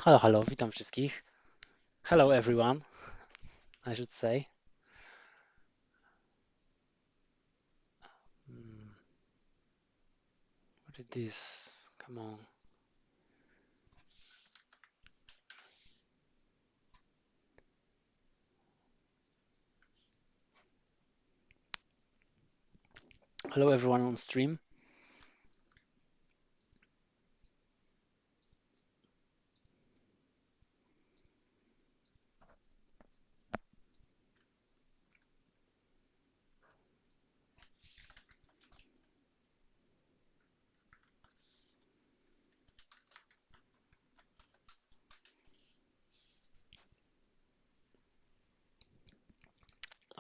Halo, halo, witam wszystkich. Hello everyone, I should say. Hmm, what is this? Come on. Hello everyone on stream.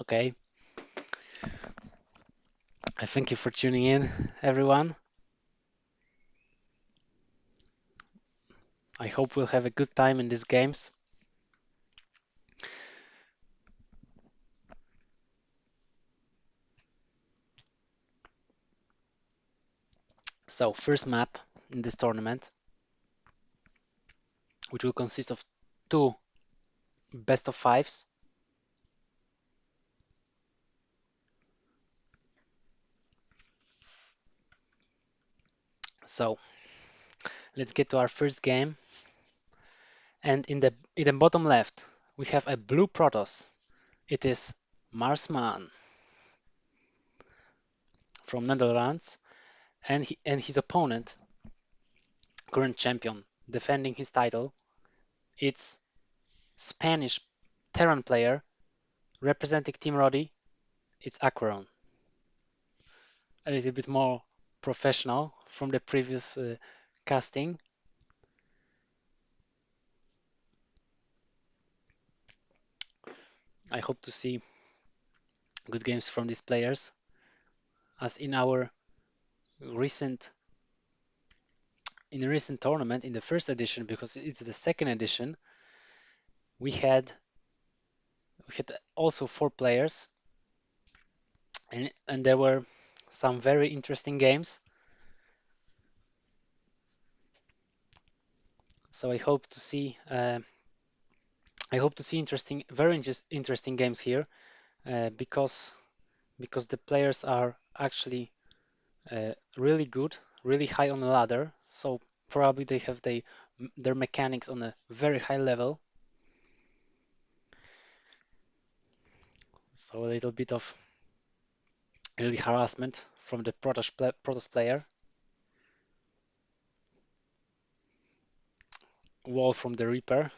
Okay, I thank you for tuning in, everyone. I hope we'll have a good time in these games. So, first map in this tournament, which will consist of two best of fives. So, let's get to our first game. And in the bottom left, we have a blue Protoss. It is Marsman from Netherlands, and his opponent, current champion, defending his title. It's Spanish Terran player representing Team Roddy. It's Aquaron. A little bit more professional from the previous casting. I hope to see good games from these players, as recent in a recent tournament in the first edition, because it's the second edition. We had also four players, and there were some very interesting games. So I hope to see interesting games here, because the players are actually really good, really high on the ladder. So probably they have their mechanics on a very high level. So a little bit of early harassment from the Protoss player. Wall from the Reaper,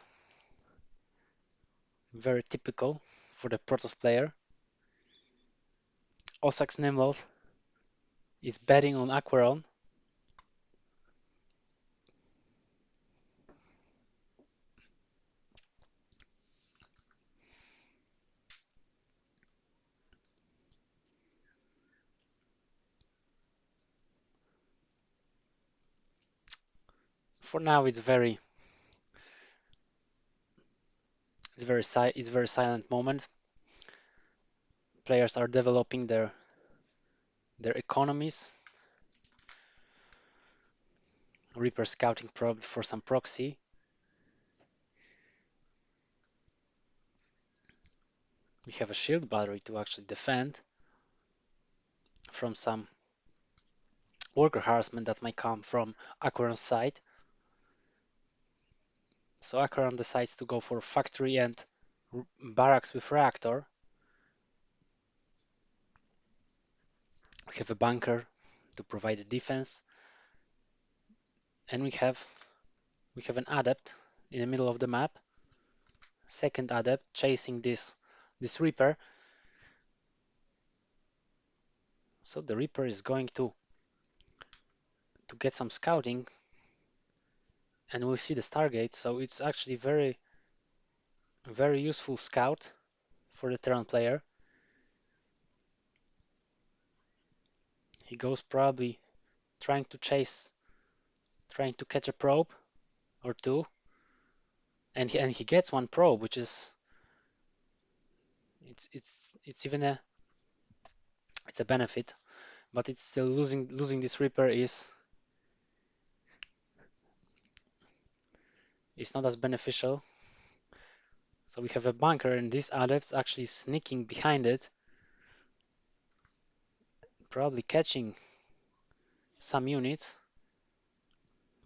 very typical for the Protoss player. Osax Nimloth is betting on Aquaron. For now, it's very silent moment. Players are developing their economies. Reaper scouting probably for some proxy. We have a shield battery to actually defend from some worker harassment that might come from Aquaron's side. So Aquaron decides to go for factory and barracks with reactor. We have a bunker to provide a defense, and we have an adept in the middle of the map. Second adept chasing this Reaper. So the Reaper is going to get some scouting, and we'll see the Stargate. So it's actually very useful scout for the Terran player. He goes probably trying to catch a probe or two, and he gets one probe, which is it's even it's a benefit, but it's still losing this Reaper is not as beneficial. So we have a bunker, and this adept's actually sneaking behind it, probably catching some units.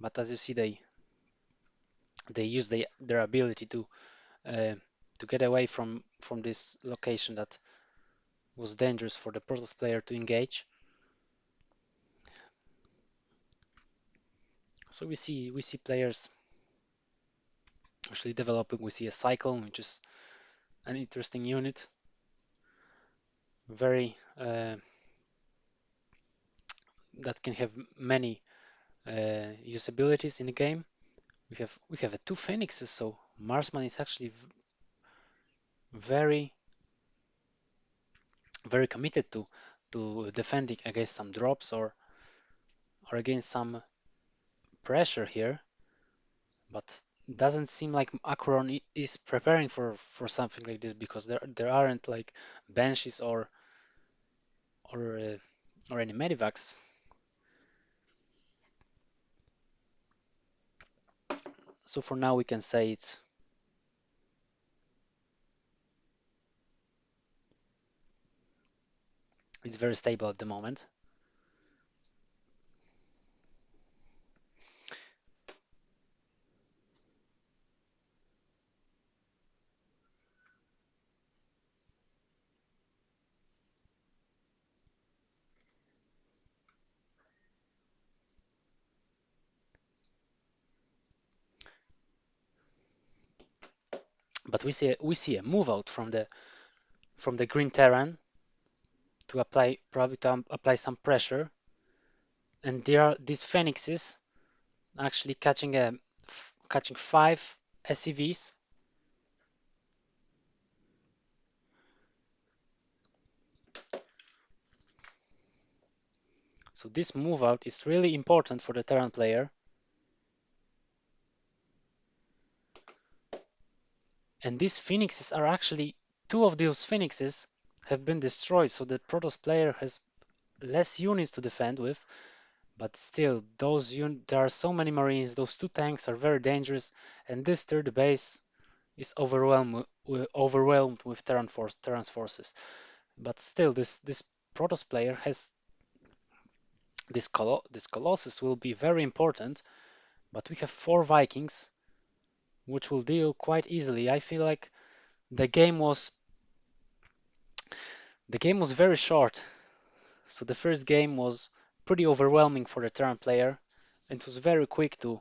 But as you see, they use their ability uh, to get away from this location that was dangerous for the Protoss player to engage. So we see players actually developing. We see a cycle, which is an interesting unit, very that can have many usabilities in the game. We have two phoenixes, so Marsman is actually very very committed to defending against some drops or against some pressure here. But doesn't seem like Acheron is preparing for something like this, because there aren't like benches or uh, or any medivacs. So for now we can say it's very stable at the moment. But we see a move out from the green Terran to apply some pressure, and there are these phoenixes actually catching 5 SCVs. So this move out is really important for the Terran player. And these phoenixes are actually, two of those phoenixes have been destroyed, so the Protoss player has less units to defend with. But still, there are so many Marines, those two tanks are very dangerous, and this third base is overwhelmed with Terran's forces. But still, this Protoss player has this Colossus will be very important, but we have 4 Vikings, which will deal quite easily. I feel like the game was the game was very short. So the first game was pretty overwhelming for the Terran player. It was very quick to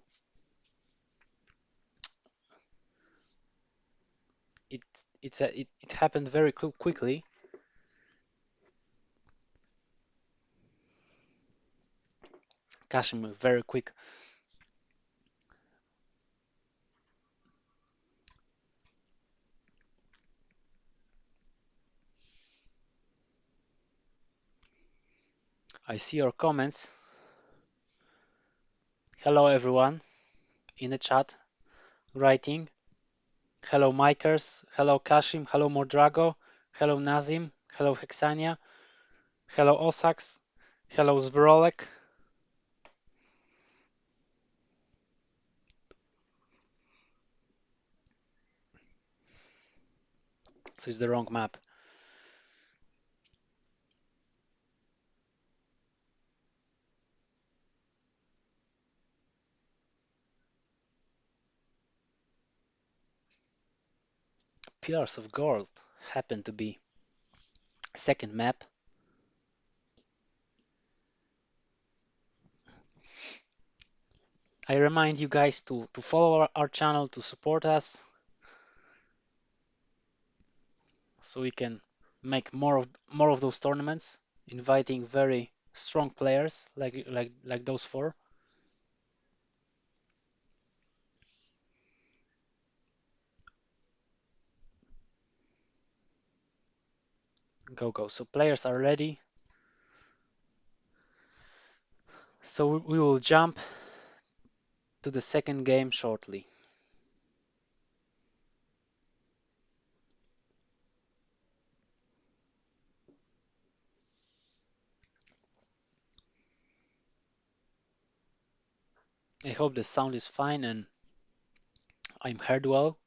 it it happened very quickly. Kashim very quick. I see your comments. Hello everyone in the chat writing. Hello Mikers. Hello Kashim. Hello Mordrago. Hello Nazim. Hello Hexania. Hello Osax. Hello Zvrolek. So it's the wrong map. Pillars of Gold happen to be second map. I remind you guys to follow our channel, to support us, so we can make more of those tournaments, inviting very strong players like those 4. Go. So players are ready. So we will jump to the second game shortly. I hope the sound is fine and I'm Hardwell.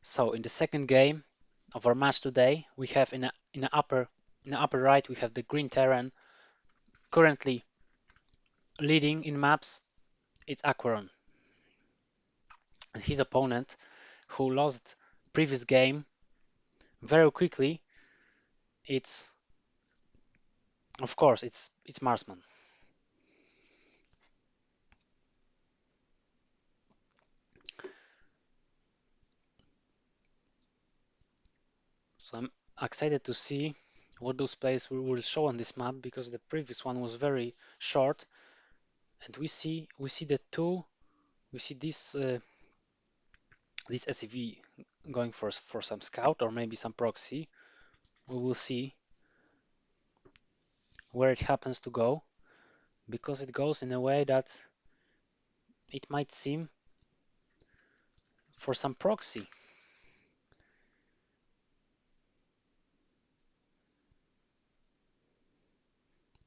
So in the second game of our match today, we have in the upper right we have the green Terran currently leading in maps. It's Aquaron, and his opponent, who lost previous game very quickly, it's of course it's Marsman. So I'm excited to see what those plays will show on this map because the previous one was very short, and we see the two we see this SCV going for some scout or maybe some proxy. We will see where it happens to go because it goes in a way that it might seem for some proxy.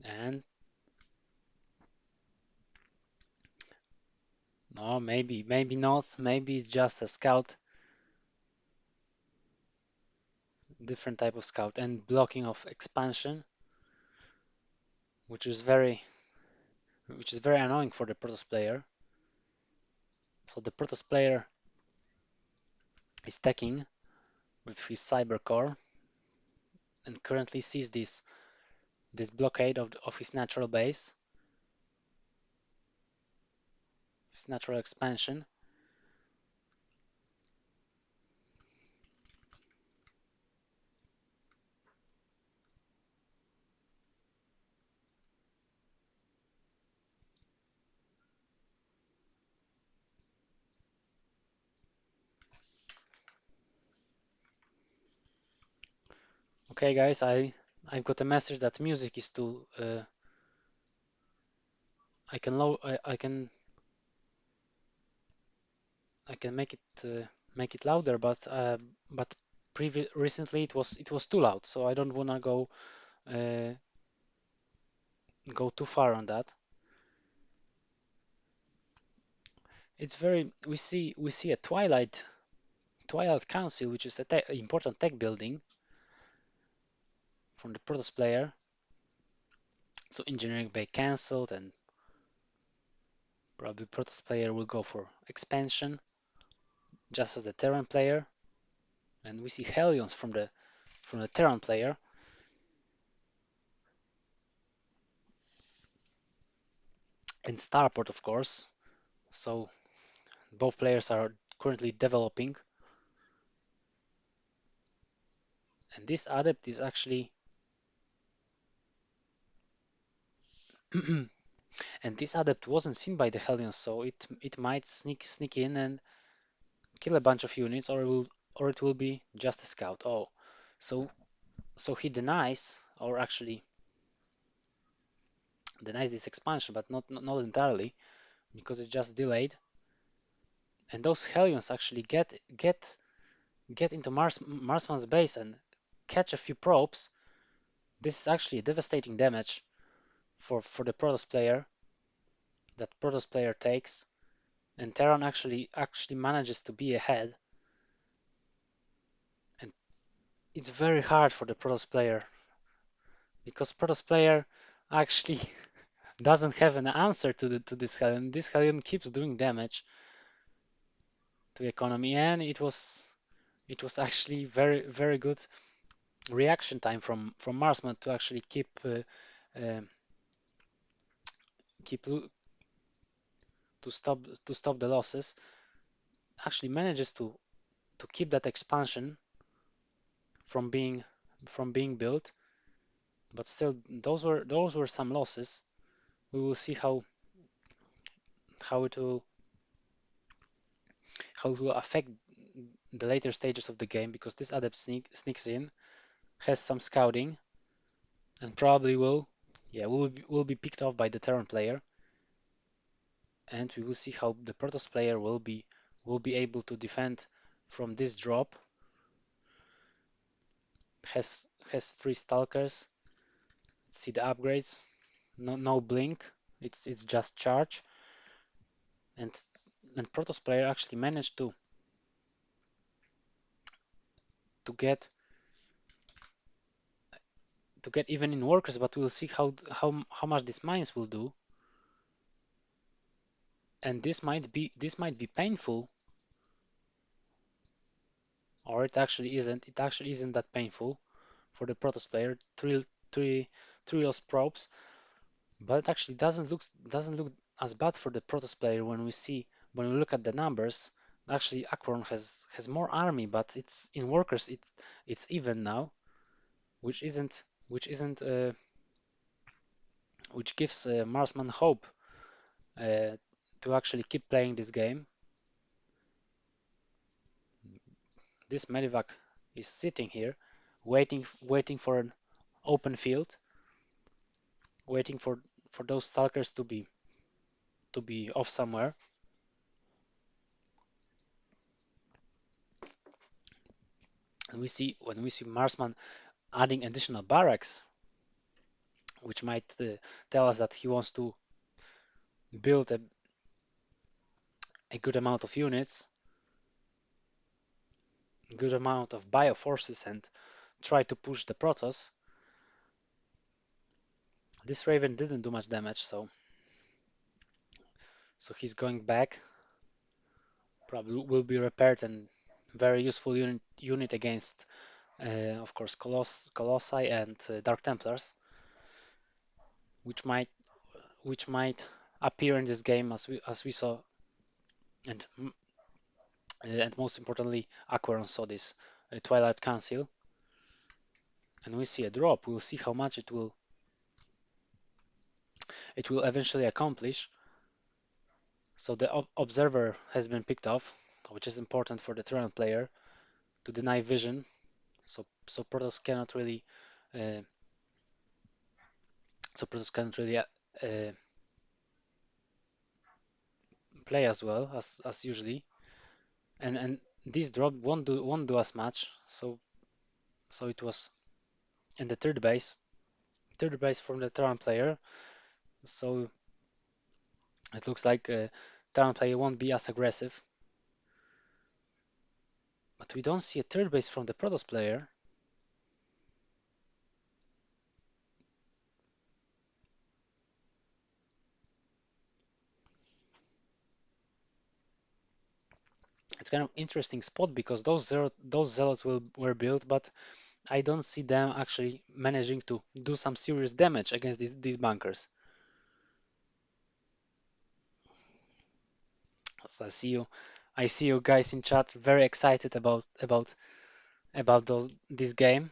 And no, maybe not. Maybe it's just a scout, different type of scout, and blocking of expansion, which is very annoying for the Protoss player. So the Protoss player is stacking with his cyber core and currently sees this blockade of his natural base, his natural expansion. Okay, guys, I've got a message that music is too. I can make it louder, but recently it was too loud, so I don't wanna uh, go too far on that. It's very we see a Twilight Council, which is a important tech building from the Protoss player. So engineering bay cancelled, and probably Protoss player will go for expansion, just as the Terran player. And we see Hellions from the Terran player, and Starport, of course. So both players are currently developing, and this adept is actually and this adept wasn't seen by the Hellions, so it might sneak in and kill a bunch of units, or it will be just a scout. Oh, so he denies, or actually denies this expansion, but not entirely because it's just delayed. And those Hellions actually get into Marsman's base and catch a few probes. This is actually a devastating damage for the Protoss player that Protoss player takes, and Terran actually manages to be ahead, and it's very hard for the Protoss player because Protoss player actually doesn't have an answer to this Hellion. This Hellion keeps doing damage to economy, and it was actually very good reaction time from Marsman to actually uh, keep to stop the losses. Actually manages to keep that expansion from being built, but still those were some losses. We will see how it will how it will affect the later stages of the game because this adept sneaks in, has some scouting, and probably will be picked off by the Terran player, and we will see how the Protoss player will be able to defend from this drop. has three stalkers. See the upgrades. No blink. It's just charge. And Protoss player actually managed to get even in workers, but we'll see how much these mines will do. And this might be painful, or it actually isn't. It actually isn't that painful for the Protoss player. Three lost probes, but it actually doesn't look as bad for the Protoss player when we look at the numbers. Actually, Akron has more army, but it's in workers. It's even now, which isn't which isn't which gives Marsman hope uh, to actually keep playing this game. This Medivac is sitting here, waiting for an open field, waiting for those stalkers to be off somewhere. And when we see Marsman adding additional barracks, which might tell us that he wants to build a good amount of units, good amount of bioforces, and try to push the Protoss. This Raven didn't do much damage, so he's going back. Probably will be repaired and very useful unit against, of course, Colossi and Dark Templars, which might appear in this game as we saw, and most importantly, Aquaron saw this Twilight Council, and we see a drop. We'll see how much it will eventually accomplish. So the observer has been picked off, which is important for the Terran player to deny vision. So Protoss cannot really uh, play as well as usually. And this drop won't do as much. So it was in the third base from the Terran player. So it looks like Terran player won't be as aggressive. But we don't see a third base from the Protoss player. It's kind of interesting spot because those zealots were built, but I don't see them actually managing to do some serious damage against these bunkers. So I see you guys in chat very excited about this game.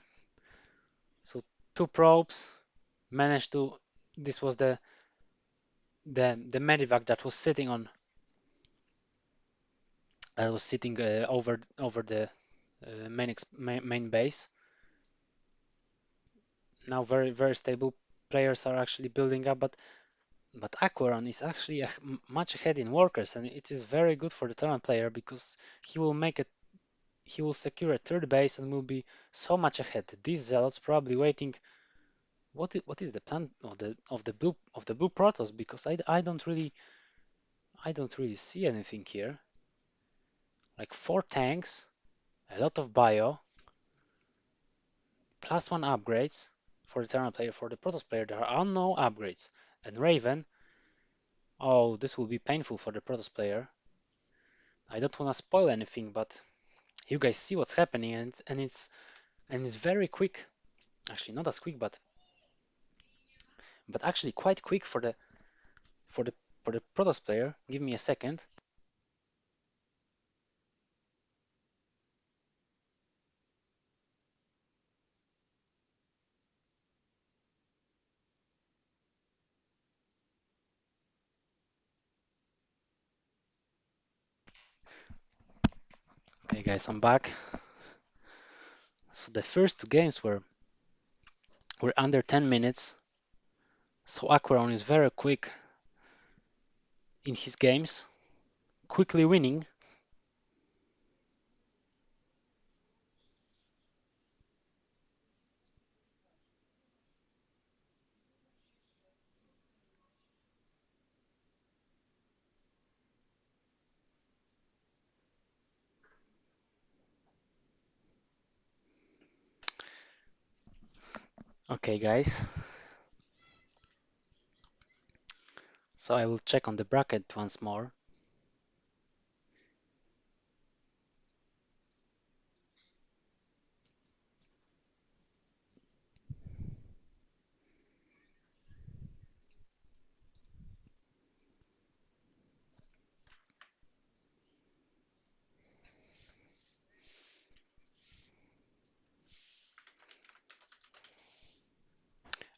So two probes managed to. This was the medivac that was sitting over the main base. Now very stable players are actually building up, but Aquaron is actually much ahead in workers, and it is very good for the Terran player because he will secure a third base and will be so much ahead. These zealots probably waiting. What is the plan of the blue Protoss? Because I don't really see anything here. Like four tanks, a lot of bio, +1 upgrades for the Terran player. For the Protoss player, there are no upgrades. And Raven, oh, this will be painful for the Protoss player. I don't want to spoil anything, but you guys see what's happening, and it's very quick. Actually, not as quick, but actually quite quick for the for the Protoss player. Give me a second. Okay, guys, I'm back. So the first two games were under 10 minutes. So Aquaron is very quick in his games, quickly winning. Okay, guys. So I will check on the bracket once more.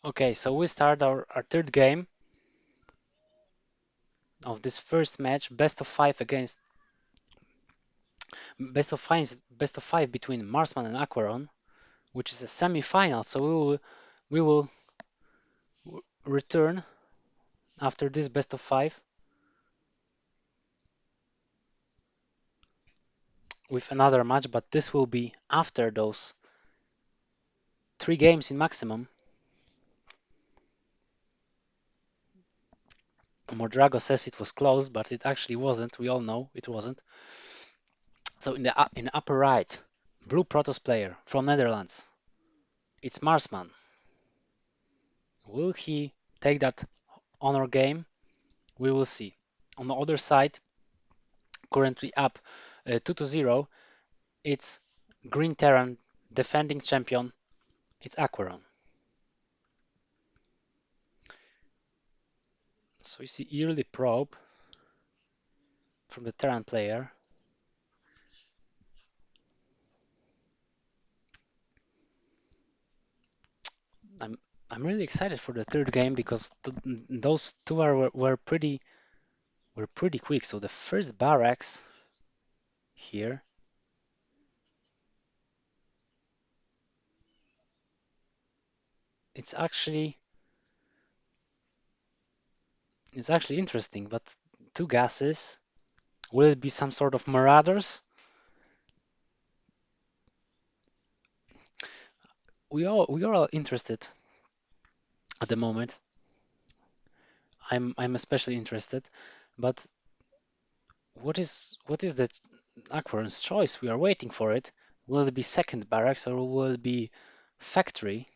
Okay, so we start our third game of this first match, best of five between Marsman and Aquaron, which is a semi-final. So we will return after this best of five with another match, but this will be after those three games in maximum. Mordrago says it was close, but it actually wasn't. We all know it wasn't. So in the upper right, blue Protoss player from Netherlands. It's Marsman. Will he take that honor game? We will see. On the other side, currently up 2 to 0, it's Green Terran defending champion. It's Aquaron. So you see early probe from the Terran player. I'm I'm really excited for the third game because those two were pretty quick. So the first barracks here, it's actually it's actually interesting. But two gases, will it be some sort of marauders? We are all interested at the moment. I'm especially interested. But what is the Aquaron's choice? We are waiting for it. Will it be second barracks or will it be factory?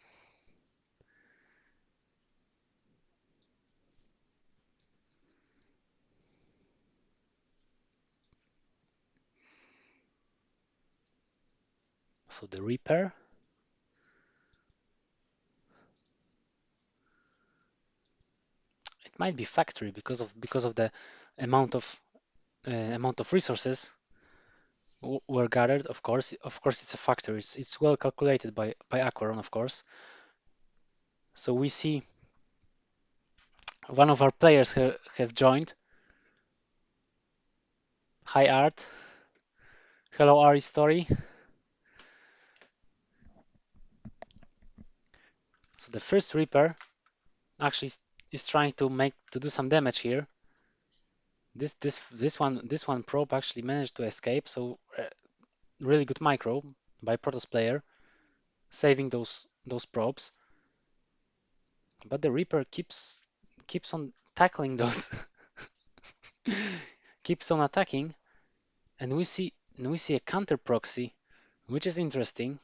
So the Reaper. It might be factory because of the amount of resources were gathered. Of course, it's a factory. It's well calculated by Aquaron, of course. So we see one of our players have joined. Hi Art. Hello Ari Story. So the first Reaper actually is trying to do some damage here. This one probe actually managed to escape. So really good micro by Protoss player, saving those probes. But the Reaper keeps on tackling those, keeps on attacking, and we see a counter proxy, which is interesting.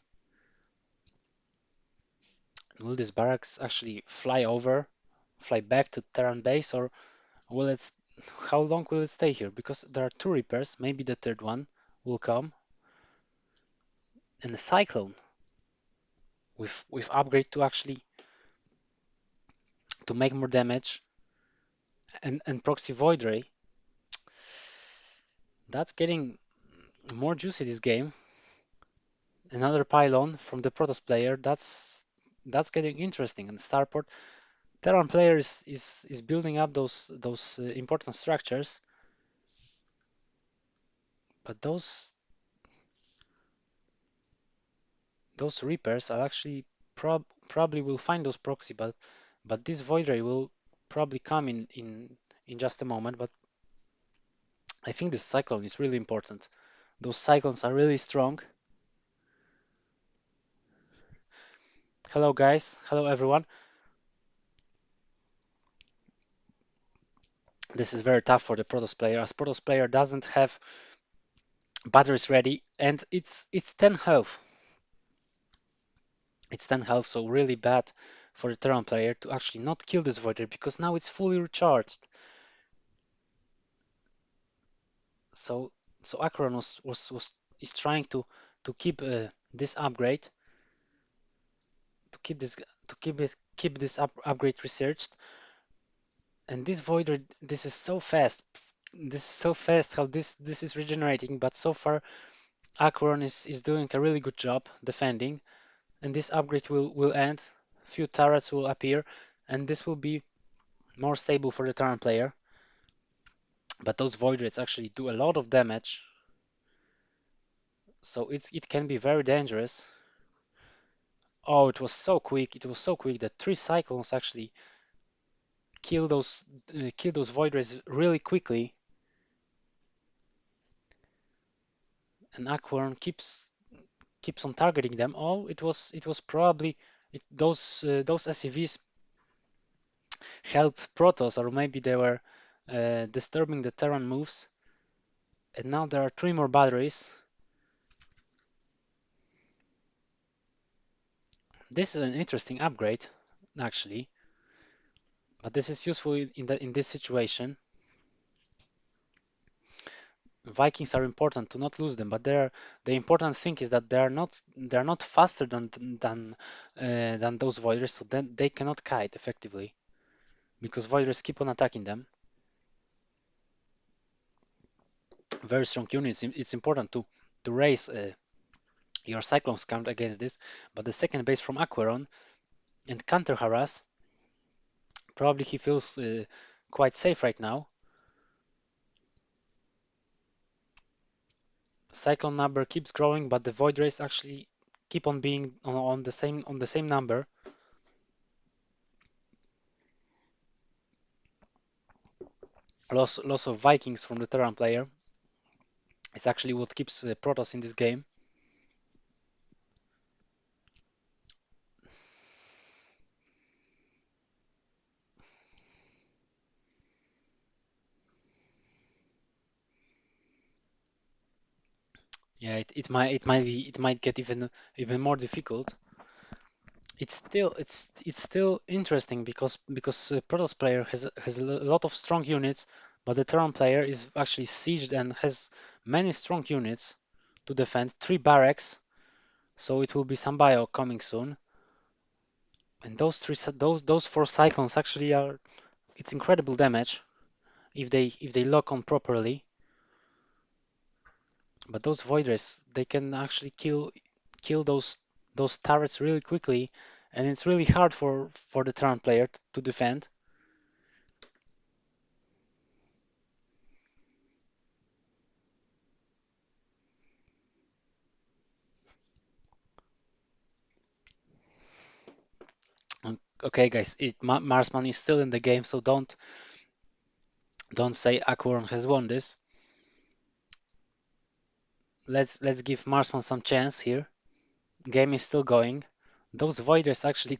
Will this barracks actually fly back to Terran base, or will it? How long will it stay here? Because there are two Reapers, maybe the third one will come, and a Cyclone with upgrade to actually to make more damage, and proxy Void Ray. That's getting more juicy this game. Another pylon from the Protoss player. That's getting interesting. And Starport Terran player is building up those important structures, but those Reapers are actually probably will find those proxy, but this Void Ray will probably come in just a moment. But I think this Cyclone is really important. Those Cyclones are really strong. Hello guys, hello everyone. This is very tough for the Protoss player, as Protoss player doesn't have batteries ready, and it's 10 health. It's 10 health, so really bad for the Terran player to actually not kill this Voider because now it's fully recharged. So Acheron was is trying to keep this upgrade, to keep this keep this upgrade researched. And this Voider, this is so fast. This is so fast how this is regenerating, but so far Acheron is doing a really good job defending, and this upgrade will end. Few turrets will appear, and this will be more stable for the Terran player. But those Void Rays actually do a lot of damage, so it can be very dangerous. Oh, it was so quick! It was so quick that 3 cyclones actually kill those Void Rays really quickly, and Aquarn keeps on targeting them. Oh, it was probably those SCVs helped Protoss, or maybe they were disturbing the Terran moves. And now there are 3 more batteries. This is an interesting upgrade, actually, but this is useful in this situation. Vikings are important to not lose them, but the important thing is that they're not faster than those Voiders, so then they cannot kite effectively because Voiders keep on attacking them. Very strong units. It's important to raise your Cyclones count against this, but the second base from Aqueron and counter harass. Probably he feels quite safe right now. Cyclone number keeps growing, but the Void Rays actually keep on being on the same number. Loss of Vikings from the Terran player is actually what keeps Protoss in this game. Yeah, it might get even more difficult. It's still interesting because Protoss player has a lot of strong units, but the Terran player is actually sieged and has many strong units to defend. 3 barracks, so it will be some bio coming soon. And those 4 cyclones actually are it's incredible damage if they lock on properly. But those Voiders, they can actually kill those turrets really quickly, and it's really hard for the Terran player to defend. Okay, guys, Marsman is still in the game, so don't say Aquarn has won this. Let's give Marsman some chance here. Game is still going. Those Voiders actually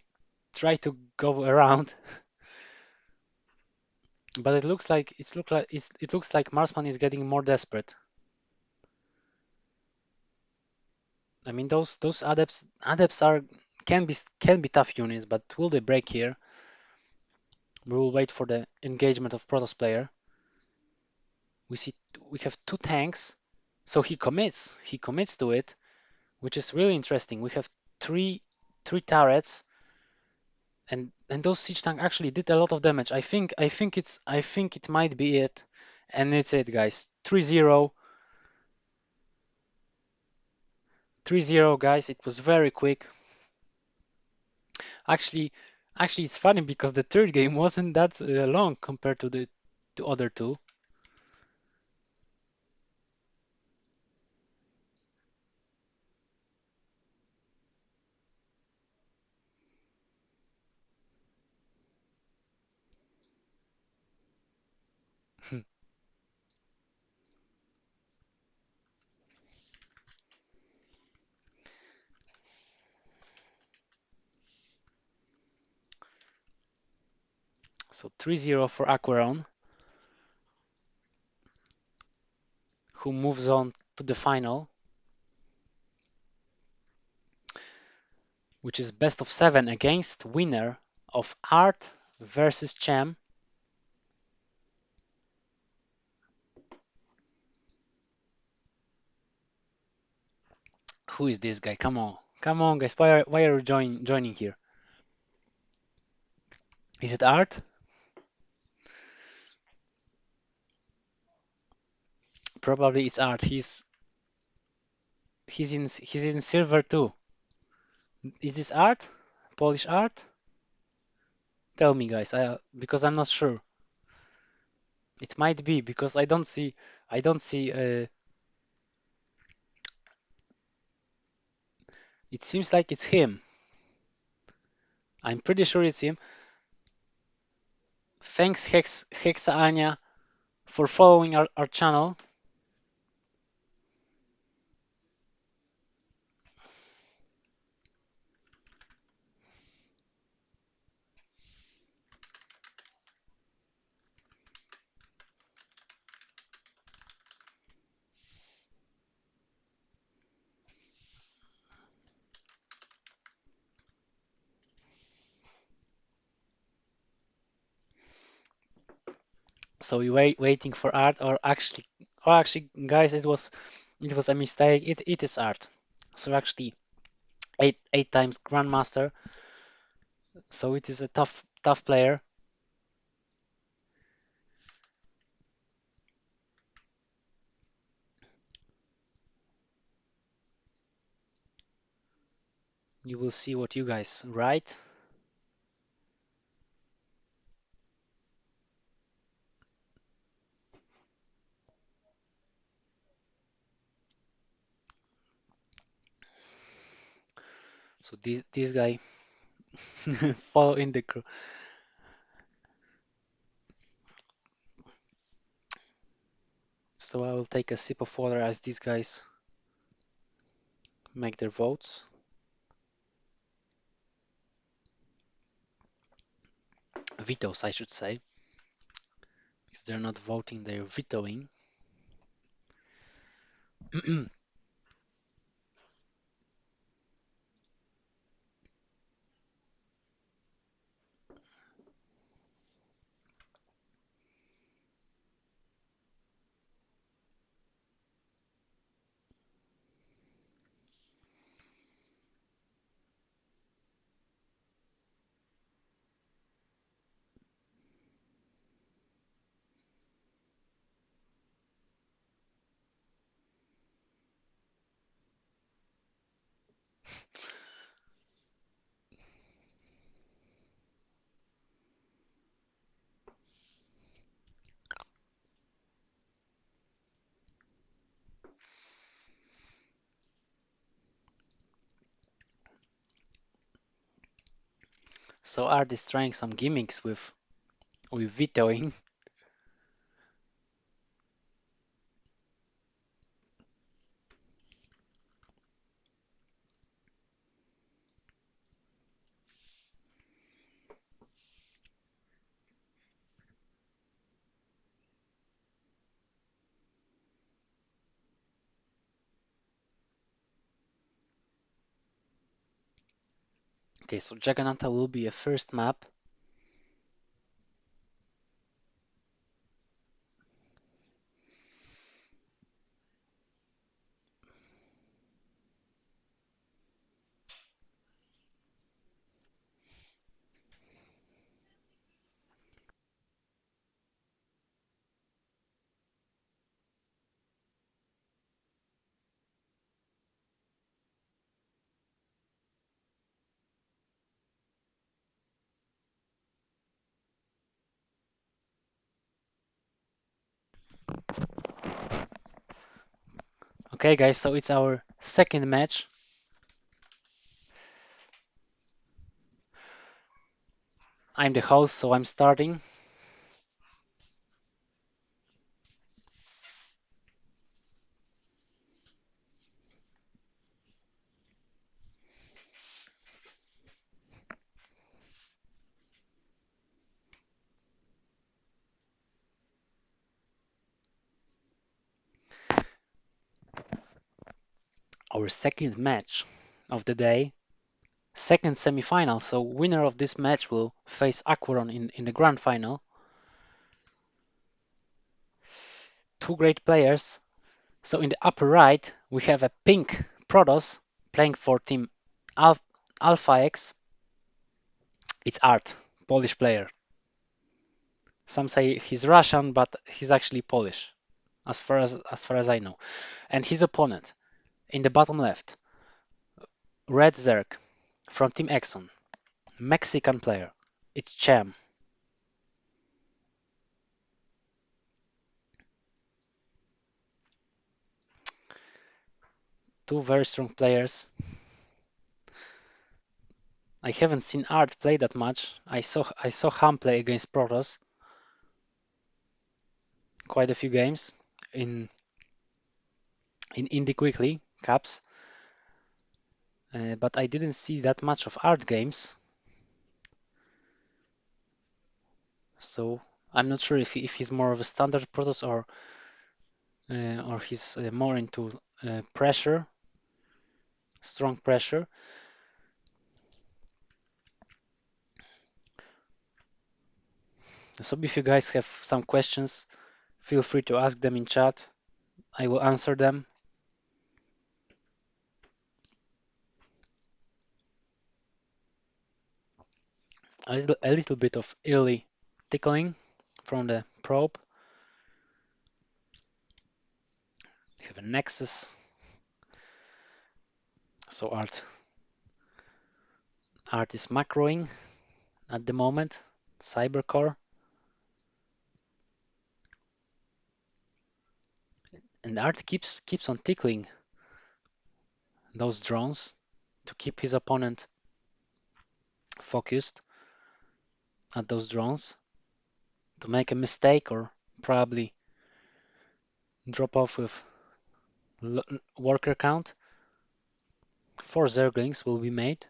try to go around, but it looks like Marsman is getting more desperate. I mean, those adepts are can be tough units, but will they break here? We will wait for the engagement of Protoss player. We see we have 2 tanks, so he commits to it, which is really interesting. We have three turrets, and those siege tank actually did a lot of damage. I think it might be it, and it's it, guys. 3-0, 3-0, guys. It was very quick. Actually, it's funny because the third game wasn't that long compared to the other two. So 3-0 for Aquaron, who moves on to the final. which is best of 7 against winner of Art versus Cham. Who is this guy? Come on, guys. Why are you joining here? Is it Art? Probably it's Art. He's in silver too. Is this Art? Polish Art? Tell me, guys. Because I'm not sure. It might be because I don't see. It seems like it's him. I'm pretty sure it's him. Thanks Hexa Anya for following our channel. So we waiting for Art, or actually, guys, it was a mistake. It is Art. So actually, eight times Grandmaster. So it is a tough player. You will see what you guys write. So this guy follow in the crew. So I will take a sip of water as these guys make their votes. Vetoes, I should say. Because they're not voting, they're vetoing. So Art is trying some gimmicks with vetoing. Okay, so Jagannatha will be a first map. Okay, guys, so it's our second match. I'm the host, so I'm starting. Our second match of the day. second semifinal. So winner of this match will face Aquaron in the grand final. Two great players. So in the upper right, we have a pink Protoss playing for team Al Alpha X. It's Art, Polish player. Some say he's Russian, but he's actually Polish, as far as I know. And his opponent in the bottom left, Red Zerg from Team Exxon, Mexican player. It's Cham. Two very strong players. I haven't seen Art play that much. I saw Ham play against Protoss quite a few games in IndyK Weekly Cups, but I didn't see that much of Art games. So I'm not sure if he's more of a standard Protoss or he's more into pressure, strong pressure. So if you guys have some questions, feel free to ask them in chat. I will answer them. A little bit of early tickling from the probe. We have a Nexus. So art is macroing at the moment. Cybercore. And Art keeps on tickling those drones to keep his opponent focused at those drones, to make a mistake or probably drop off with worker count. 4 Zerglings will be made.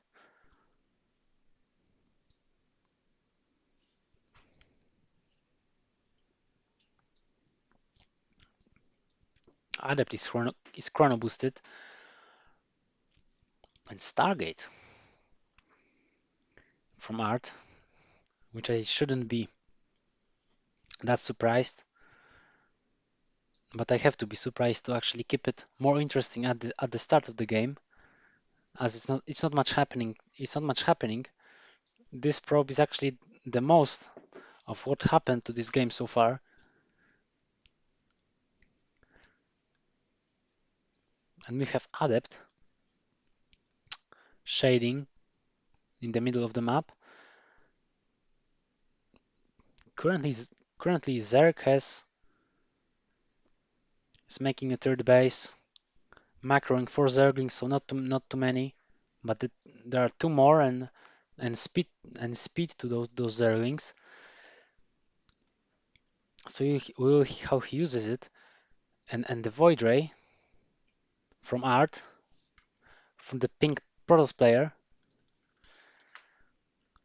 Adept is chrono boosted. And Stargate from Art, which I shouldn't be that surprised, but I have to be surprised to actually keep it more interesting at the start of the game, as it's not much happening. It's not much happening. This probe is actually the most of what happened to this game so far. And we have Adept shading in the middle of the map. Currently, currently Zerg is making a third base, macroing 4 Zerglings, so not too many, but there are two more and speed to those Zerglings. So we will how he uses it, and the Void Ray from Art, from the pink Protoss player.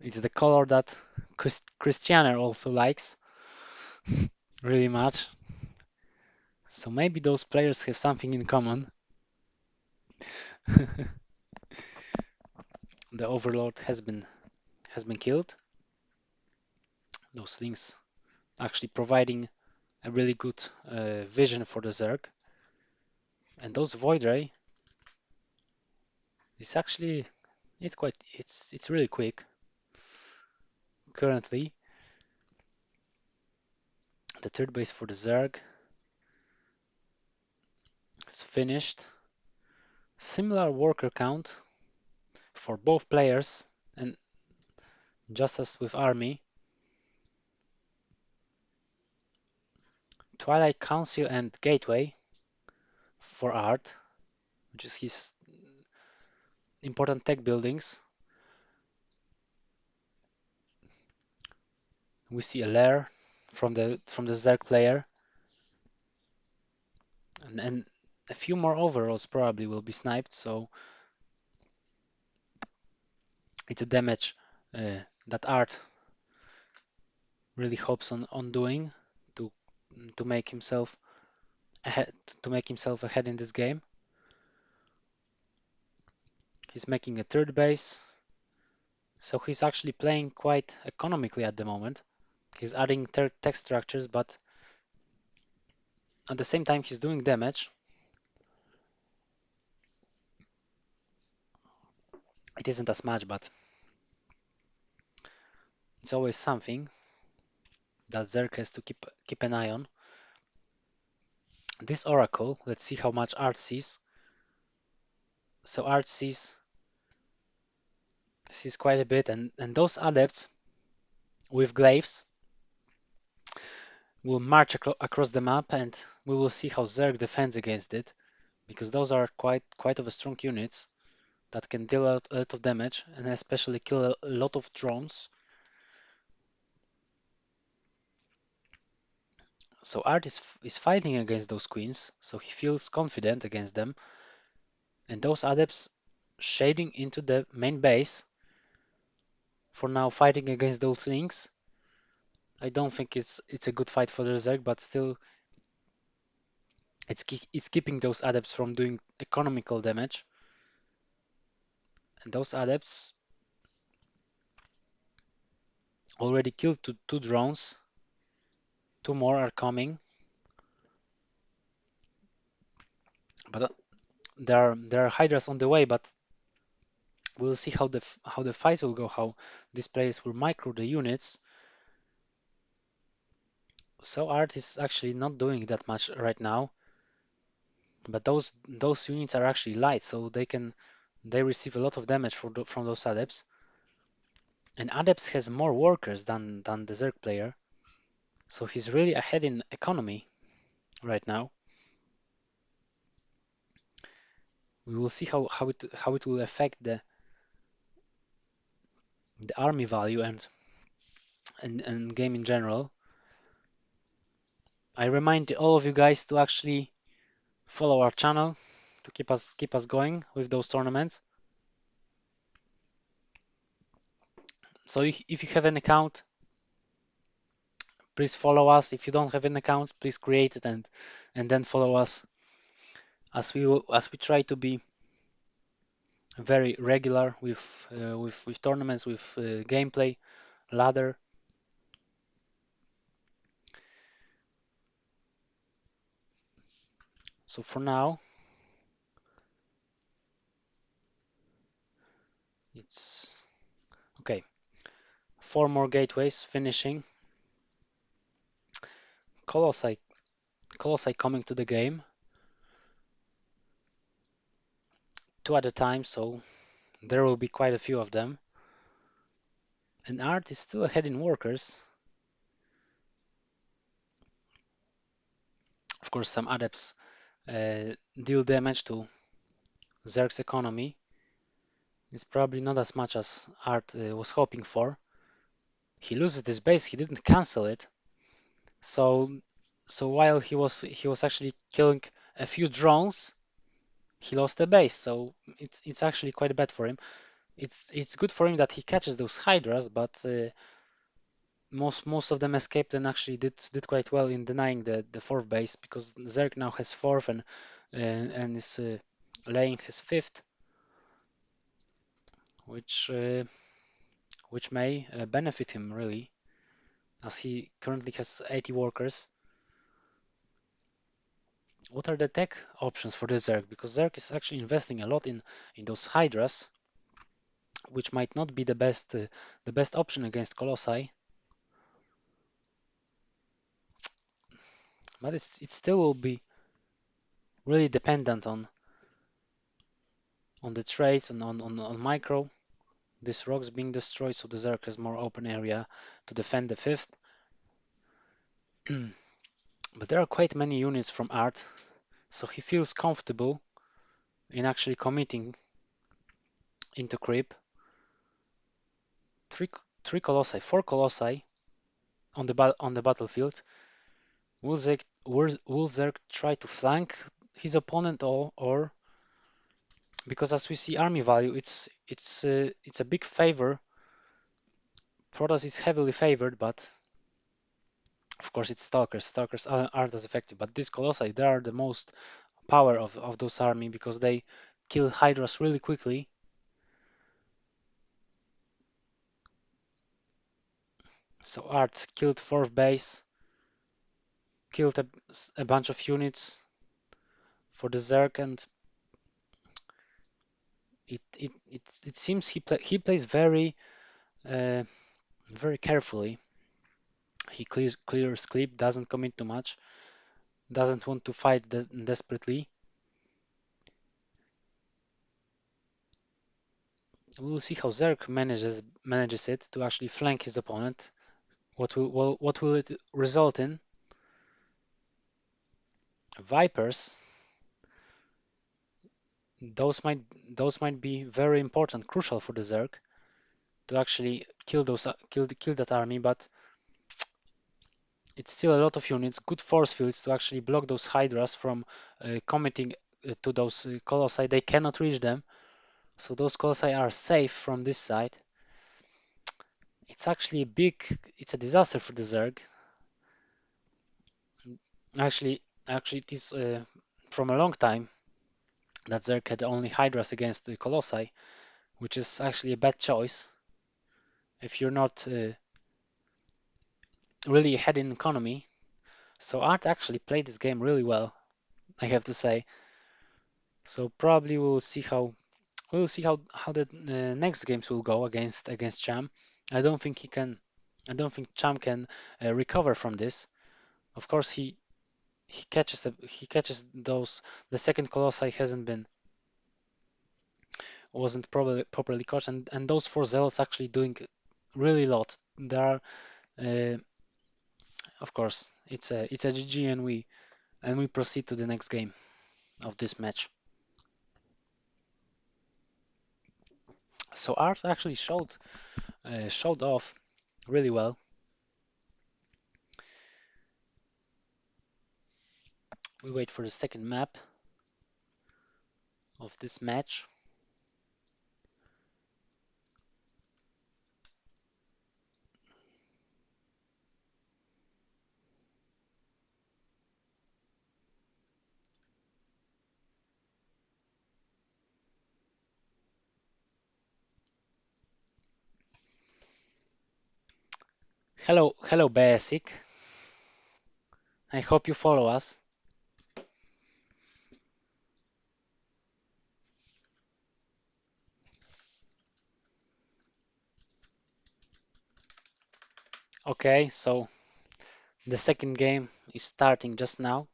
It's the color that Christianer also likes really much. So maybe those players have something in common. The Overlord has been killed. Those things actually providing a really good vision for the Zerg. And those Void Ray is actually it's really quick. Currently, the third base for the Zerg is finished. Similar worker count for both players, and just as with Army, Twilight Council and Gateway for Art, which is his important tech buildings. We see a lair from the Zerg player, and a few more overalls probably will be sniped. So it's a damage that Art really hopes on doing to to make himself ahead in this game. He's making a third base. So he's actually playing quite economically at the moment. He's adding tech structures, but at the same time he's doing damage. It isn't as much, but it's always something that Zerk has to keep an eye on. This Oracle, let's see how much Art sees. So Art sees quite a bit, and those adepts with glaives will march across the map, and we will see how Zerg defends against it, because those are quite of a strong units that can deal a lot of damage and especially kill a lot of drones. So Art is fighting against those queens, so he feels confident against them, and those adepts shading into the main base for now, fighting against those links. I don't think it's a good fight for the Zerg, but still it's keeping those adepts from doing economical damage. And those adepts already killed two drones. Two more are coming, but there are hydras on the way. But we'll see how the fight will go. How these players will micro the units. So Art is actually not doing that much right now. But those units are actually light, so they receive a lot of damage from those adepts. And adepts has more workers than the Zerg player, so he's really ahead in economy right now. We will see how it will affect the army value and game in general. I remind all of you guys to actually follow our channel to keep us going with those tournaments. So if you have an account, please follow us. If you don't have an account, please create it and then follow us as we try to be very regular with tournaments, with gameplay, ladder. So for now, it's okay. Four more gateways finishing. Colossi, Colossi coming to the game, two at a time, so there will be quite a few of them. And Art is still ahead in workers. Of course, some adepts deal damage to Zerg's economy. It's probably not as much as Art was hoping for. He loses this base, he didn't cancel it. So while he was actually killing a few drones, he lost the base. So it's actually quite bad for him. It's good for him that he catches those hydras, but most of them escaped and actually did quite well in denying the fourth base, because Zerg now has fourth and is laying his fifth, which which may benefit him really, as he currently has 80 workers. What are the tech options for the Zerg? Because Zerg is actually investing a lot in those hydras, which might not be the best option against Colossi, but it still will be really dependent on the trades and on micro. This rock's being destroyed, so the Zerg has more open area to defend the fifth. But there are quite many units from Art, so he feels comfortable in actually committing into creep. Three colossi, four colossi on the battlefield. Will Zerg try to flank his opponent, or because as we see army value, it's a big favor. Protoss is heavily favored, but of course it's Stalkers. Stalkers aren't as effective, but these Colossi, they are the most power of those army, because they kill Hydras really quickly. So Art killed fourth base, killed a bunch of units for the Zerg, and it seems he plays uh, very carefully. He clears clip, doesn't commit too much, doesn't want to fight desperately. We'll see how Zerg manages it to actually flank his opponent. What will it result in? Vipers. Those might be very important, crucial for the Zerg to actually kill that army, but it's still a lot of units, good force fields to actually block those Hydras from committing to those Colossi. They cannot reach them, so those Colossi are safe from this side. It's actually it's a disaster for the Zerg. Actually, it is from a long time that Zerg had only Hydras against the Colossi, which is actually a bad choice if you're not really ahead in economy. So Art actually played this game really well, I have to say. So probably we'll see how the next games will go against Cham. I don't think he can. I don't think Cham can recover from this. Of course, he catches those. The second Colossi wasn't probably properly caught, and those four zealots actually doing really a lot. There are, uh, of course, it's a GG, and we proceed to the next game of this match. So Art actually showed off really well. We wait for the second map of this match. Hello, Basic. I hope you follow us. Okay, so the second game is starting just now.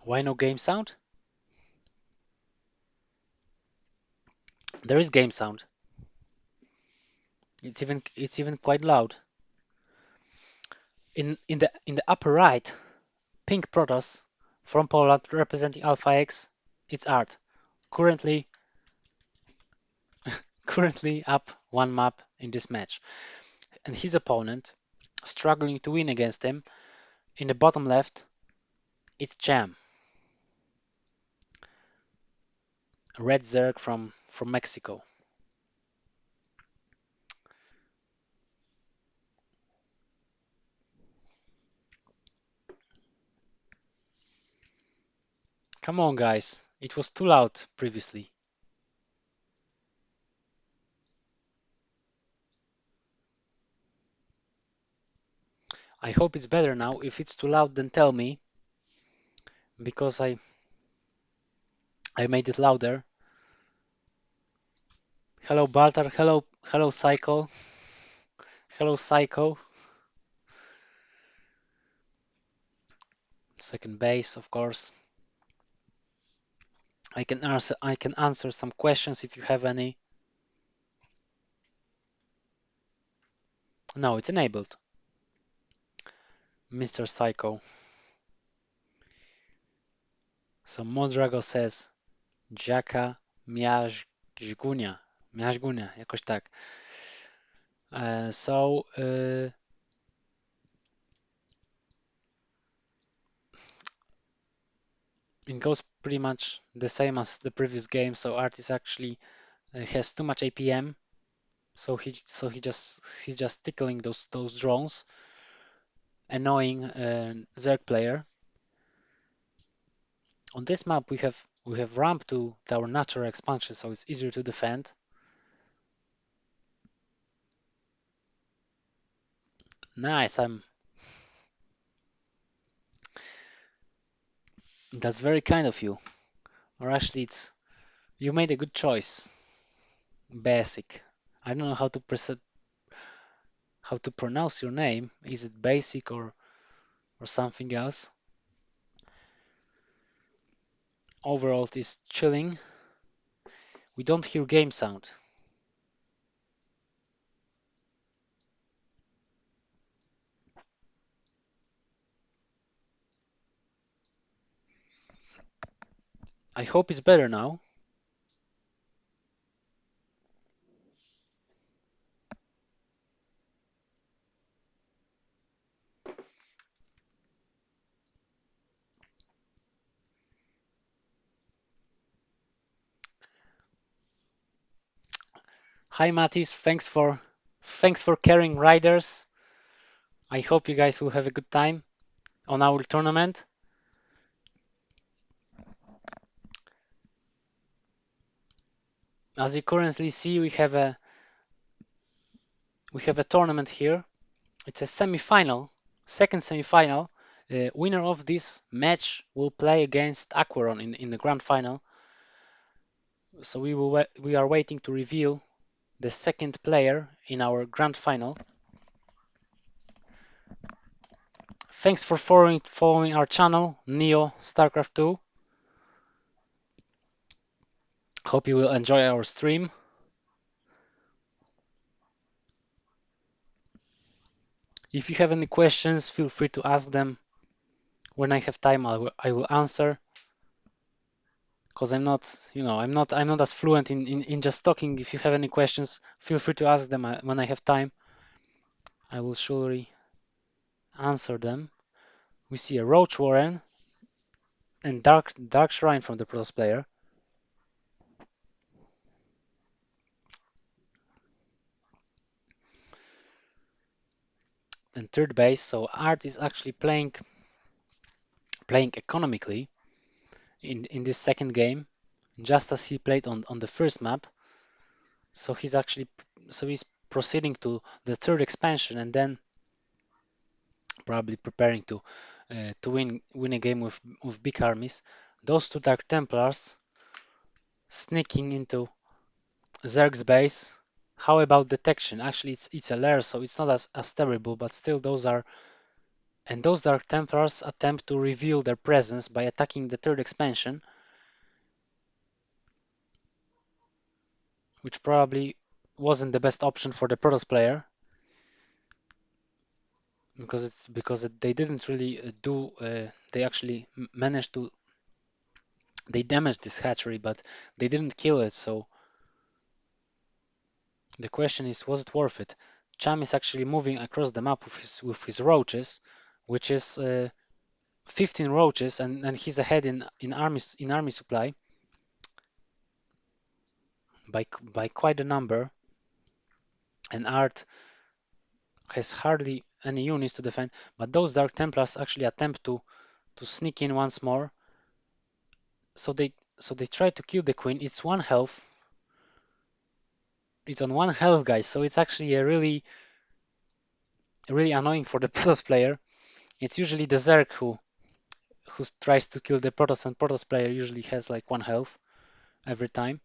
Why no game sound? There is game sound. It's even quite loud. In the upper right, pink Protoss from Poland representing Alpha X. It's Art. Currently currently up one map in this match. And his opponent struggling to win against him. In the bottom left, it's Jam, a red Zerg from Mexico. Come on, guys. It was too loud previously. I hope it's better now. If it's too loud, then tell me, because I made it louder. Hello, Baltar. Hello, Psycho. Hello, Psycho. Second base, of course. I can answer some questions if you have any. No, it's enabled. Mr. Psycho. So Mondrago says Jaka Miażgunia. Miażgunia, jakoś tak. So in goes pretty much the same as the previous game. So Art is actually has too much APM, so he's just tickling those drones, annoying Zerg player. On this map we have ramp to our natural expansion, so it's easier to defend. Nice, that's very kind of you. Or actually, it's you made a good choice. Basic. I don't know how to pronounce your name. Is it basic or something else? Overall, it is chilling. We don't hear game sound. I hope it's better now. Hi Matis, thanks for carrying riders. I hope you guys will have a good time on our tournament. As you currently see, we have a tournament here. It's a semi-final, second semi-final. Winner of this match will play against Aquaron in the grand final. So we are waiting to reveal the second player in our grand final. Thanks for following our channel, Neo StarCraft 2. Hope you will enjoy our stream. If you have any questions, feel free to ask them. When I have time, I will answer. Because I'm not as fluent in just talking. If you have any questions, feel free to ask them when I have time. I will surely answer them. We see a Roach Warren and Dark Shrine from the Protoss player. And third base, so Art is actually playing economically in this second game, just as he played on the first map. So he's proceeding to the third expansion and then probably preparing to win a game with big armies. Those two Dark Templars sneaking into Zerg's base. How about detection? Actually, it's a lair, so it's not as terrible, but still those Dark Templars attempt to reveal their presence by attacking the third expansion, which probably wasn't the best option for the Protoss player because they didn't really do. They actually managed to. They damaged this hatchery, but they didn't kill it. So the question is, was it worth it? Cham is actually moving across the map with his roaches, which is 15 roaches, and he's ahead in army supply by quite a number. And Art has hardly any units to defend, but those Dark Templars actually attempt to sneak in once more. So they try to kill the Queen. It's one health. It's on one health, guys. So it's actually a really annoying for the Protoss player. It's usually the Zerg who tries to kill the Protoss, and Protoss player usually has like one health every time.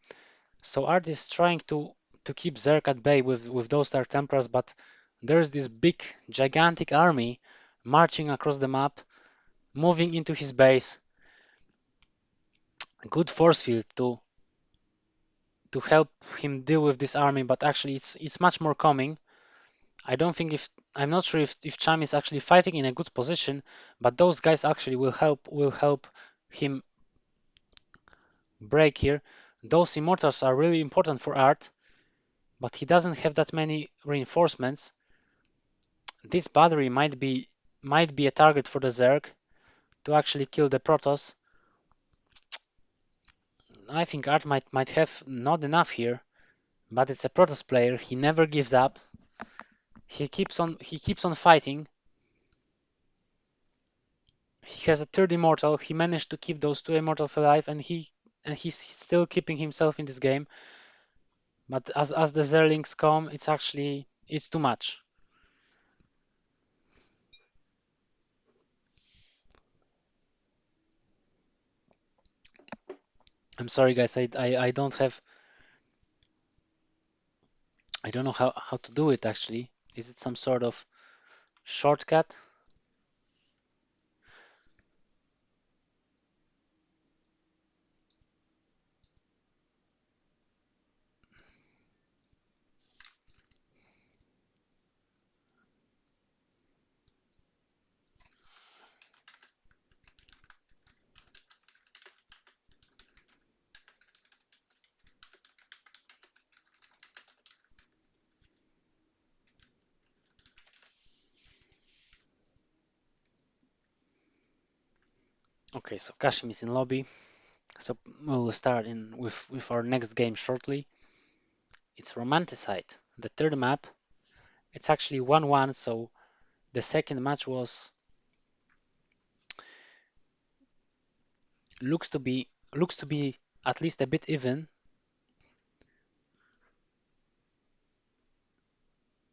So Art is trying to keep Zerg at bay with those Dark Templars, but there's this big, gigantic army marching across the map, moving into his base. Good force field to help him deal with this army, but actually it's much more coming. I don't think if I'm not sure if Cham is actually fighting in a good position, but those guys actually will help him break here. Those immortals are really important for Art, but he doesn't have that many reinforcements. This battery might be a target for the Zerg to actually kill the Protoss. I think Art might have not enough here, but it's a Protoss player. He never gives up. He keeps on fighting. He has a third immortal. He managed to keep those two immortals alive, and he's still keeping himself in this game. But as the Zerlings come, it's too much. I'm sorry, guys. I don't know how to do it actually. Is it some sort of shortcut? Okay, so Kashim is in lobby. So we'll start in with our next game shortly. It's Romanticide, the third map. It's actually 1-1, so the second match was looks to be at least a bit even.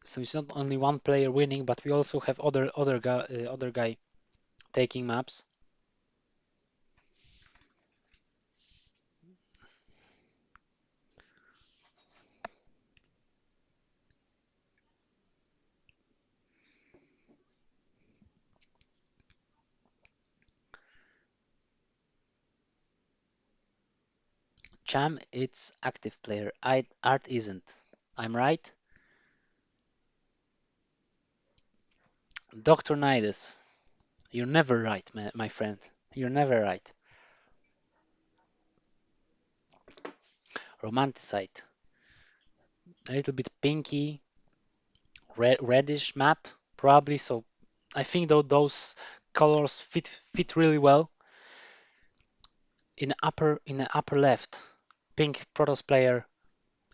So it's not only one player winning, but we also have other guy taking maps. Cham, it's active player. Art isn't. I'm right. Dr. Nidus, you're never right, my friend. You're never right. Romanticide, a little bit pinky, reddish map, probably. So I think though those colors fit really well. In the upper left, pink Protoss player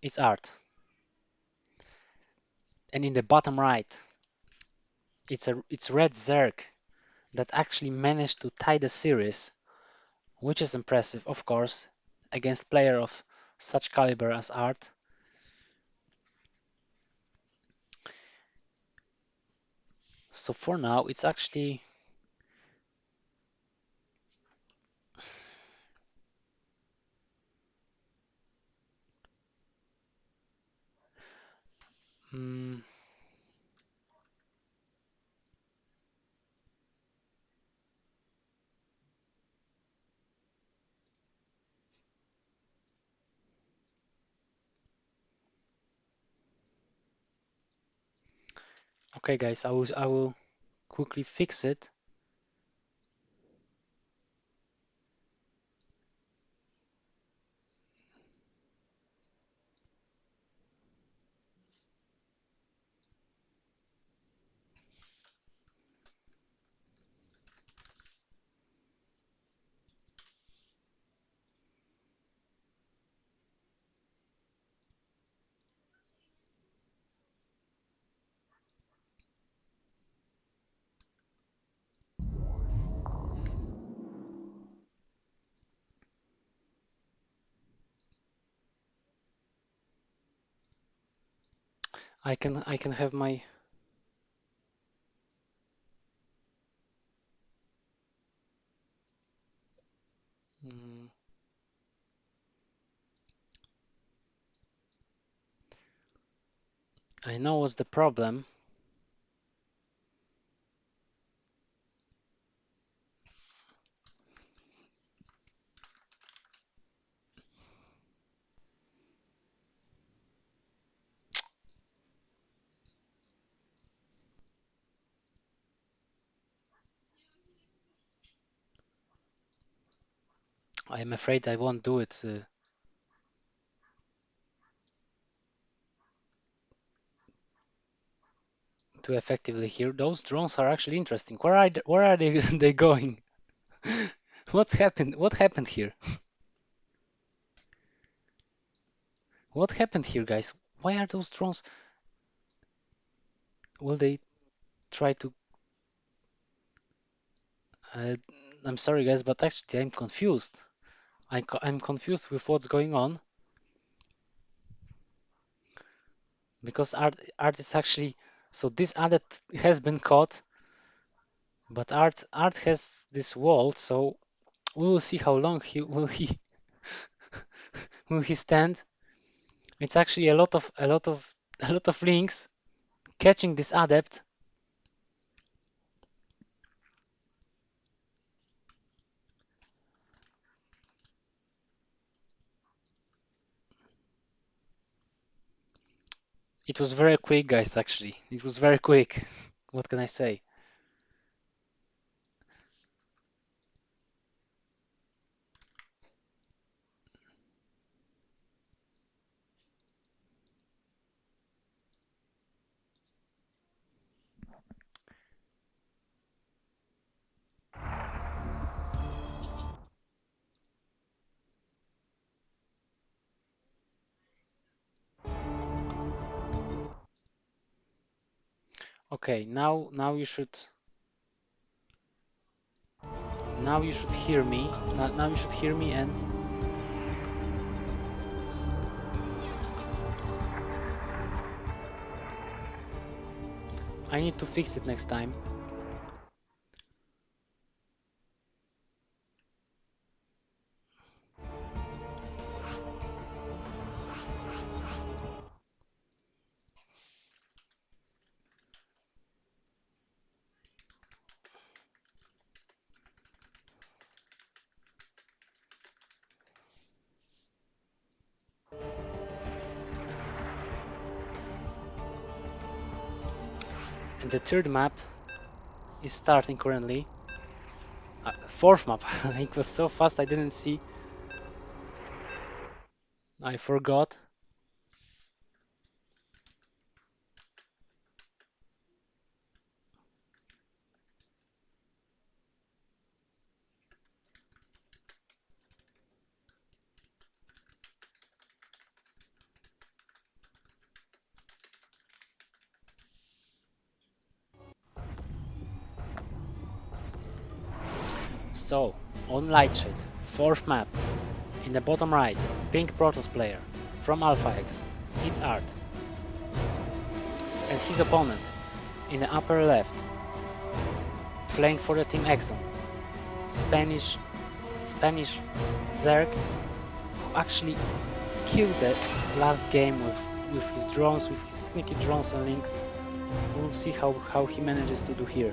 is Art, and in the bottom right, it's red Zerg that actually managed to tie the series, which is impressive, of course, against player of such caliber as Art. So for now, it's actually mm, okay, guys. I will quickly fix it. I can have my. mm, I know what's the problem. I am afraid I won't do it too effectively here. Those drones are actually interesting. Where are they they going? What's happened? What happened here? What happened here, guys? Why are those drones? Will they try to... Uh, I'm sorry, guys, but actually I'm confused. I'm confused with what's going on because art is actually... So this adept has been caught, but art has this wall, so we will see how long he will he stand. It's actually a lot of links catching this adept. It was very quick, guys, actually. It was very quick. What can I say? Okay, now you should hear me. Now you should hear me, and I need to fix it next time. And the third map is starting currently. Fourth map. It was so fast I didn't see. I forgot. So, on Lightshade, fourth map, in the bottom right, pink Protoss player from Alpha X. It's Art. And his opponent in the upper left, playing for the team Exxon, Spanish Zerg, who actually killed the last game with his drones, with his sneaky drones and links. We'll see how he manages to do here.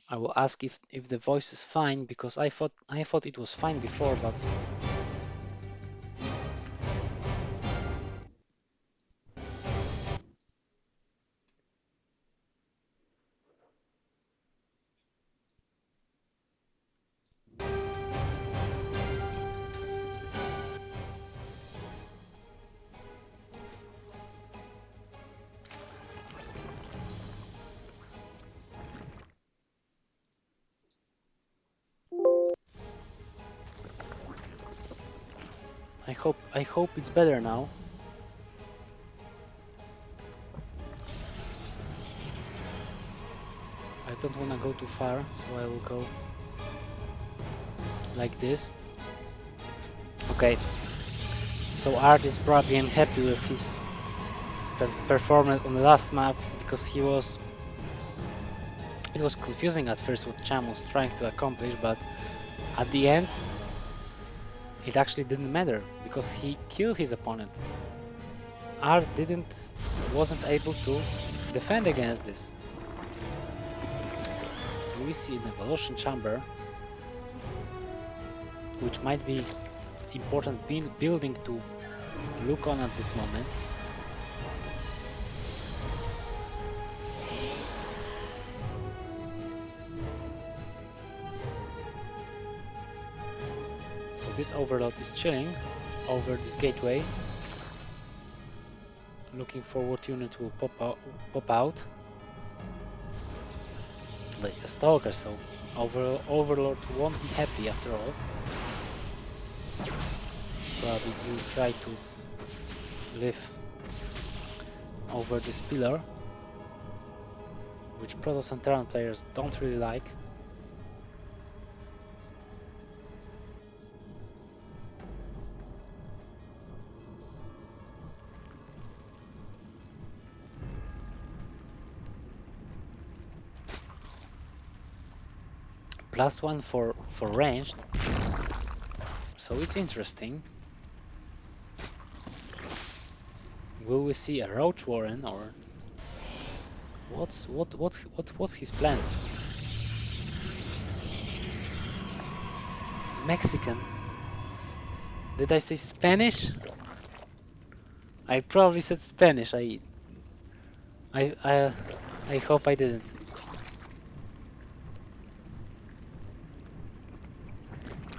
I will ask if the voice is fine because I thought it was fine before, but I hope it's better now. I don't want to go too far, so I will go like this. Okay, so Art is probably unhappy with his performance on the last map because it was confusing at first what Cham was trying to accomplish, but at the end it actually didn't matter because he killed his opponent. Art wasn't able to defend against this. So we see an evolution chamber, which might be important building to look on at this moment. So this overload is chilling. over this gateway, looking for what unit will pop out. But it's a Stalker, so Overlord won't be happy after all. Probably will try to live over this pillar, which Protoss and Terran players don't really like. +1 for ranged, so it's interesting. Will we see a Roach Warren, or what's his plan? Mexican? Did I say Spanish? I probably said Spanish. I I I hope I didn't.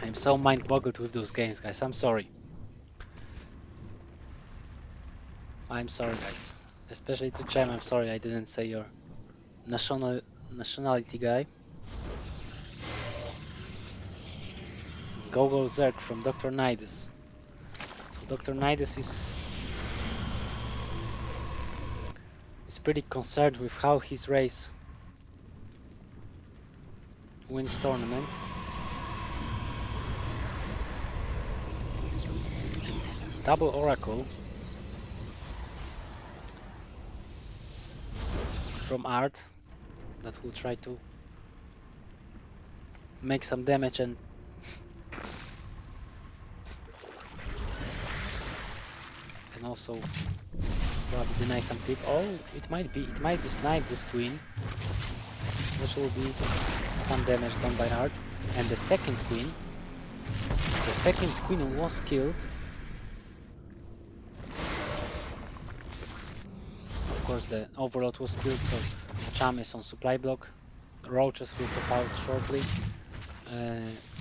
I'm so mind-boggled with those games, guys. I'm sorry. I'm sorry, guys. Especially to Chem, I'm sorry I didn't say your nationality, guy. Go Zerg from Dr. Nidus. So Dr. Nidus is pretty concerned with how his race wins tournaments. Double Oracle from Art that will try to make some damage and also probably deny some creep. Oh, it might be snipe this queen, which will be some damage done by Art. And the second queen was killed. Of course, the Overload was killed, so Cham is on supply block. Roaches will pop out shortly.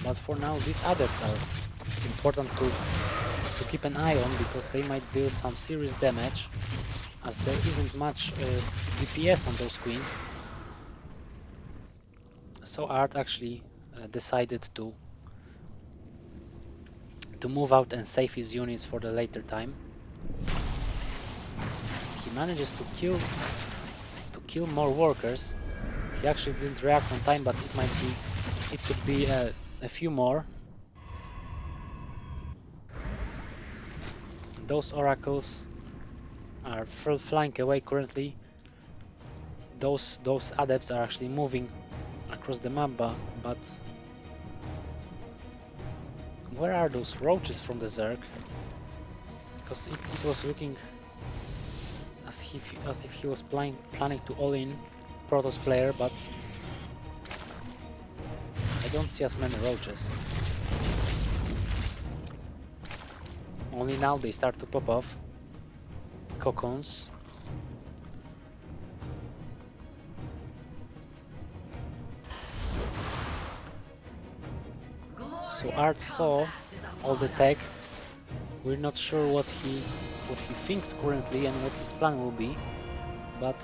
But for now, these adepts are important to keep an eye on, because they might deal some serious damage, as there isn't much DPS on those queens. So Art actually decided to move out and save his units for the later time. He manages to kill more workers. He actually didn't react on time, but it could be a few more. Those oracles are flying away currently. Those adepts are actually moving across the map, but where are those roaches from the Zerg? Because it was looking as if he was planning to all-in Protoss player, but I don't see as many roaches. Only now they start to pop off cocoons. So Art saw all the tech. We're not sure what he thinks currently and what his plan will be, but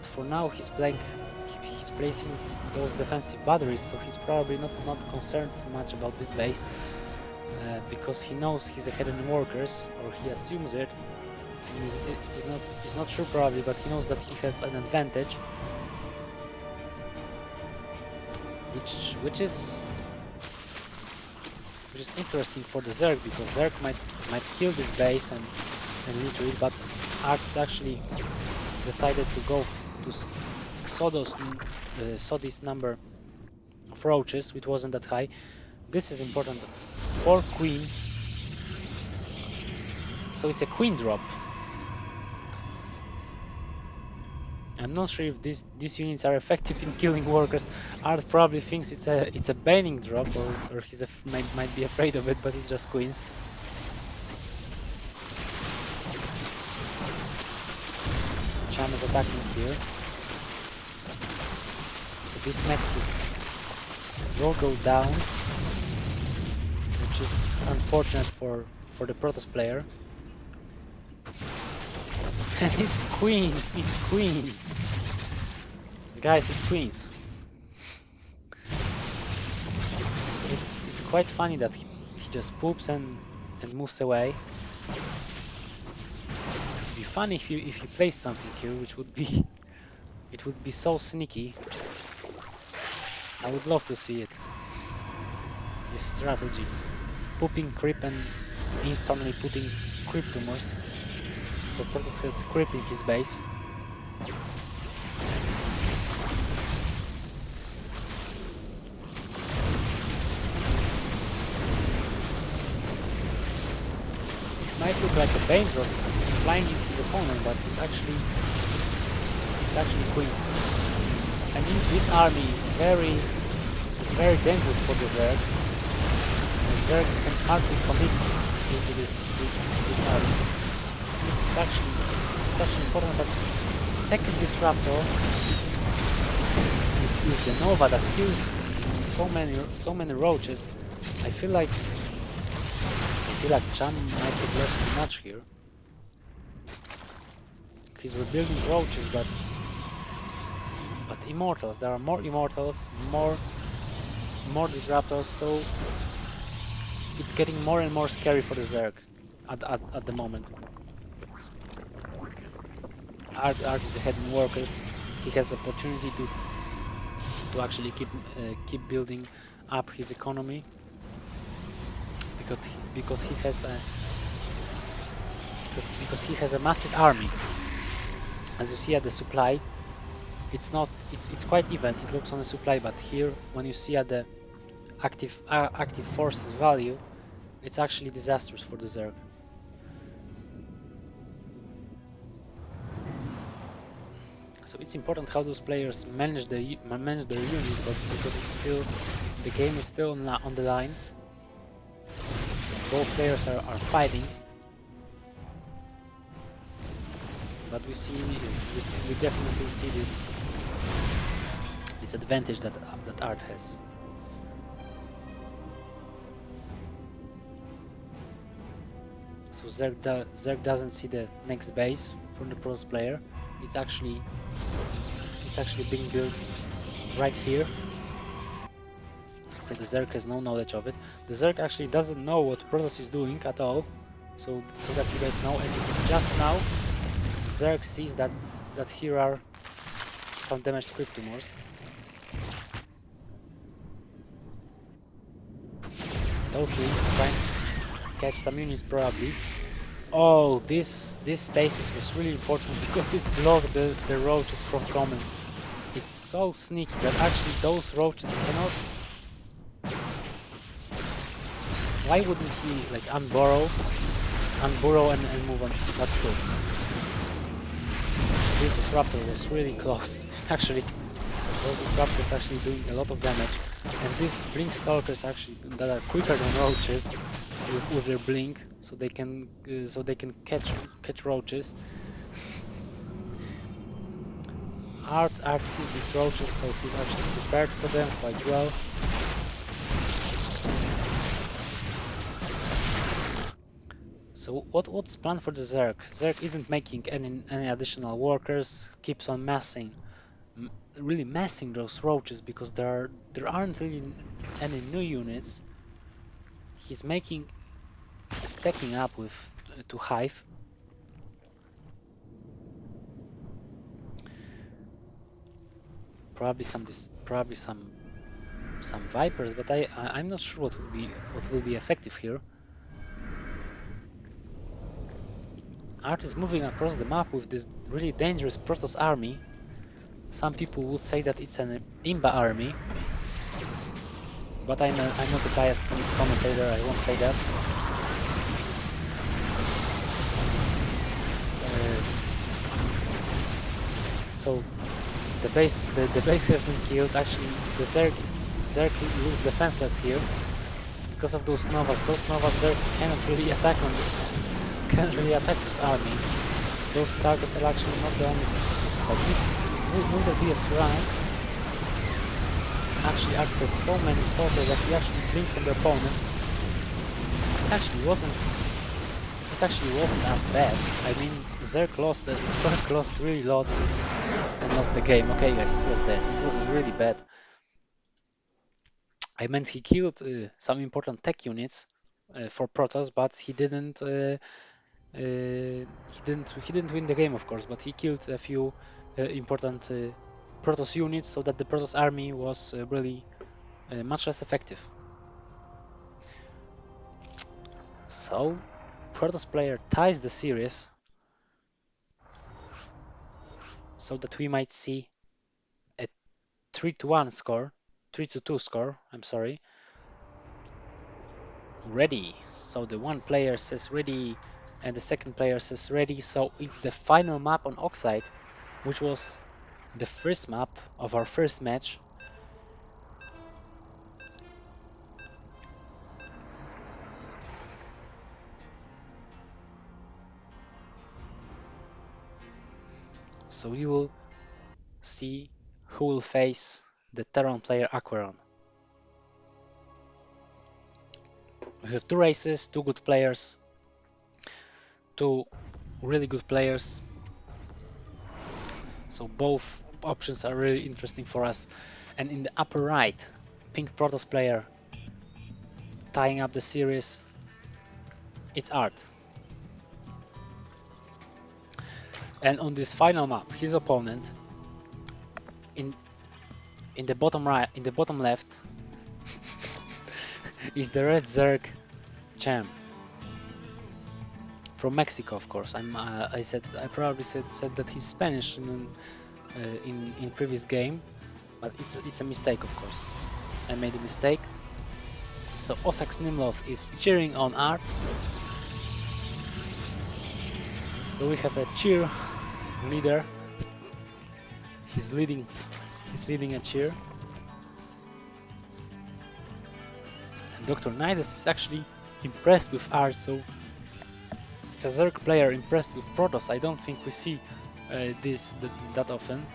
for now he's placing those defensive batteries, so he's probably not concerned much about this base, because he knows he's ahead in workers, or he assumes it. He's not sure probably, but he knows that he has an advantage, which is interesting for the Zerg, because Zerg might kill this base and literally, but Arts actually decided to go to saw this number of roaches, which wasn't that high. This is important. 4 queens, so it's a queen drop. I'm not sure if these units are effective in killing workers. Art probably thinks it's a banning drop, or might be afraid of it, but it's just queens. So Cham is attacking here. So this Nexus will go down, which is unfortunate for for the Protoss player. And it's queens, it's queens. Guys, it's queens. It's quite funny that he just poops and moves away. It would be funny if you place something here, which would be it would be so sneaky. I would love to see it. This strategy. Pooping creep and instantly putting creep tumors. So Protoss has creep in his base. Might look like a Bane drop because he's flying into his opponent, but it's actually queens. I mean, this army is very dangerous for the Zerg. And Zerg can hardly commit into this army. This is actually important that the second disruptor with the Nova that kills so many roaches, I feel like Chan might have lost too much here. He's rebuilding roaches, but immortals. There are more immortals, more disruptors, so it's getting more and more scary for the Zerg at the moment. Art is the head workers. He has the opportunity to actually keep building up his economy because he has a massive army. As you see at the supply, it's quite even. It looks on the supply, but here when you see at the active forces value, it's actually disastrous for the Zerg. So it's important how those players manage their units, but because the game is still on the line. Both players are fighting, but we definitely see this advantage that Art has. So Zerg doesn't see the next base from the Protoss player. It's actually being built right here. So the Zerg has no knowledge of it. The Zerg actually doesn't know what Protoss is doing at all. So that you guys know, and just now Zerg sees that here are some damaged creep tumors. Those leaks trying to catch some units probably. Oh, this stasis was really important because it blocked the roaches from coming. It's so sneaky that actually those roaches cannot. Why wouldn't he like unburrow and move on? But still, this disruptor was really close. Actually, those disruptors actually doing a lot of damage, and these blink stalkers actually that are quicker than roaches with their blink, so they can catch roaches. Art sees these roaches, so he's actually prepared for them quite well. So what's planned for the Zerg? Zerg isn't making any additional workers, keeps on really massing those roaches because there aren't really any new units. He's stacking up with to Hive. Probably some Vipers, but I'm not sure what will be effective here. Art is moving across the map with this really dangerous Protoss army. Some people would say that it's an Imba army, but I'm not a biased commentator. I won't say that. So the base has been killed. Actually, the Zerg lose defenseless here because of those Novas. Those Novas Zerg cannot really attack this army. Those Starkers are actually not the only. But this will there be a surround? Actually, Art has so many Stalkers that he actually blinks on the opponent. It actually wasn't it actually wasn't as bad. I mean, Zerk lost really a lot and lost the game. Okay, guys, it was bad. It was really bad. I meant he killed some important tech units for Protoss, but he didn't win the game, of course. But he killed a few important Protoss units, so that the Protoss army was really much less effective. So Protoss player ties the series, so that we might see a 3-1 score, 3-2 score. I'm sorry. Ready. So the one player says ready, and the second player says ready. So it's the final map on Oxide, which was the first map of our first match. So we will see who will face the Terran player Aquaron. We have two races, two good players, two really good players. So both options are really interesting for us. And in the upper right, Pink Protoss player tying up the series, it's Art. And on this final map, his opponent in the bottom right, in the bottom left, is the Red Zerg champ from Mexico, of course. I probably said that he's Spanish in previous game, but it's a mistake, of course. I made a mistake. So Osax Nimlov is cheering on Art. So we have a cheer leader. He's leading a cheer. And Dr. Nidus is actually impressed with Art, so it's a Zerg player impressed with Protoss. I don't think we see that often.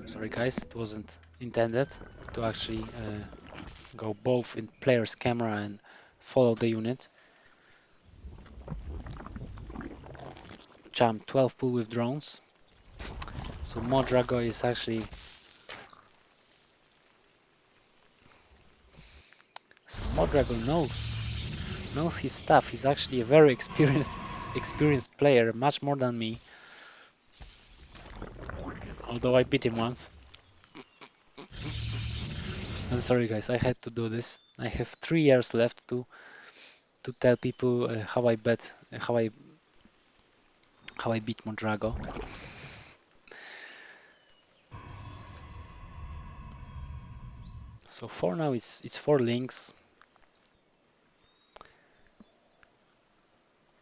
Sorry guys, it wasn't intended to actually go both in player's camera and follow the unit. Jump 12 pull with drones. So Modrago is actually... So Modrago knows his stuff. He's actually a very experienced player, much more than me. Although I beat him once. I'm sorry guys, I had to do this. I have 3 years left to tell people how I beat Modrago. So for now it's 4 links.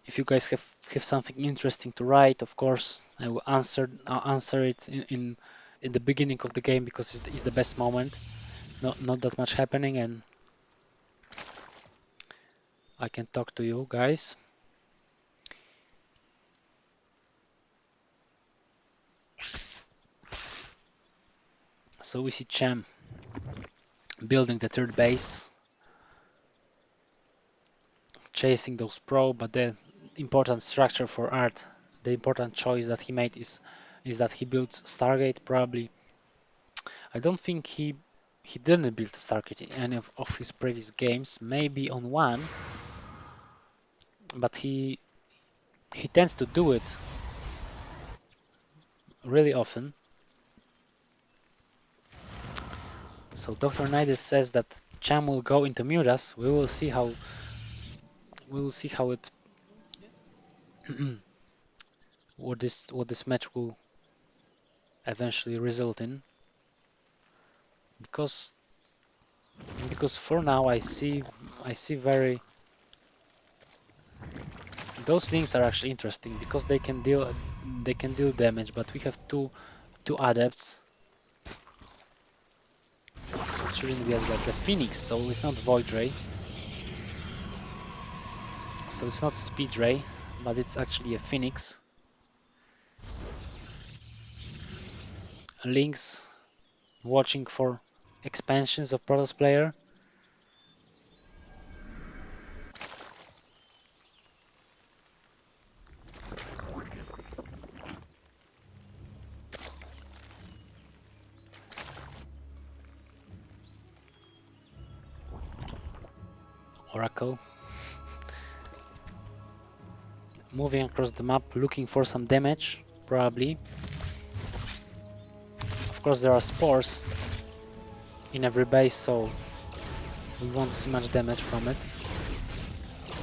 If you guys have something interesting to write, of course, I will answer it in the beginning of the game, because it's the best moment. Not that much happening, and I can talk to you guys. So we see Chem building the third base, chasing those pro, but the important structure for Art, the important choice that he made is that he builds Stargate. Probably, I don't think he didn't build Stargate in any of his previous games, maybe on one, but he tends to do it really often. So Dr. Nidus says that Cham will go into Muras. We will see how it what this match will eventually result in, because for now I see very those links are actually interesting, because they can deal damage, but we have two adepts, so it shouldn't be as bad. The Phoenix, so it's not Void Ray, so it's not Speed Ray, but it's actually a Phoenix. Lynx watching for expansions of Protoss player. Oracle moving across the map, looking for some damage, probably. Of course, there are spores in every base, so we won't see much damage from it.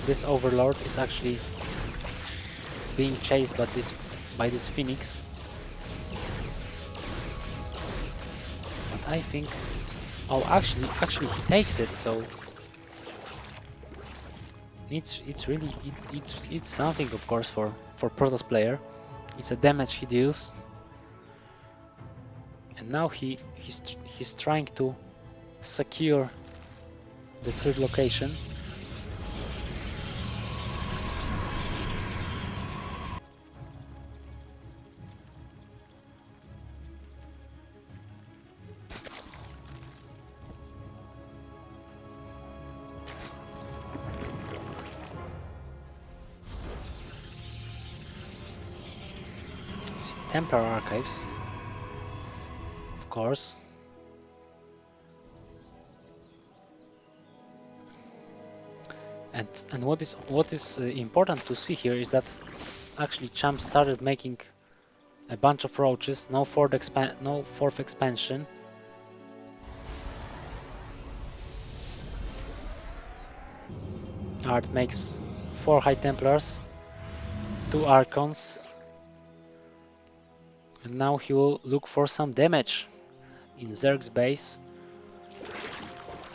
This Overlord is actually being chased by this Phoenix. But I think, oh, actually he takes it, so it's really it's something, of course, for Protoss player. It's a damage he deals, and now he's trying to secure the third location. Templar Archives, of course. And what is important to see here is that actually Champ started making a bunch of roaches. No fourth expansion. Art makes 4 High Templars, 2 Archons, and now he will look for some damage in Zerg's base.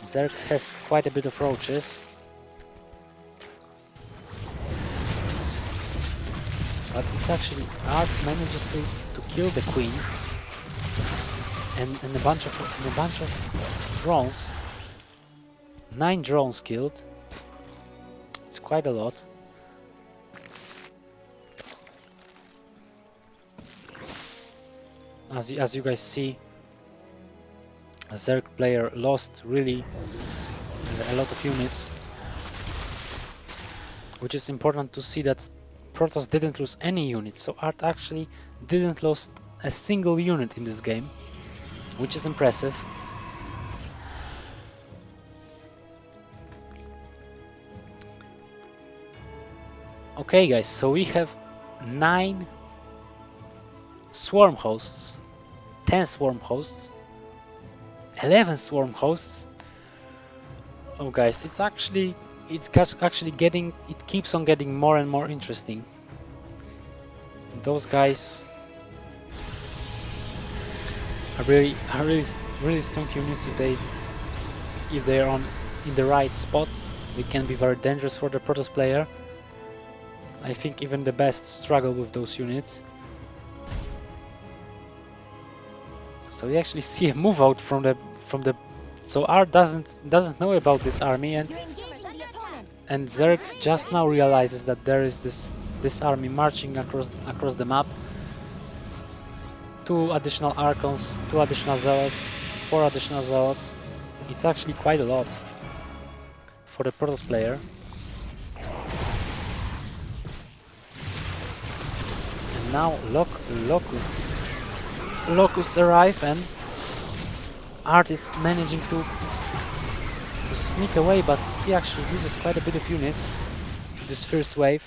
Zerg has quite a bit of roaches, but it's actually Art manages to kill the Queen and a bunch of drones. 9 drones killed. It's quite a lot. As you guys see, a Zerg player lost really a lot of units, which is important to see that Protoss didn't lose any units, so Art actually didn't lose a single unit in this game, which is impressive. Okay guys, so we have 9 swarm hosts, 10 swarm hosts, 11 swarm hosts. Oh guys, it keeps on getting more and more interesting. Those guys are really strong units. If they are in the right spot, they can be very dangerous for the Protoss player. I think even the best struggle with those units. So we actually see a move out from the so Art doesn't know about this army, and Zerg just now realizes that there is this army marching across the map. 2 additional Archons, 2 additional Zealots, 4 additional Zealots. It's actually quite a lot for the Protoss player. And now Locusts arrive, and Art is managing to sneak away, but he actually loses quite a bit of units this first wave.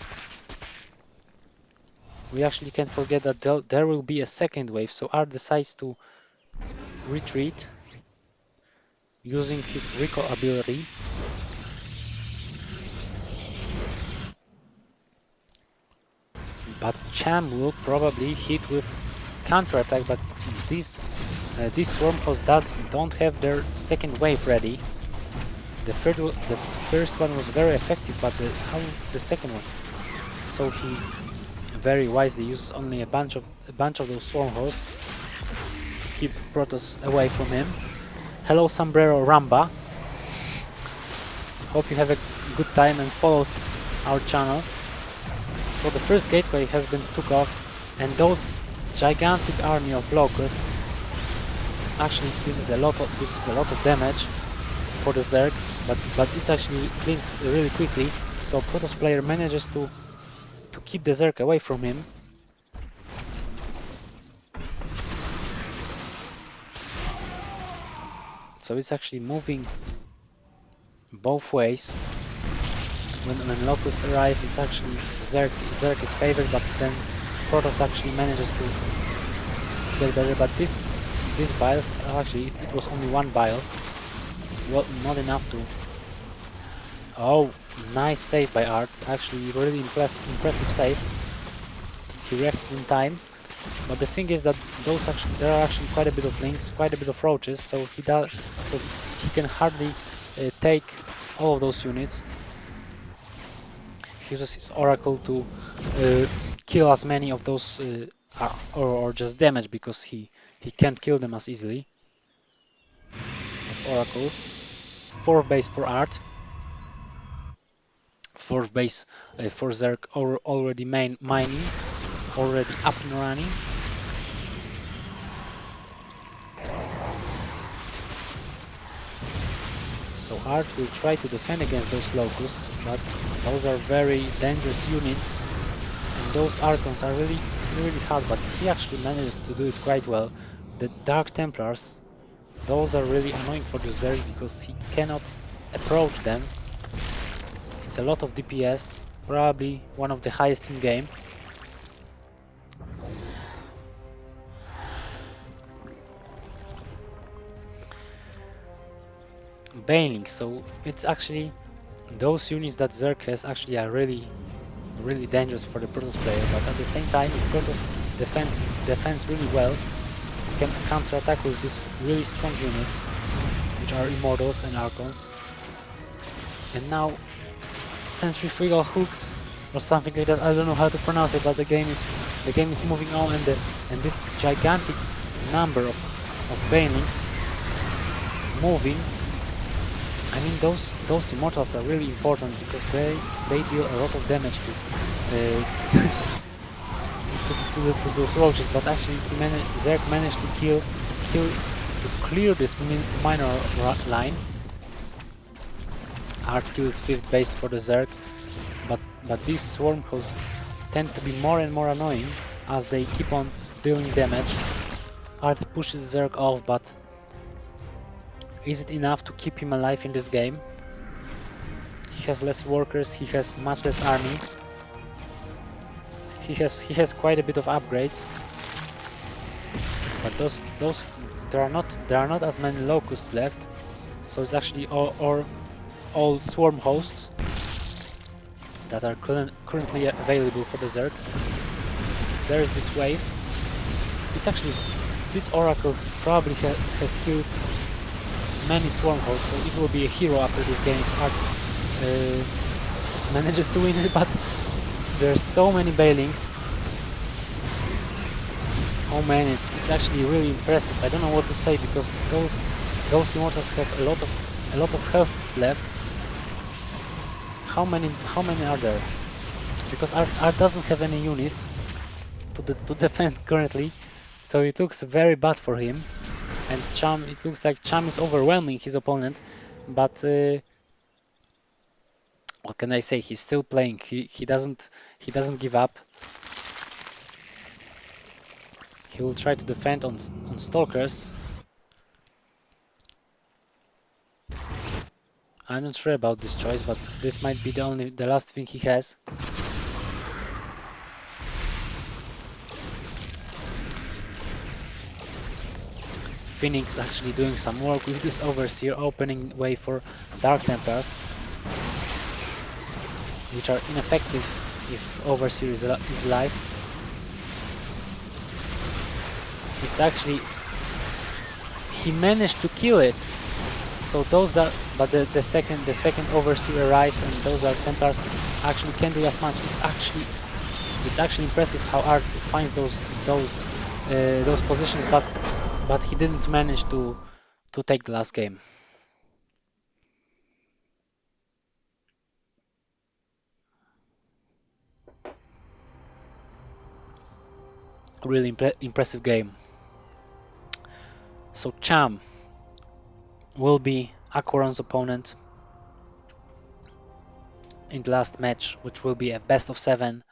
We actually can't forget that there will be a second wave, so Art decides to retreat using his recall ability. But Cham will probably hit with counterattack, but these swarm hosts don't have their second wave ready. The first one was very effective, but how the second one? So he very wisely uses only a bunch of those swarm hosts to keep Protoss away from him. Hello, Sombrero Ramba. Hope you have a good time and follows our channel. So the first gateway has been took off, and those gigantic army of locusts. Actually, this is a lot of damage for the Zerg, but it's actually cleaned really quickly. So Protoss player manages to keep the Zerg away from him. So it's actually moving both ways. When locusts arrive, it's actually Zerg is favored, but then Protoss actually manages to get better. But these biles, actually it was only one bile, well, not enough to. Oh, nice save by Art. Actually, really impressive save. He reacted in time. But the thing is that there are actually quite a bit of links, quite a bit of roaches, so he can hardly take all of those units. He uses his Oracle to kill as many of those or just damage because he can't kill them as easily with Oracles. Fourth base for Art. Fourth base for Zerg already mining, already up and running. So Art will try to defend against those locusts, but those are very dangerous units, and those Archons are it's really hard, but he actually manages to do it quite well. The Dark Templars, those are really annoying for the Zerg because he cannot approach them. It's a lot of DPS, probably one of the highest in game. Baneling, so it's actually those units that Zerg has actually are really dangerous for the Protoss player, but at the same time, if Protoss defends really well, you can counter-attack with these really strong units, which are Immortals and Archons. And now centrifugal hooks or something like that. I don't know how to pronounce it, but the game is moving on, and this gigantic number of banelings moving. I mean, those Immortals are really important because they deal a lot of damage to those roaches. But actually, Zerg managed to clear this minor line. Art kills fifth base for the Zerg, but these swarmhosts tend to be more and more annoying as they keep on dealing damage. Art pushes Zerg off, but is it enough to keep him alive in this game? He has less workers, he has much less army. He has quite a bit of upgrades, but those there are not as many locusts left, so it's actually all swarm hosts that are currently available for the Zerg. There is this wave. It's actually this Oracle probably has killed many swarm hosts, so it will be a hero after this game if Art manages to win it. But there's so many Bailings. Oh man, it's actually really impressive. I don't know what to say because those Immortals have a lot of health left. How many are there? Because Art doesn't have any units to defend currently, so it looks very bad for him. And it looks like Cham is overwhelming his opponent, but what can I say? He's still playing. He doesn't give up. He will try to defend on Stalkers. I'm not sure about this choice, but this might be the last thing he has. Phoenix actually doing some work with this Overseer, opening way for Dark Templars, which are ineffective if Overseer is alive. It's actually he managed to kill it. So but the second Overseer arrives, and those are Templars actually can't do as much. It's actually impressive how Art finds those positions, but he didn't manage to take the last game. Really impressive game. So Cham will be Aquaron's opponent in the last match, which will be a best of 7.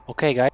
Okay, guys.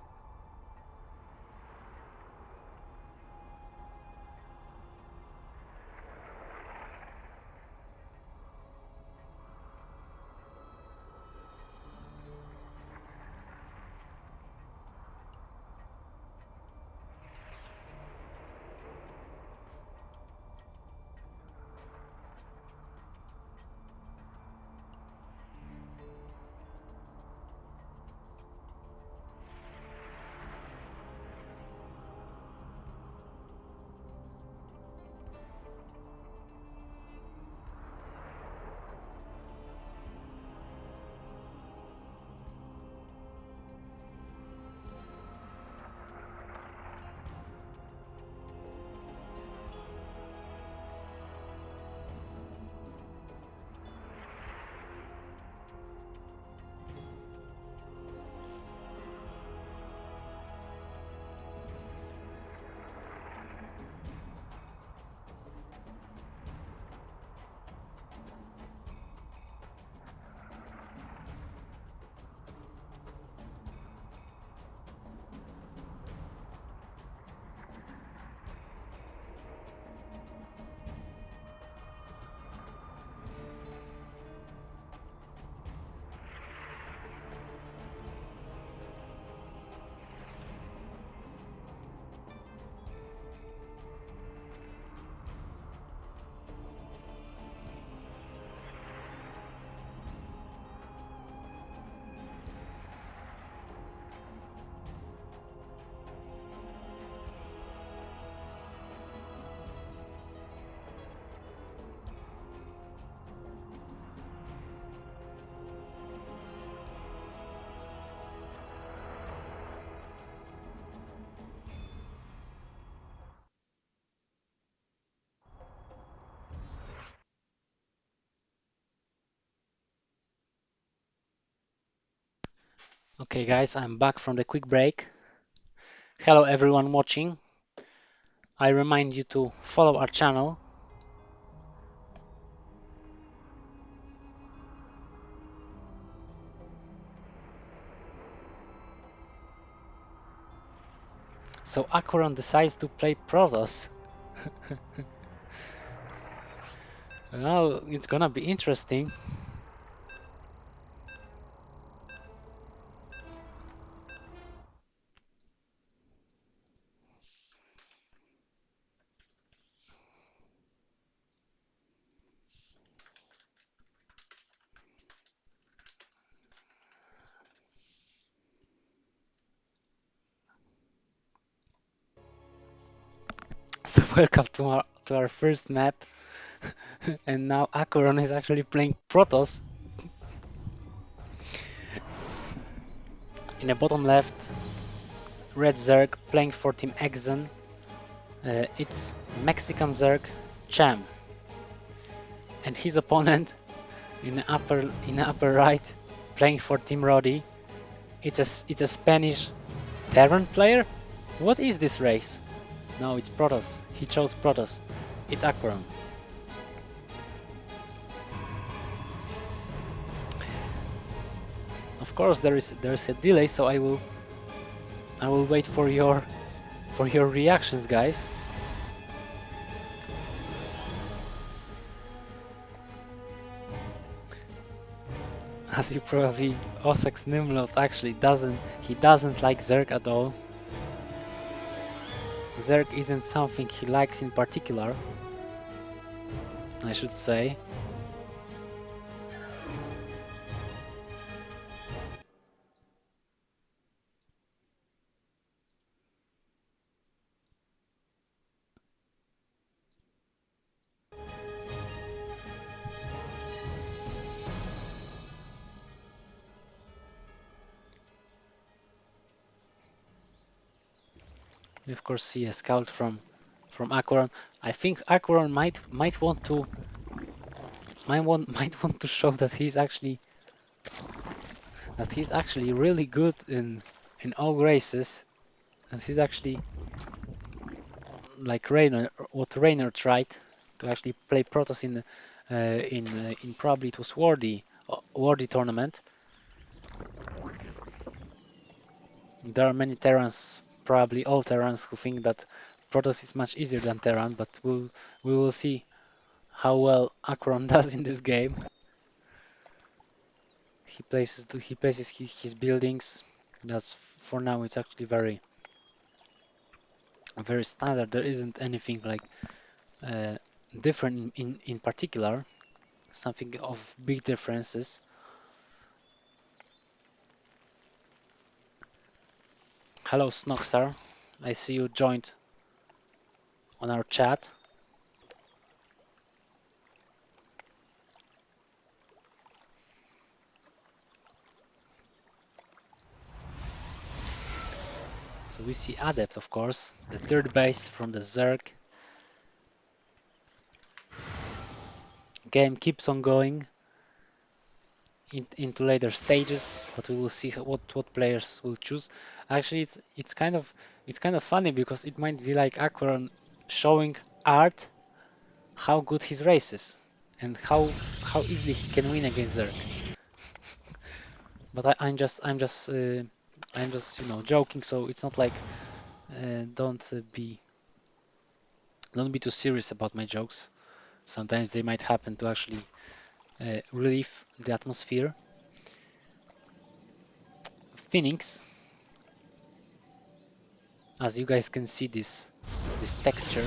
Okay, guys, I'm back from the quick break. Hello, everyone watching. I remind you to follow our channel. So Aquaron decides to play Protoss. Now it's gonna be interesting. So welcome to our first map, and now Acheron is actually playing Protoss in the bottom left. Red Zerg playing for Team Exxon. It's Mexican Zerg Cham, and his opponent in the upper right playing for Team Roddy. It's a Spanish Terran player. What is this race? No, it's Protoss. He chose Protoss. It's Acheron. Of course, there's a delay, so I will wait for your reactions, guys. As you probably, Osex Nimlot actually doesn't like Zerg at all. Zerg isn't something he likes in particular, I should say. We of course see a scout from Acheron. I think Acheron might want to show that he's actually really good in all races, and he's actually like Raynor, what Raynor tried to actually play Protoss in probably it was Wardy tournament. There are many Terrans, probably all Terrans, who think that Protoss is much easier than Terran, but we will see how well Acheron does in this game. He places his buildings. That's for now. It's actually very standard. There isn't anything like uh, different in particular. Something of big differences. Hello, Snogstar. I see you joined on our chat. So we see Adept, of course, the third base from the Zerg. Game keeps on going into later stages, but we will see what players will choose. Actually, it's kind of funny because it might be like Acheron showing Art how good his race is and how easily he can win against Zerg. But I'm just joking. So it's not like don't be too serious about my jokes. Sometimes they might happen to actually relieve the atmosphere. Phoenix, as you guys can see this texture,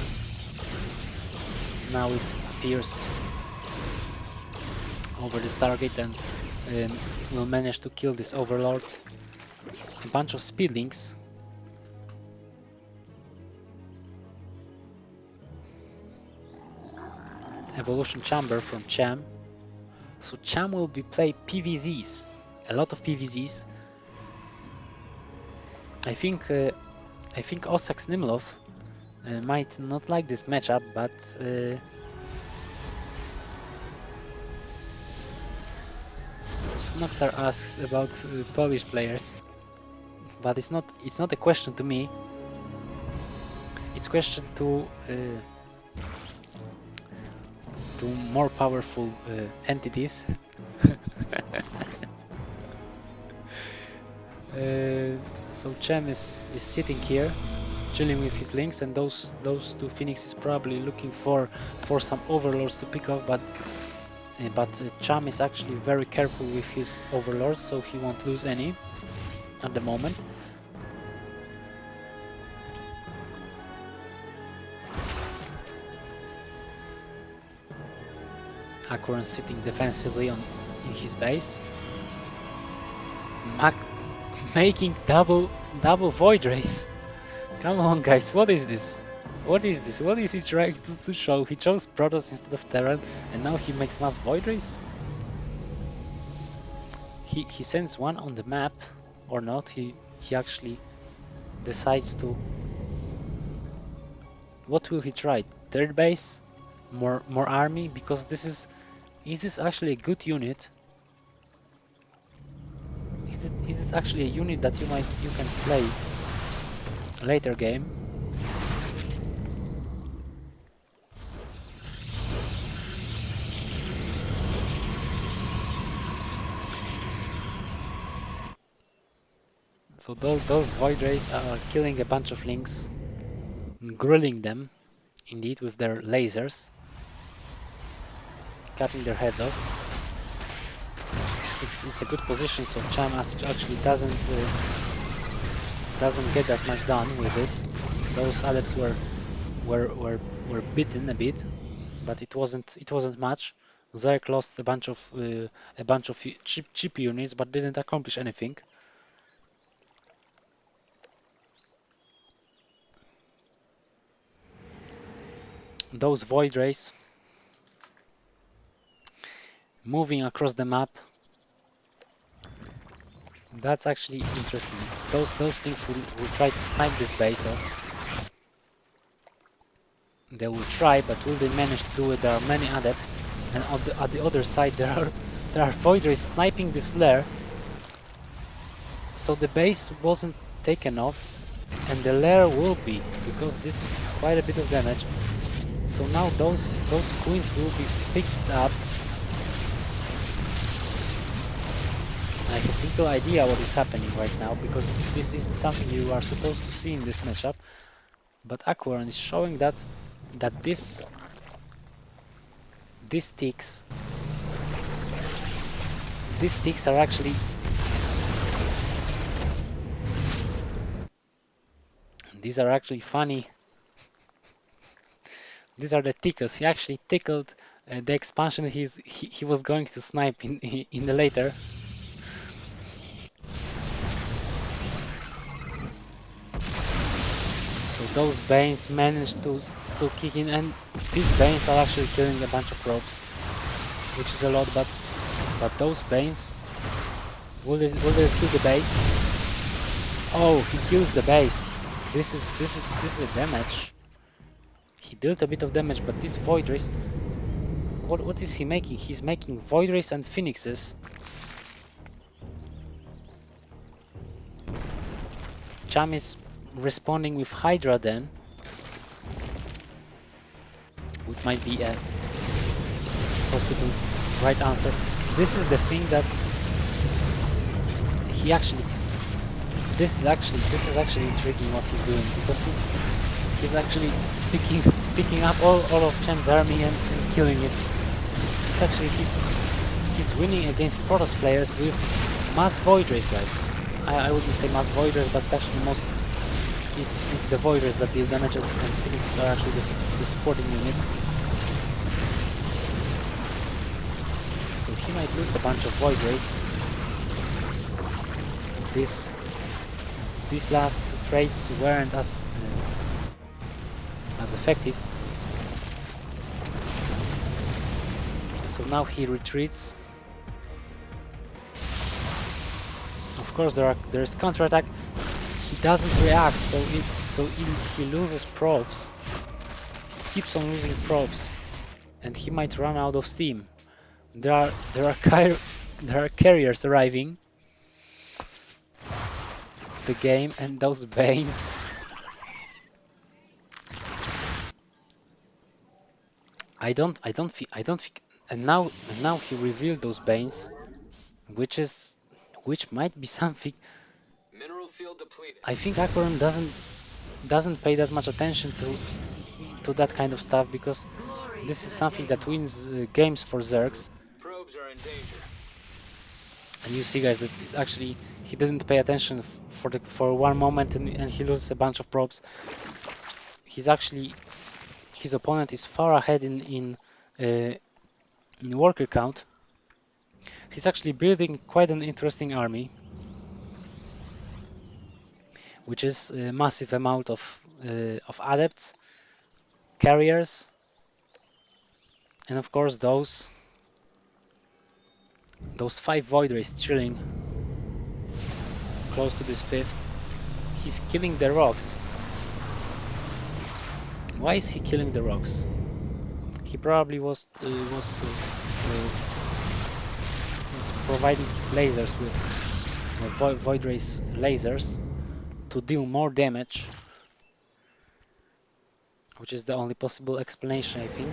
now it appears over this target and will manage to kill this overlord. A bunch of speedlings. Evolution chamber from Cham. So Cham will be play PVZs, a lot of PVZs. I think Osax Nimlov might not like this matchup, but so Snogstar asks about Polish players, but it's not a question to me. It's a question to more powerful entities. So Chem is sitting here chilling with his links, and those two phoenixes probably looking for some overlords to pick off, but Cham is actually very careful with his overlords, so he won't lose any at the moment. Aquaron sitting defensively in his base. Mac making double void race. Come on, guys, what is this? What is this? What is he trying to show? He chose Protoss instead of Terran, and now he makes mass void race. He sends one on the map, or not? He actually decides to. What will he try? Third base? More army? Because is this actually a good unit? Is this actually a unit that you can play later game? So those void rays are killing a bunch of links, grilling them, indeed, with their lasers, cutting their heads off. It's a good position, so Cham actually doesn't get that much done with it. Those adepts were bitten a bit, but it wasn't much. Zerg lost a bunch of cheap units, but didn't accomplish anything. Those void rays moving across the map. That's actually interesting. Those things will try to snipe this base off. They will try, but will they manage to do it? There are many adepts, and at the other side there are void rays sniping this lair. So the base wasn't taken off, and the lair will be, because this is quite a bit of damage. So now those queens will be picked up. I have no idea what is happening right now, because this isn't something you are supposed to see in this matchup. But Aquaron is showing that these ticks are actually funny. These are the tickles. He actually tickled the expansion he was going to snipe in the later. So those Banes managed to kick in, and these Banes are actually killing a bunch of probes, which is a lot. But those Banes, will they kill the base? Oh, he kills the base. This is a damage. He dealt a bit of damage, but this Void Race, what is he making? He's making Void Race and Phoenixes. Cham is responding with Hydra then, which might be a possible right answer. This is the thing that he actually. This is actually intriguing what he's doing, because he's actually picking up all of Cham's army and killing it. It's actually he's winning against Protoss players with mass Void Race, guys. I wouldn't say mass Void Race, but actually it's the Void Race that deal damage, and Phoenixes are actually the supporting units. So he might lose a bunch of Void Race. These last trades weren't as effective. So now he retreats. Of course, there's counterattack. He doesn't react, so he loses probes. He keeps on losing probes, and he might run out of steam. There are carriers arriving to the game, and those Banes. I don't think, and now he revealed those Banes, which might be something. Mineral field depleted. I think Aquaron doesn't doesn't pay that much attention to that kind of stuff, because this is something that wins games for Zergs. Probes are in danger. And you see, guys, that actually he didn't pay attention for one moment, and he loses a bunch of probes. He's actually his opponent is far ahead in worker count. He's actually building quite an interesting army, which is a massive amount of adepts, carriers, and of course those 5 void rays chilling close to this 5th. He's killing the rocks. Why is he killing the rocks? He probably was providing his lasers with void rays lasers to deal more damage, which is the only possible explanation, I think.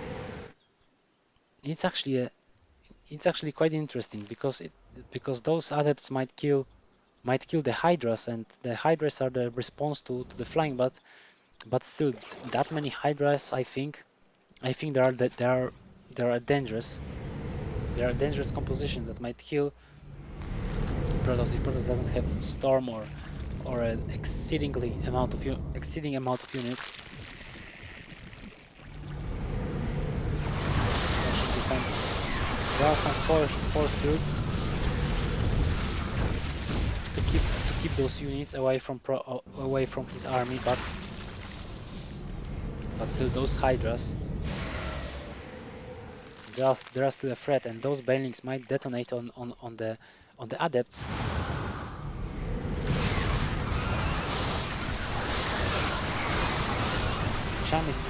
It's actually it's actually quite interesting, because those adepts might kill the hydras, and the hydras are the response to the flying, but still that many hydras, I think there are dangerous. There are dangerous compositions that might kill Protoss if Protoss doesn't have storm or an exceeding amount of units. That should be fine. There are some force fields to keep those units away from his army, but still those hydras, they are still a threat, and those banelings might detonate on the adepts. So Cham is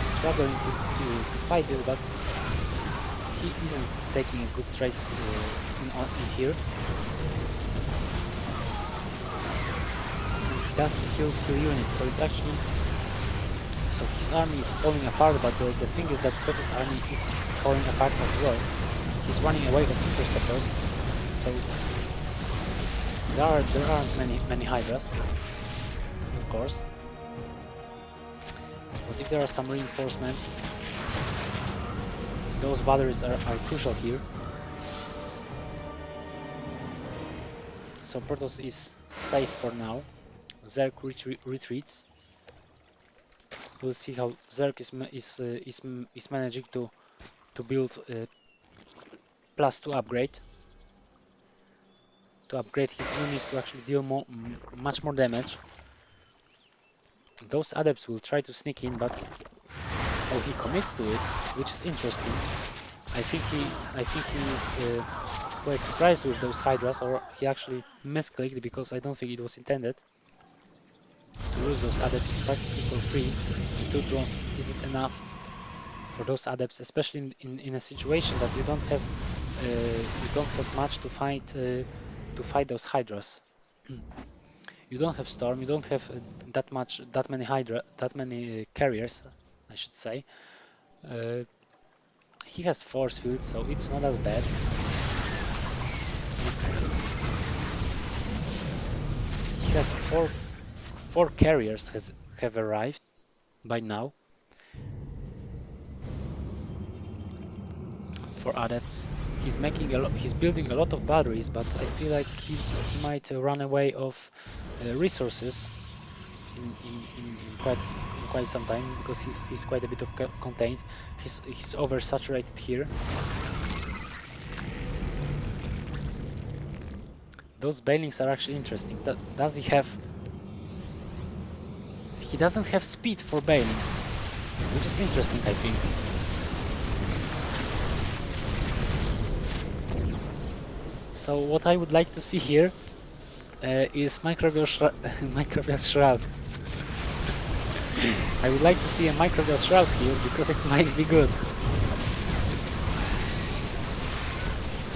struggling to fight this, but he isn't taking a good trade in here. He doesn't kill units, so his army is falling apart. But the thing is that Protoss army is falling apart as well. He's running away from interceptors, so there aren't many hydras, of course. But if there are some reinforcements, those batteries are crucial here. So Protoss is safe for now. Zerg retreats. We'll see how Zerg is managing to build +2 upgrade to upgrade his units to actually deal much more damage. Those adepts will try to sneak in, but he commits to it, which is interesting. I think he is quite surprised with those hydras, or he actually misclicked, because I don't think it was intended to lose those adepts practically for free. And 2 drones isn't enough for those adepts, especially in a situation that you don't have much to fight those hydras. You don't have storm, you don't have that many carriers, I should say. Uh, he has force field, so it's not as bad. He has four carriers have arrived by now for adepts. He's building a lot of batteries, but I feel like he might run away of resources in quite some time, because he's quite a bit of contained. He's oversaturated here. Those bailings are actually interesting. Does he have? He doesn't have speed for bailings, which is interesting, I think. So what I would like to see here is microbial shroud. I would like to see a microbial shroud here, because it might be good.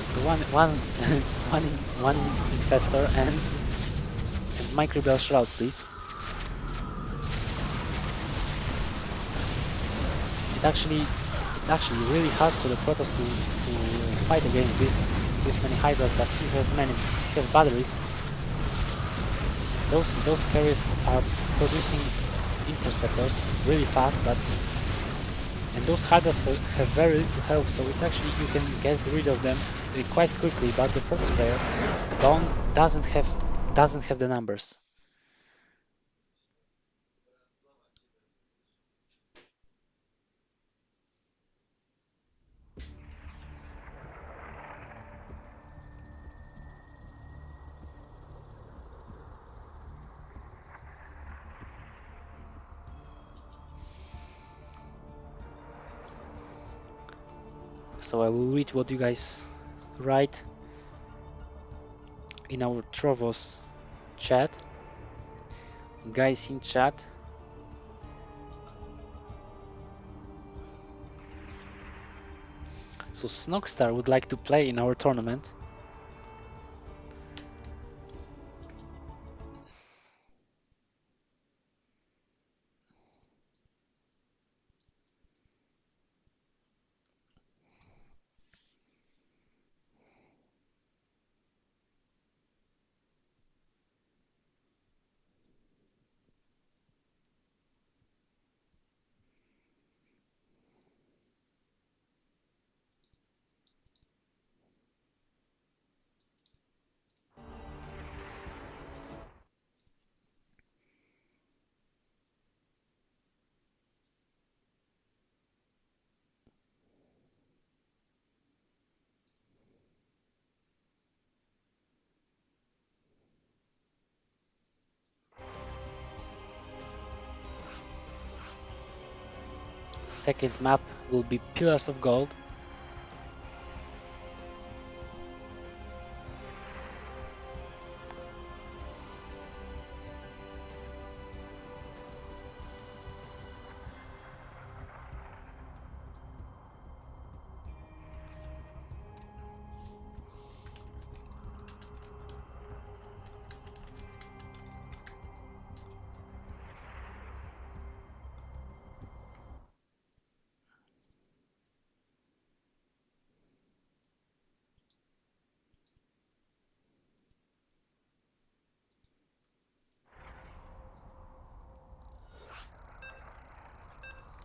So one infestor and microbial shroud, please. It's actually really hard for the Protoss to fight against this many hydras, but he has batteries. Those carriers are producing interceptors really fast, but and those harders have very little health, so it's actually you can get rid of them quite quickly. But the Protoss player doesn't have the numbers. So I will read what you guys write in our Trovo's chat. Guys in chat, so Snogstar would like to play in our tournament. Second map will be Pillars of Gold.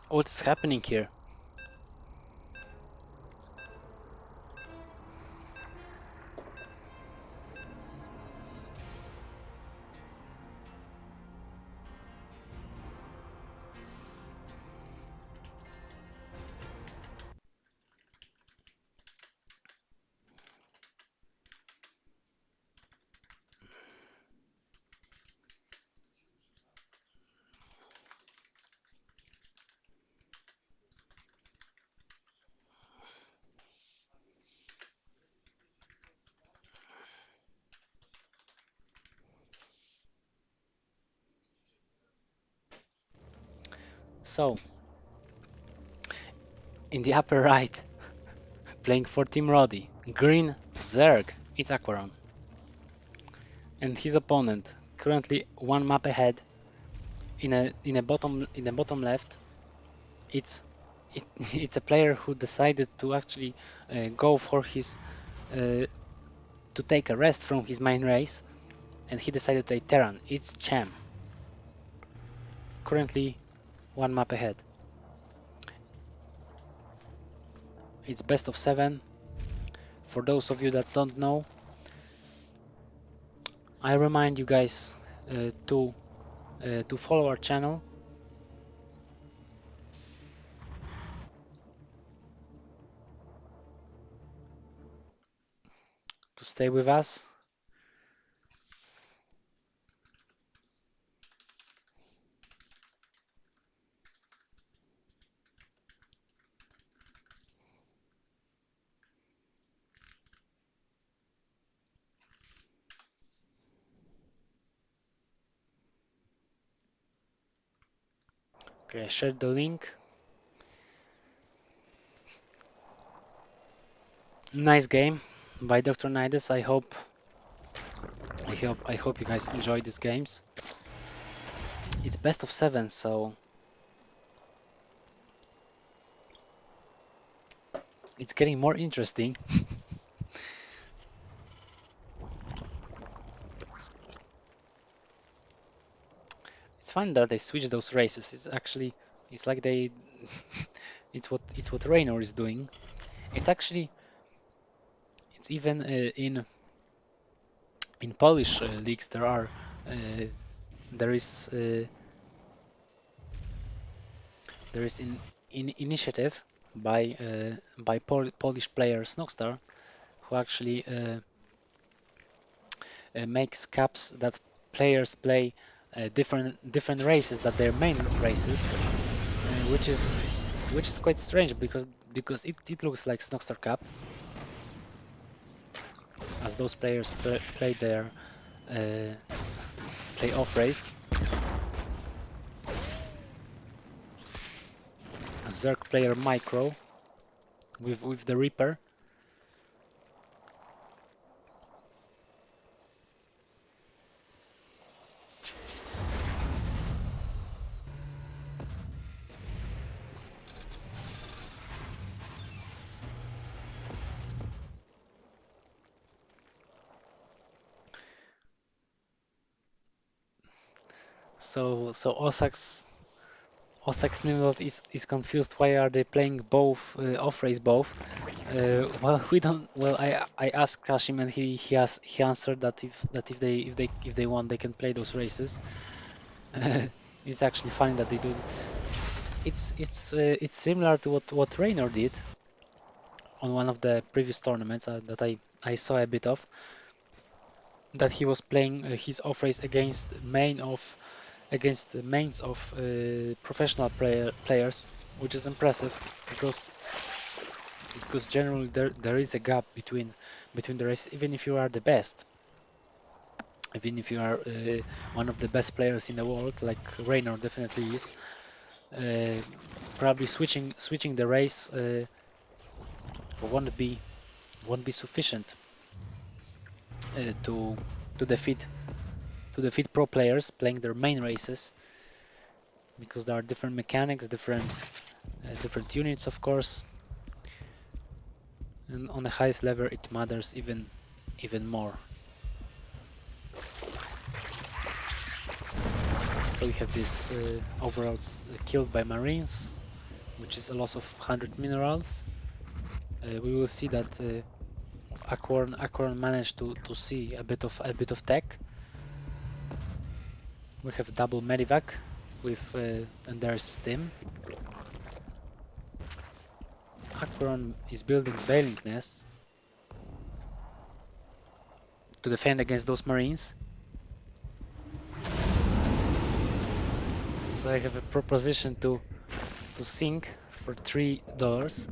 What's happening here? So, in the upper right, playing for Team Roddy, Green Zerg, it's Aquaron. And his opponent, currently one map ahead, in a bottom left, it's it's a player who decided to actually go for his to take a rest from his main race, and he decided to take Terran. It's Cham, currently one map ahead. It's best of 7. For those of you that don't know, I remind you guys to follow our channel, to stay with us. Okay, I shared the link. Nice game by Dr. Nides. I hope you guys enjoy these games. It's best of 7, so it's getting more interesting. It's fun that they switch those races. It's actually it's like they it's what Raynor is doing. It's actually it's even in Polish leagues uh, there is uh, there is in initiative by Polish player Snogstar who actually makes caps that players play different races that their main races, which is quite strange because it looks like Snogstar Cup as those players play their uh, playoff race. Zerg player Micro with the Reaper. So Osak's Nimrod is confused. Why are they playing both off race both? Well, we don't. Well, I asked Kashim and he answered that if they want they can play those races. It's actually funny that they do. It's similar to what Raynor did on one of the previous tournaments that I saw a bit of. That he was playing his off race against the mains of professional players, which is impressive because generally there is a gap between the race, even if you are the best, even if you are one of the best players in the world, like Raynor definitely is. Uh, Probably switching the race won't be won't be sufficient to to defeat to defeat pro players playing their main races because there are different mechanics, different units, of course, and on the highest level it matters even more. So we have this overalls killed by Marines, which is a loss of 100 minerals. We will see that Acorn managed to see a bit of tech. We have double medivac with and there's Stim. Acorn is building bailing nests to defend against those Marines. So I have a proposition to sink for $3,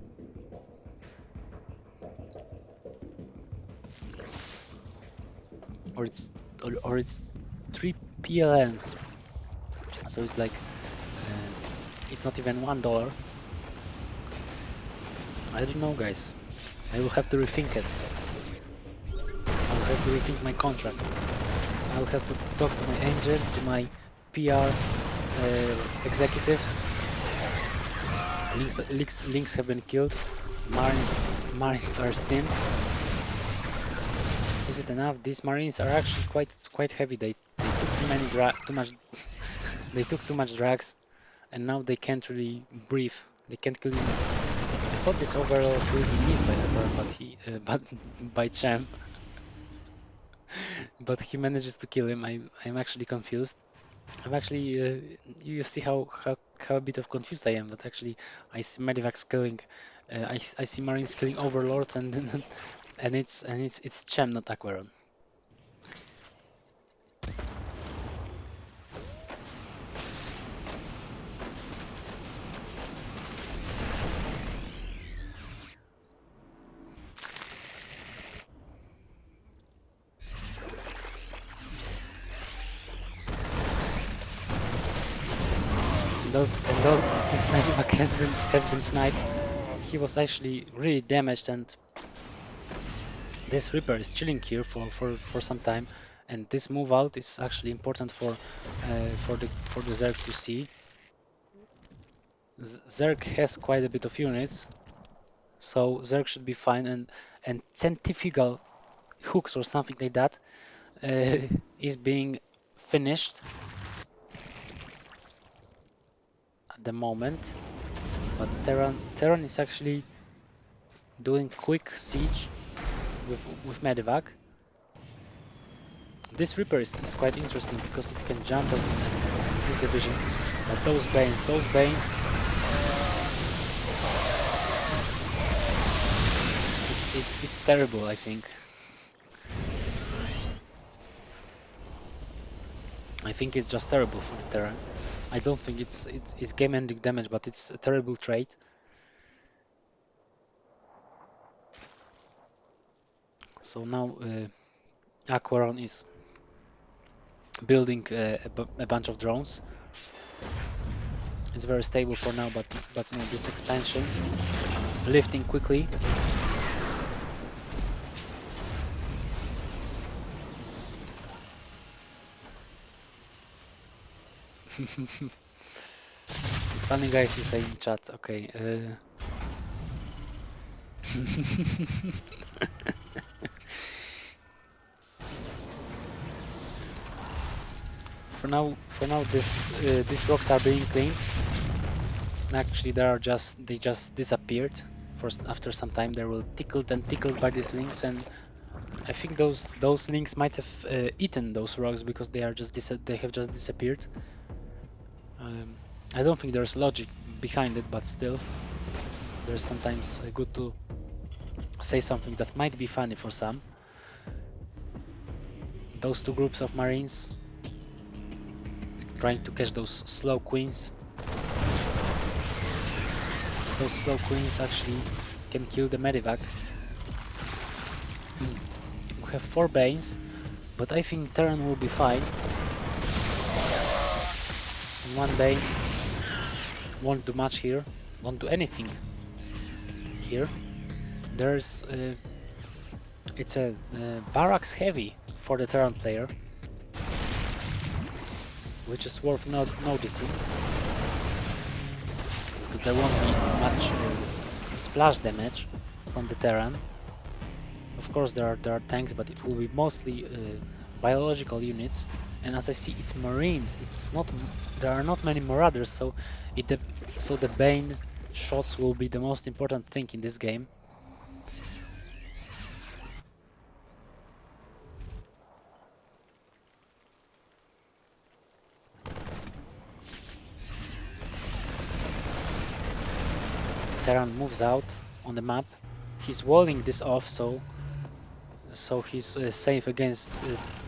or it's 3 PLNs. So it's like it's not even $1. I don't know, guys. I will have to rethink it. I will have to rethink my contract. I will have to talk to my agent, to my PR executives. Links have been killed. Marines are steamed. Is it enough? These Marines are actually quite heavy. They took too much. They took too much drugs, and now they can't really breathe. They can't kill him. I thought this overall will be missed by the turn, but but by Champ, but he manages to kill him. I'm actually confused. I'm actually you see how a bit of confused I am. That actually I see Medivacs killing, I see Marines killing overlords, and it's Champ, not Aquaron. And those this Medivac has been sniped. He was actually really damaged, and this Reaper is chilling here for some time, and this move out is actually important for the Zerg to see. Zerg has quite a bit of units, so Zerg should be fine, and centrifugal hooks or something like that is being finished. the moment, but Terran is actually doing quick siege with Medivac. This Reaper is quite interesting because it can jump and use the vision. But those Banes, it's terrible, I think. I think it's just terrible for the Terran. I don't think it's game-ending damage, but it's a terrible trait. So now Aquaron is building a bunch of drones. It's very stable for now, but this expansion, lifting quickly. Funny guys, you say in chat. Okay. For now, these rocks are being cleaned. And actually, they just disappeared. After some time, they were tickled by these lynx, and I think those lynx might have eaten those rocks because they have just disappeared. I don't think there's logic behind it, but still, there's sometimes good to say something that might be funny for some. Those two groups of marines trying to catch those slow queens. Those slow queens actually can kill the Medivac. We have 4 Banes, but I think Terran will be fine. And 1 Bane won't do much here, won't do anything here. There's it's a barracks heavy for the Terran player, which is worth noticing, because there won't be much splash damage from the Terran. Of course, there are tanks, but it will be mostly biological units. And as I see, it's Marines. There are not many Marauders, so the Bane shots will be the most important thing in this game. Terran moves out on the map. He's walling this off, so he's safe against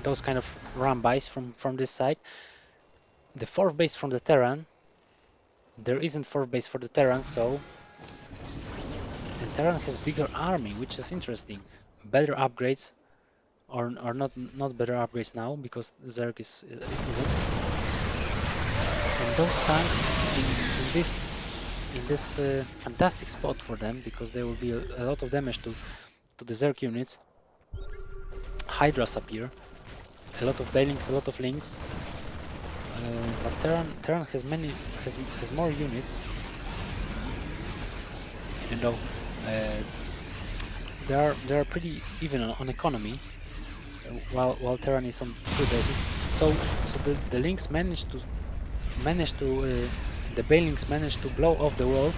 those kind of run-bys from this side. The 4th base from the Terran. There isn't 4th base for the Terran, so the Terran has bigger army, which is interesting. Better upgrades, or not better upgrades now because Zerg is even. And those tanks in this fantastic spot for them, because there will be a lot of damage to the Zerg units. Hydras appear, a lot of Balings, a lot of Lynx, but Terran has more units. You know, they are pretty even on economy, while Terran is on 2 bases. So the Lynx the Balings managed to blow off the wall,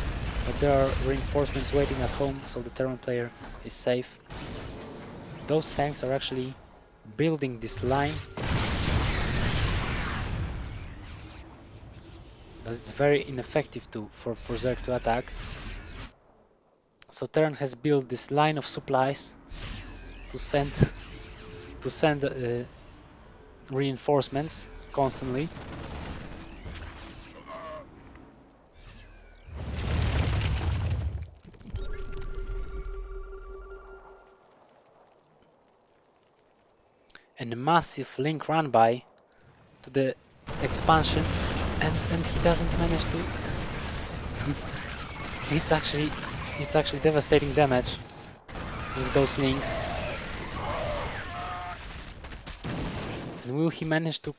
but there are reinforcements waiting at home, so the Terran player is safe. Those tanks are actually building this line, but it's very ineffective for Zerg to attack. So Terran has built this line of supplies to send reinforcements constantly. And a massive link run by to the expansion, and he doesn't manage to. it's actually devastating damage with those links. And will he manage to?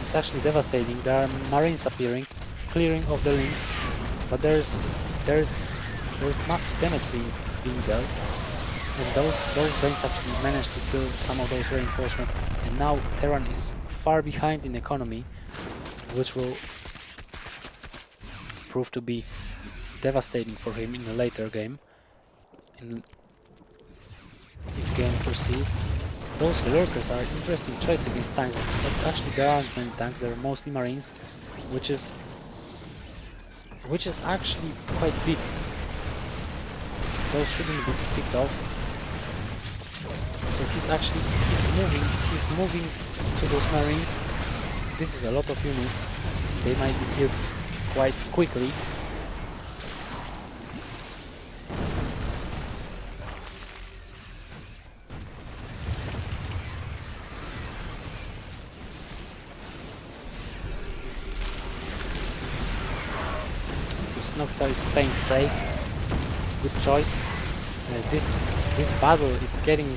It's actually devastating. There are marines appearing, clearing of the links, but there's massive damage being dealt. And those Banes actually managed to kill some of those reinforcements. And now Terran is far behind in economy, which will prove to be devastating for him in the later game. If game proceeds, those lurkers are interesting choice against tanks, but actually there aren't many tanks. There are mostly marines, which is actually quite big. Those shouldn't be picked off. So he's moving to those marines. This is a lot of units. They might be killed quite quickly. So Snogstar is staying safe. Good choice. This battle is getting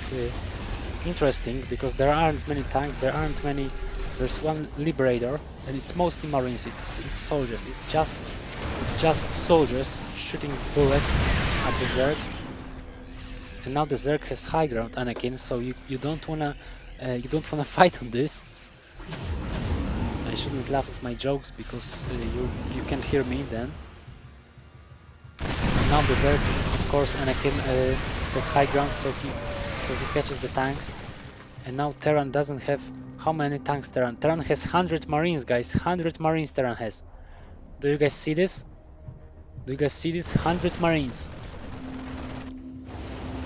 interesting because there aren't many tanks. There's one Liberator, and it's mostly Marines. It's soldiers. It's just soldiers shooting bullets at the Zerg. And now the Zerg has high ground, Anakin. So you don't wanna fight on this. I shouldn't laugh at my jokes because you can't hear me then. And now the Zerg, of course, Anakin has high ground, so he catches the tanks. And now Terran doesn't have. How many tanks Terran? Terran has 100 Marines, guys. 100 Marines Terran has. Do you guys see this? Do you guys see this? 100 Marines.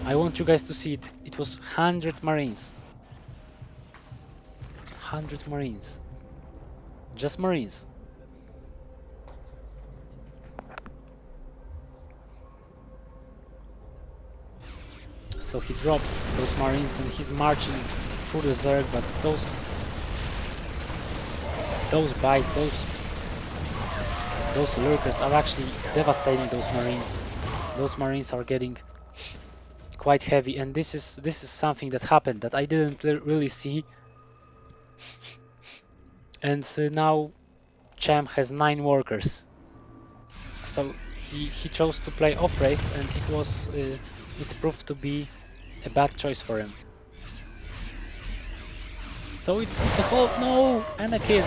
I want you guys to see it. It was 100 Marines. 100 Marines. Just Marines. So he dropped those Marines and he's marching through the Zerg, but those bites, those lurkers are actually devastating those Marines. Those Marines are getting quite heavy, and this is something that happened that I didn't really see. And now Cham has 9 workers, so he chose to play off race, and it proved to be a bad choice for him. So it's a whole no, Anakin,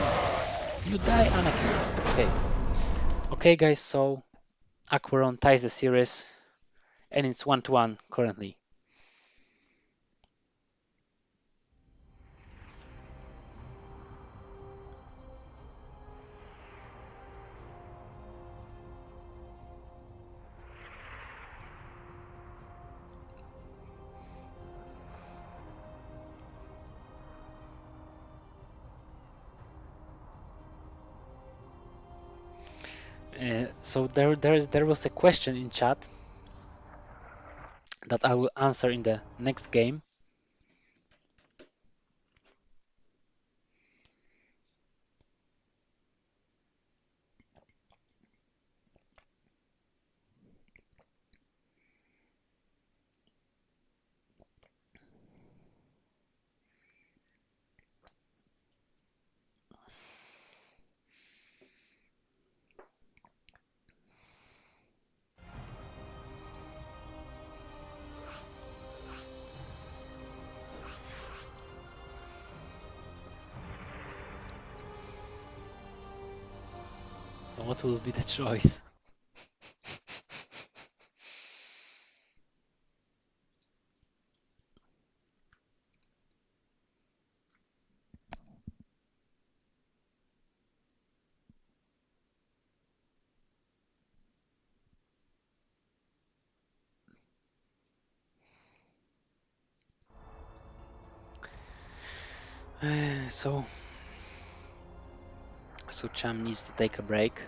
you die, Anakin. Okay, guys. So Aquaron ties the series, and it's 1-1 currently. So there was a question in chat that I will answer in the next game. What will be the choice? So Cham needs to take a break.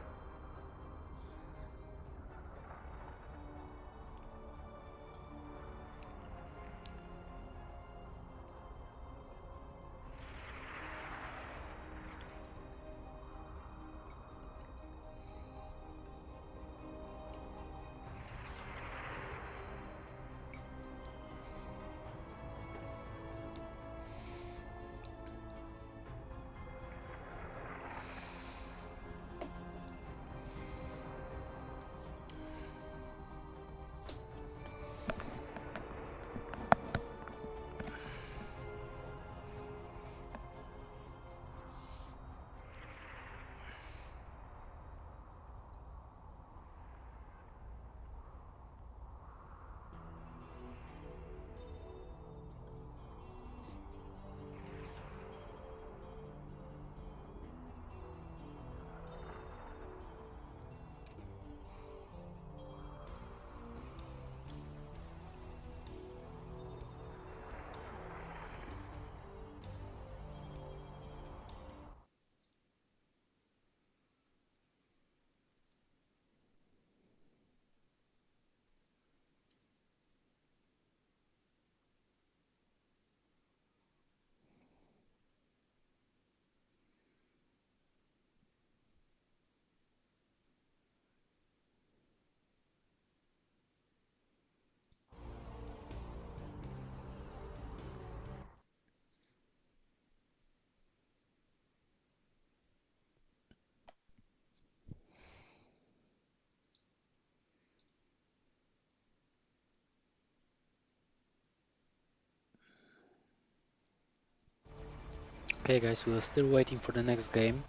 Okay, guys, we are still waiting for the next game.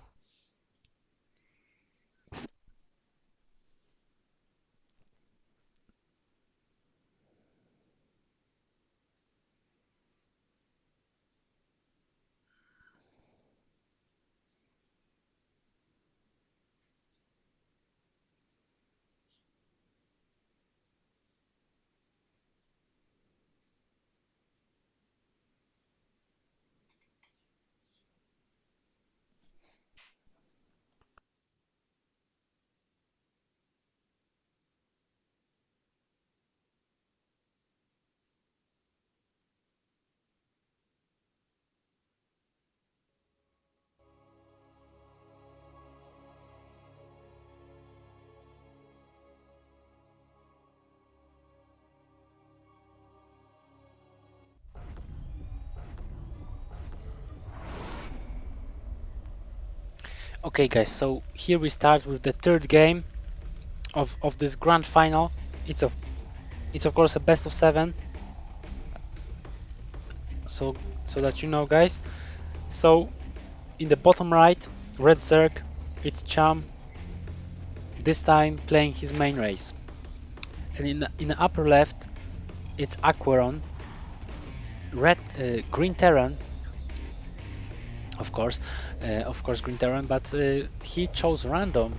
Okay, guys, so here we start with the third game of this grand final. It's of it's of course a best of seven. So that you know, guys. So in the bottom right, red Zerg, it's Cham, this time playing his main race. And in the upper left, it's Aqueron, green Terran, of course green Terran, but he chose random.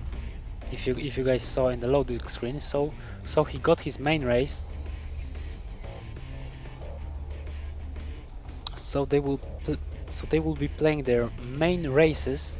If you guys saw in the loading screen, so he got his main race. So they will be playing their main races.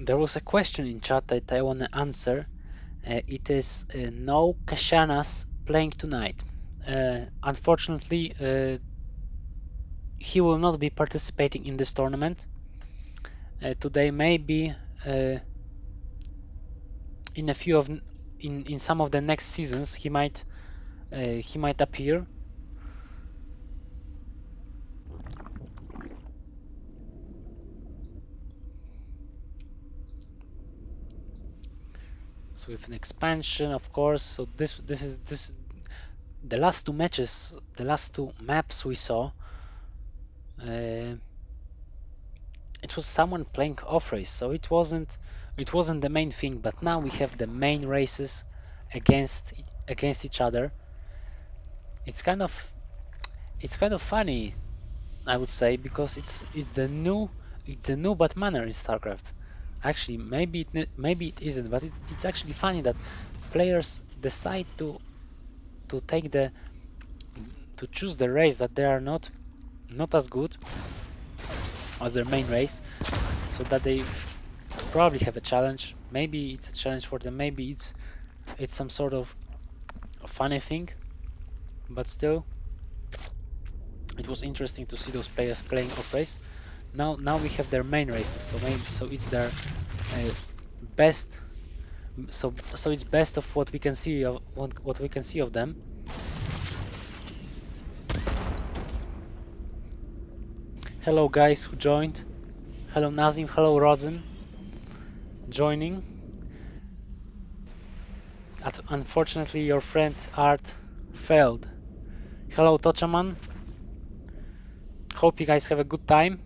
There was a question in chat that I want to answer. It is no Kashanas playing tonight. Unfortunately, he will not be participating in this tournament today. Maybe in a few of in some of the next seasons he might appear. So with an expansion, of course. So this the last two matches, the last two maps we saw. Uh, it was someone playing off race, so it wasn't the main thing. But now we have the main races against each other. It's kind of it's kind of funny, I would say, because it's the new but manner in StarCraft. Actually, maybe it isn't, but it's actually funny that players decide to take the to choose the race that they are not as good as their main race, so that they probably have a challenge. Maybe it's a challenge for them. Maybe it's some sort of a funny thing, but still, it was interesting to see those players playing off race. Now we have their main races, so it's their best. So it's best of what we can see of what we can see of them. Hello guys who joined. Hello Nazim. Hello Rodzin joining. Unfortunately, your friend Art failed. Hello Tochaman. Hope you guys have a good time.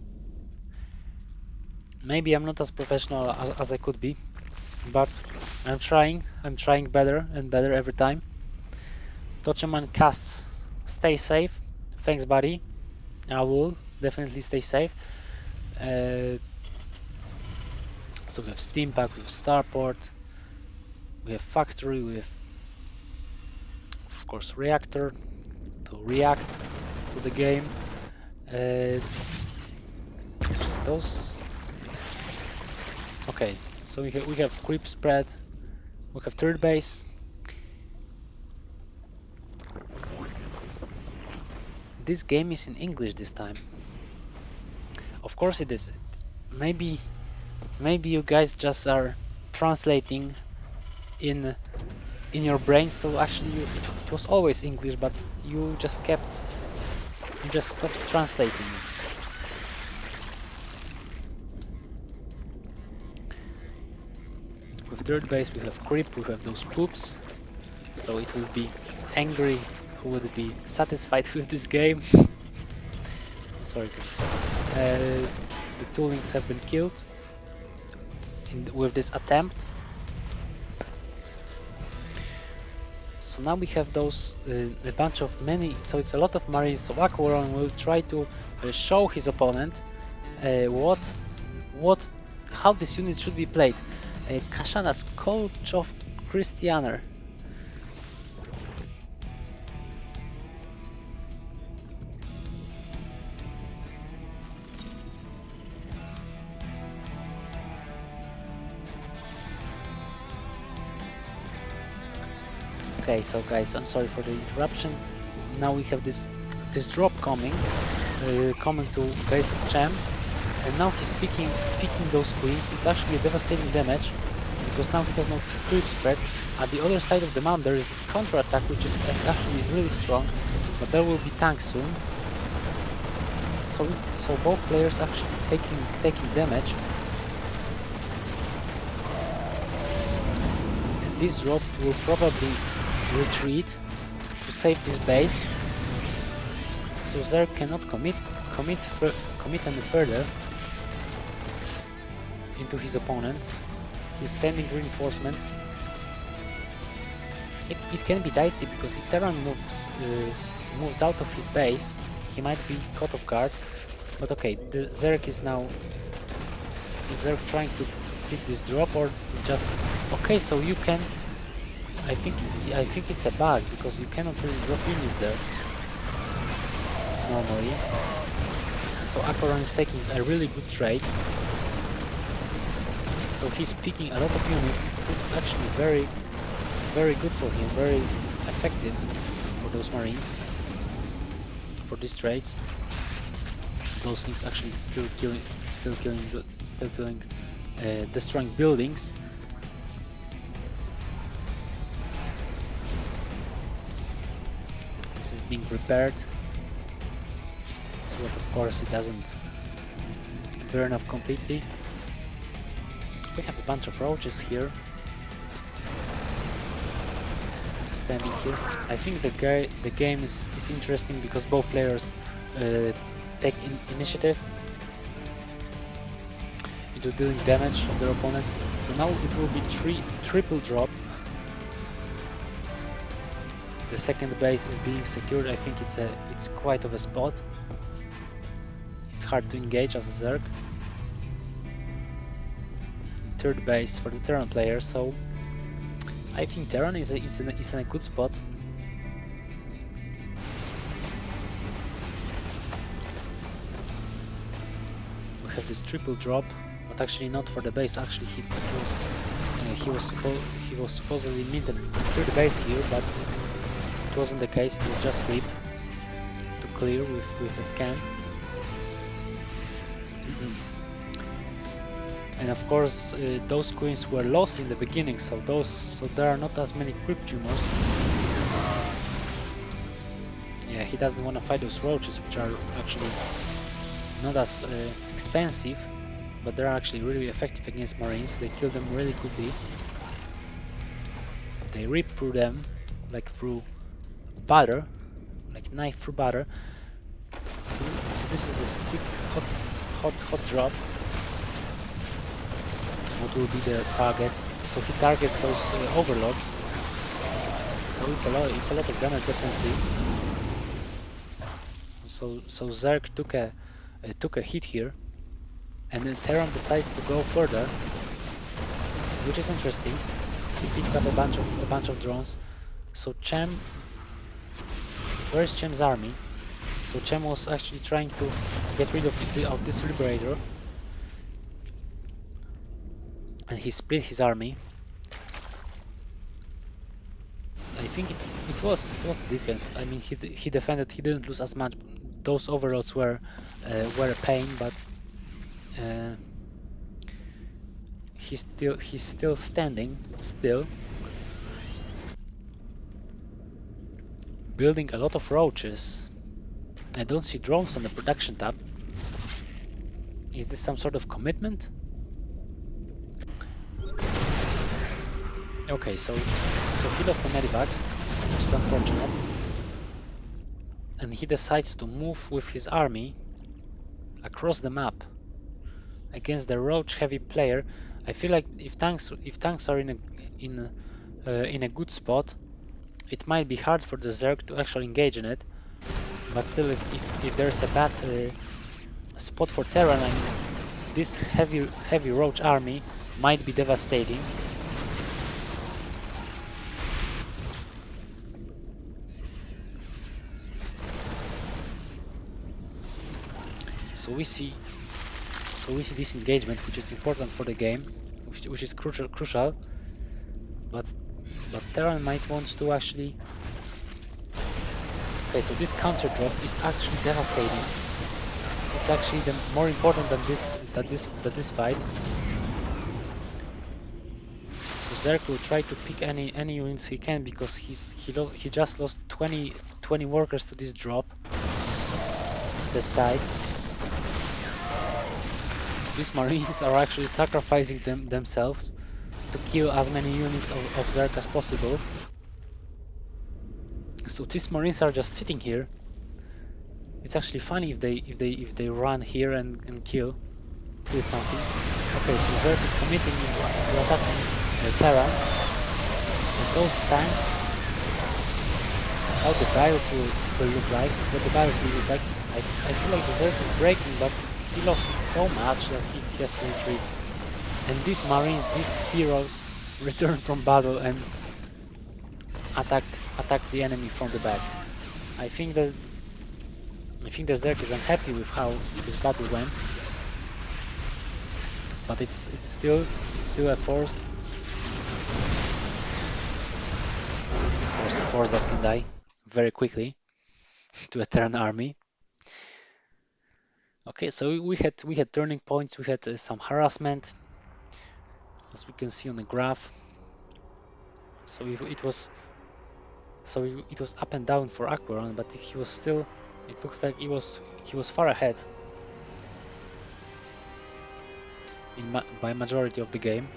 Maybe I'm not as professional as I could be, but I'm trying. I'm trying better and better every time. Tochaman casts. Stay safe. Thanks, buddy. I will definitely stay safe. Uh, so we have Steam Pack, we have Starport, we have Factory, we have, of course, Reactor to react to the game. Just those. Okay, so we have Creep Spread, we have Third Base. This game is in English this time. Of course it is. Maybe you guys just are translating in in your brain, so actually it was always English, but you just stopped translating it. With third base we have creep, we have those poops, so it will be angry who would be satisfied with this game. I'm sorry, Chris. The toolings have been killed with this attempt. So now we have those a bunch of many. So it's a lot of Marines. So Aquaron will try to show his opponent what how this unit should be played. Kashana's coach of Christianer. Okay, so guys, I'm sorry for the interruption. Now we have this drop coming to base of Champ, and now he's picking those queens. It's actually a devastating damage because now he has no creep spread. At the other side of the map there is this counter attack which is actually really strong, but there will be tanks soon. So both players actually taking damage. And this drop will probably retreat to save this base, so Zerg cannot commit any further into his opponent. He's sending reinforcements. It can be dicey because if Terran moves out of his base, he might be caught off guard. But okay, the Zerg is Zerg trying to hit this drop, or is just okay? So you can. I think it's a bug because you cannot really drop units there normally. So Aquaron is taking a really good trade. So he's picking a lot of units. This is actually very good for him, very effective for those Marines, for these trades. Those things actually still killing, destroying buildings. This is being repaired, so of course it doesn't burn off completely. We have a bunch of roaches here. Standing here. I think the game is interesting because both players take initiative into dealing damage on their opponents. So now it will be triple drop. The second base is being secured. I think it's quite of a spot. It's hard to engage as a Zerg. Third base for the Terran player, so I think Terran is in a good spot. We have this triple drop, but actually not for the base. Actually, he was supposedly minted third base here, but it wasn't the case. It was just creep to clear with a scan. And of course, those queens were lost in the beginning, so there are not as many creep tumors. Yeah, he doesn't want to fight those roaches, which are actually not as expensive, but they're actually really effective against Marines. They kill them really quickly. They rip through them like through butter, like knife through butter. So this is this quick hot drop. What will be the target? So he targets those overlords. So it's a lot of damage definitely. So Zerg took a hit here, and then Terran decides to go further, which is interesting. He picks up a bunch of drones. So where's Chem's army? So Chem was actually trying to get rid of this Liberator, and he split his army. I think it was defense. I mean, he defended. He didn't lose as much. Those overlords were a pain, but he's still standing still. building a lot of roaches. I don't see drones on the production tab. Is this some sort of commitment? Okay, so he lost the medivac, which is unfortunate. And he decides to move with his army across the map against the roach heavy player. I feel like if tanks are in a good spot, it might be hard for the Zerg to actually engage in it. But still, if there's a bad spot for Terran, I mean, this heavy roach army might be devastating. So we see this engagement, which is important for the game, which is crucial. But Terran might want to actually. Okay, so this counter drop is actually devastating. It's actually more important than this fight. So Zerk will try to pick any units he can because he just lost 20 workers to this drop. This side. So these Marines are actually sacrificing themselves to kill as many units of Zerg as possible. So these Marines are just sitting here. It's actually funny if they run here and kill something. Okay, so Zerg is committing into attacking Terran. So those tanks, how the barrels will look like, what the barrels will look like. I feel like the Zerg is breaking, but he lost so much that he has to retreat. And these Marines, these heroes, return from battle and attack the enemy from the back. I think the Zerg is unhappy with how this battle went, but it's still a force. Of course, a force that can die very quickly to a Terran army. Okay, so we had turning points. We had some harassment, as we can see on the graph. So it was up and down for Aquaron, but he was still. It looks like he was far ahead by majority of the game.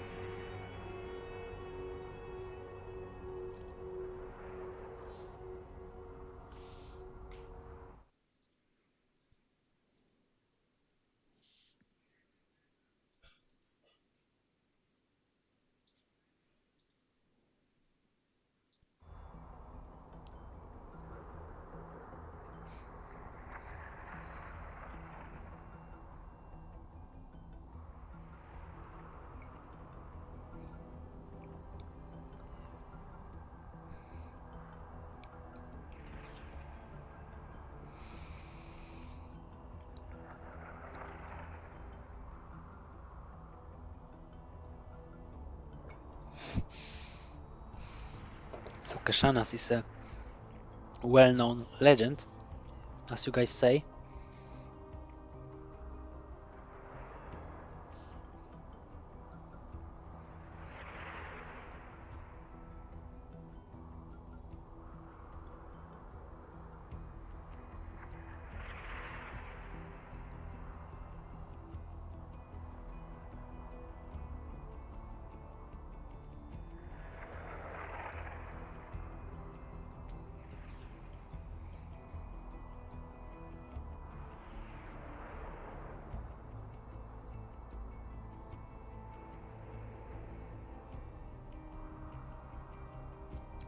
So Kashanas is a well-known legend, as you guys say.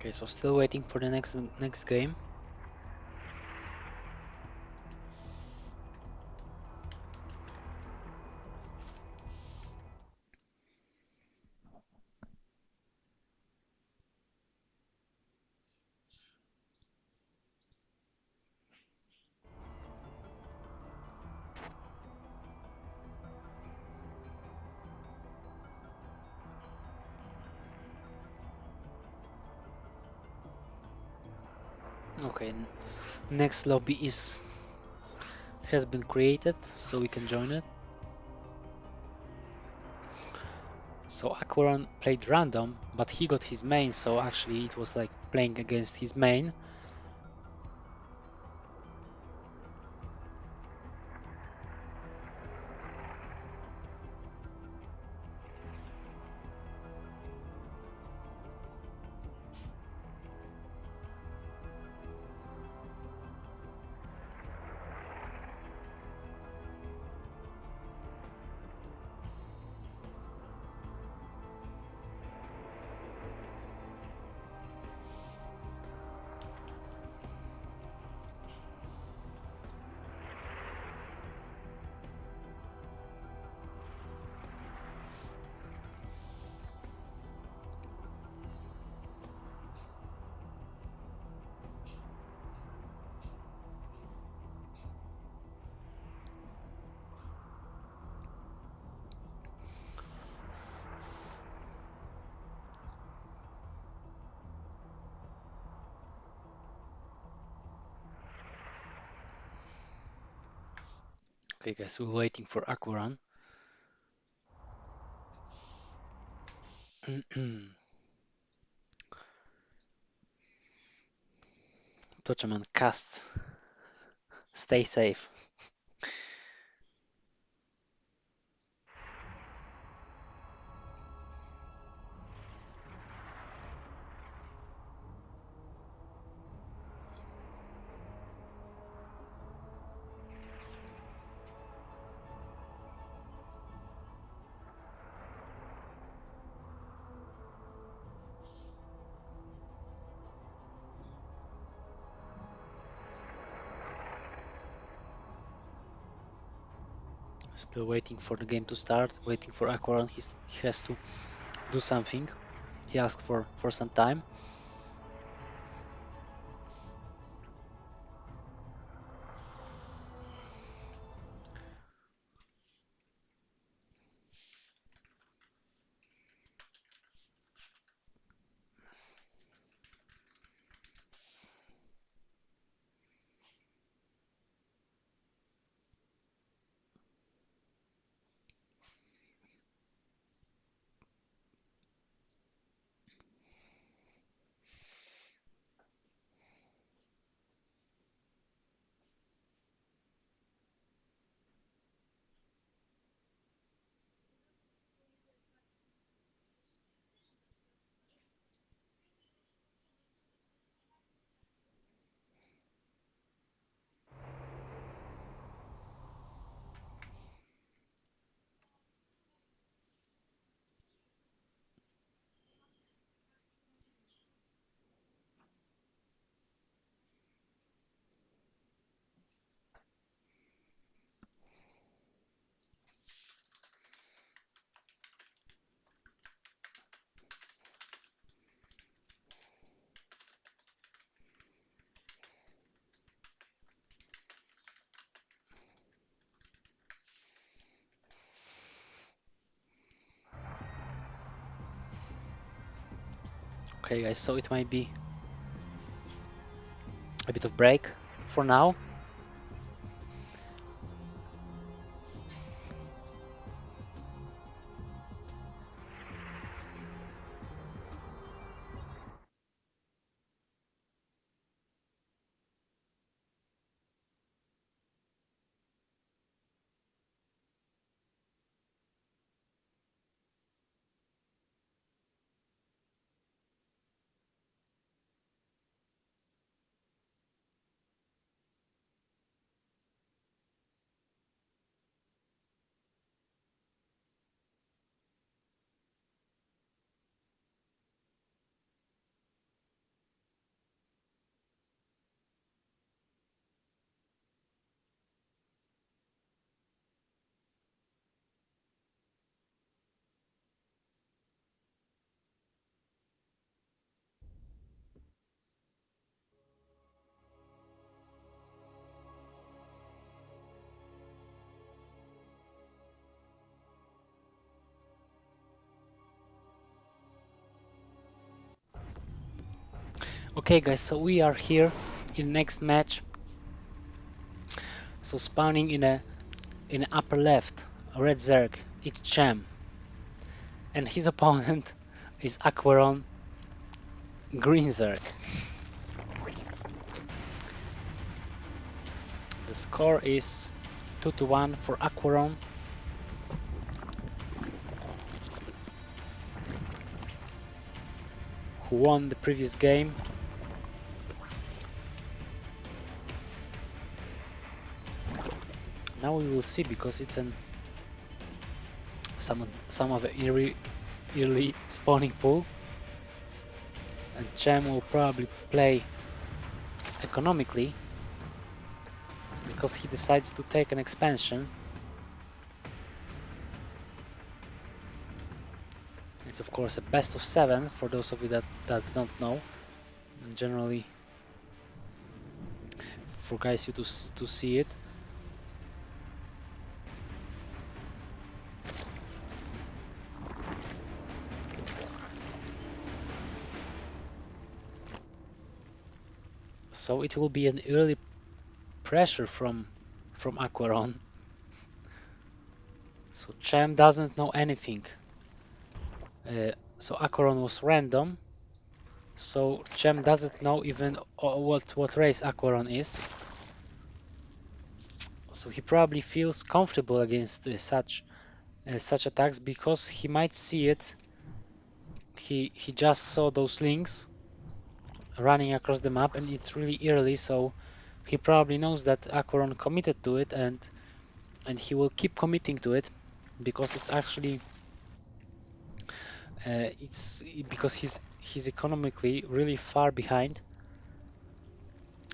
Okay, so still waiting for the next game. Okay, next lobby has been created, so we can join it. So Aquaron played random, but he got his main, so actually it was like playing against his main. Okay, guys, we're waiting for Aquaron. Tochaman casts. Stay safe. Still waiting for the game to start. Waiting for Aquaron. He has to do something. He asked for some time. Okay, guys, so it might be a bit of break for now. Okay, guys, so we are here in next match. So spawning in upper left, red Zerg, it's Cham, and his opponent is Aquaron, green Zerg. The score is 2-1 for Aquaron. Who won the previous game. Now we will see, because it's some of the early spawning pool, and Cham will probably play economically because he decides to take an expansion. It's of course a best of 7 for those of you that don't know. And generally, for guys you to see it. So it will be an early pressure from Aquaron. So Chem doesn't know anything. So Acheron was random. So Chem doesn't know even what race Acheron is. So he probably feels comfortable against such attacks because he might see it. He just saw those links running across the map, and it's really early, so he probably knows that Acheron committed to it, and he will keep committing to it because it's actually it's because he's economically really far behind.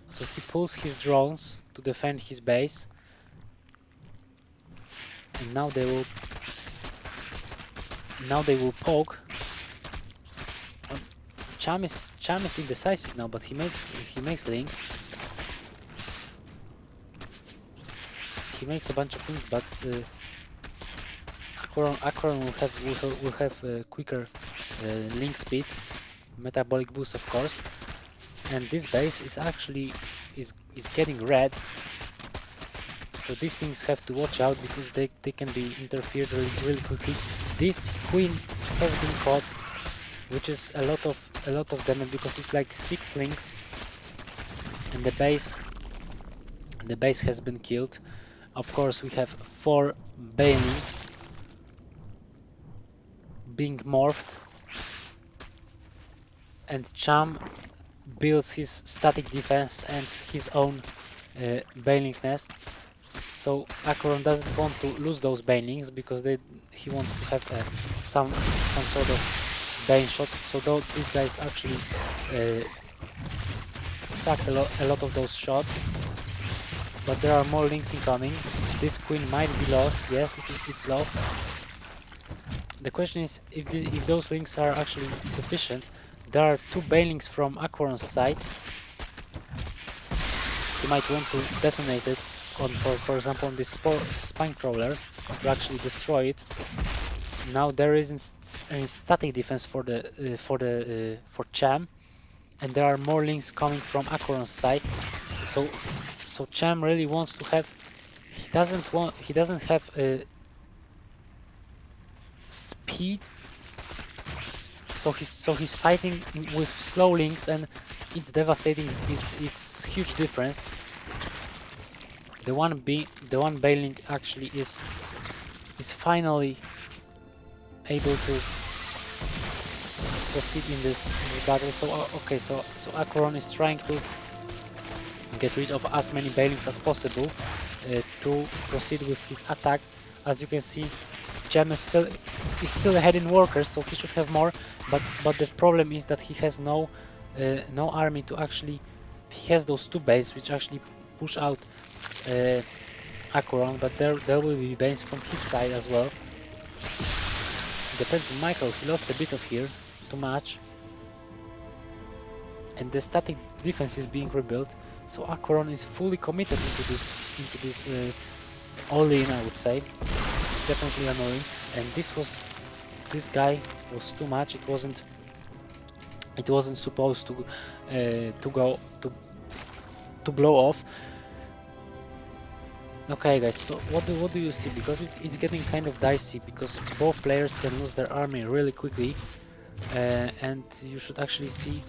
So he pulls his drones to defend his base, and now they will poke. Um, Cham is indecisive now, but he makes links. He makes a bunch of links, but Acheron will have quicker link speed, metabolic boost, of course, and this base is actually is getting red. So these things have to watch out because they can be interfered really quickly. This queen has been caught, which is a lot of damage because it's like 6 links, and the base has been killed. Of course, we have 4 banelings being morphed, and Cham builds his static defense and his own baneling nest. So Acheron doesn't want to lose those banelings because he wants to have some sort of bane shots. So these guys actually uh, suck a lot of those shots. But there are more links incoming. This queen might be lost. Yes, it's lost. The question is if those links are actually sufficient. There are 2 banelings from Acheron's side. You might want to detonate it on, for example, on this spine crawler to actually destroy it. Now there isn't any static defense for Cham, and there are more links coming from Acheron's side. So Cham really wants to have. He doesn't have speed, so he's fighting with slow links, and it's devastating. It's huge difference. The one bailing actually is finally able to proceed in this battle. So okay, so Acheron is trying to get rid of as many bailings as possible to proceed with his attack. As you can see, Gem is still ahead in workers, so he should have more. But the problem is that he has no army to actually. He has those 2 bases which actually push out Acheron, but there will be banes from his side as well. Depends on Michael. He lost a bit of here, too much, and the static defense is being rebuilt. So Acheron is fully committed into this all-in, I would say. Definitely annoying. And this guy was too much. It wasn't supposed to go to blow off. Okay, guys. So what do you see? Because it's getting kind of dicey because both players can lose their army really quickly, and you should actually see.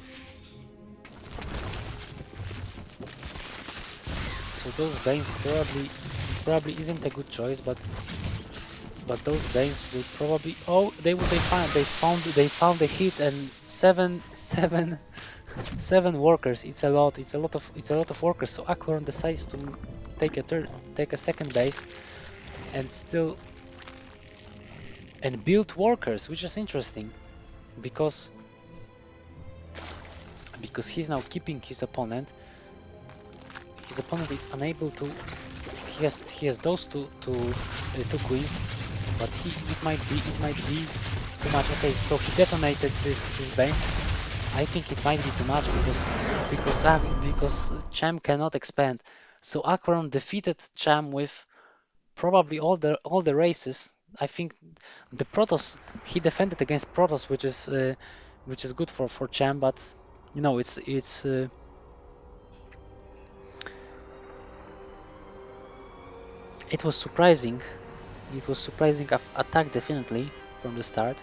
So those Banes probably isn't a good choice, but those Banes will probably. Oh, they found a hit, and seven workers. It's a lot of workers. So Acheron decides to take a second base and still and build workers, which is interesting because he's now keeping his opponent. His opponent is unable to. He has those two queens, but it might be too much. Okay, so he detonated this base. I think it might be too much because Cham cannot expand. So Acheron defeated Cham with probably all the races. I think the Protoss he defended against Protoss, which is good for Cham, but it was surprising It was surprising attack definitely from the start.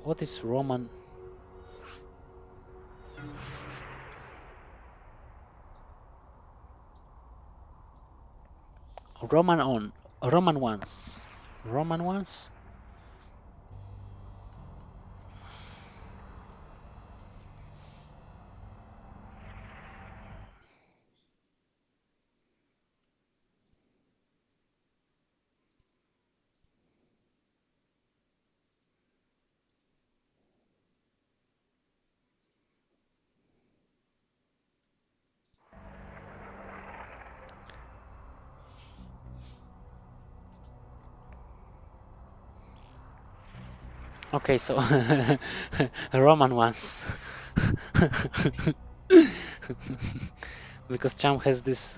What is Roman? Roman on. Roman once. Roman once? Okay, so Roman once. Because Cham has this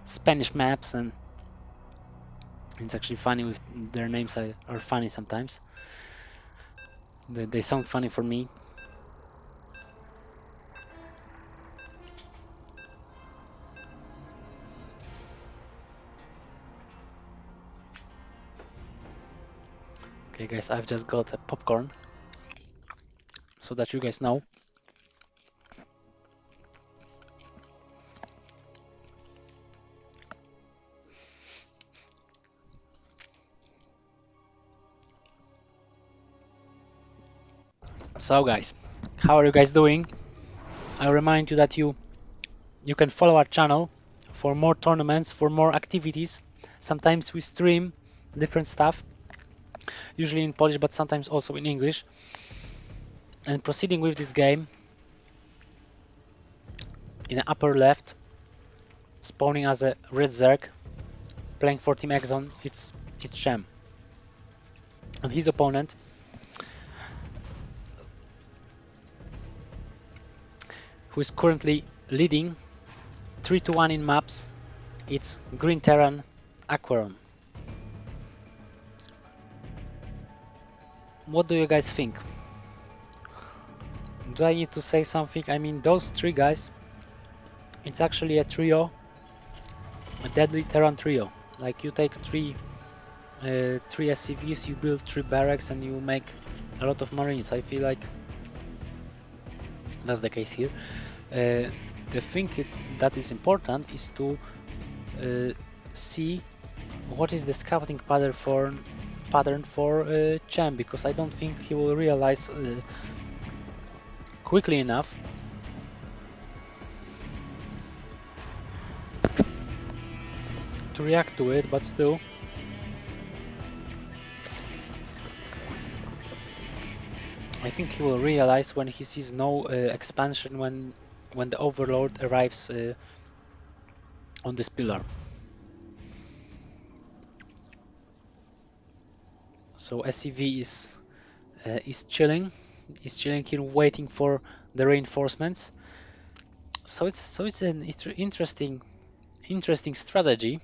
Spanish maps and it's actually funny with their names are funny sometimes. They sound funny for me. Okay, guys, I've just got a popcorn so that you guys know. So, guys, how are you guys doing? I remind you that you can follow our channel for more tournaments, for more activities. Sometimes we stream different stuff, usually in Polish, but sometimes also in English. And proceeding with this game, in the upper left, spawning as a red Zerg, playing for Team Exxon, it's Shem. And his opponent, who is currently leading 3-1 in maps, it's Green Terran Aquaron. What do you guys think? Do I need to say something? I mean, those three guys, it's actually a trio, a deadly Terran trio. Like you take three SCVs, you build 3 barracks, and you make a lot of Marines. I feel like that's the case here. The thing that is important is to see what is the scouting pattern for Cham, because I don't think he will realize quickly enough to react to it, but still. I think he will realize when he sees no expansion when the Overlord arrives on this pillar. So SCV is chilling. Is chilling here, waiting for the reinforcements. So it's an interesting strategy.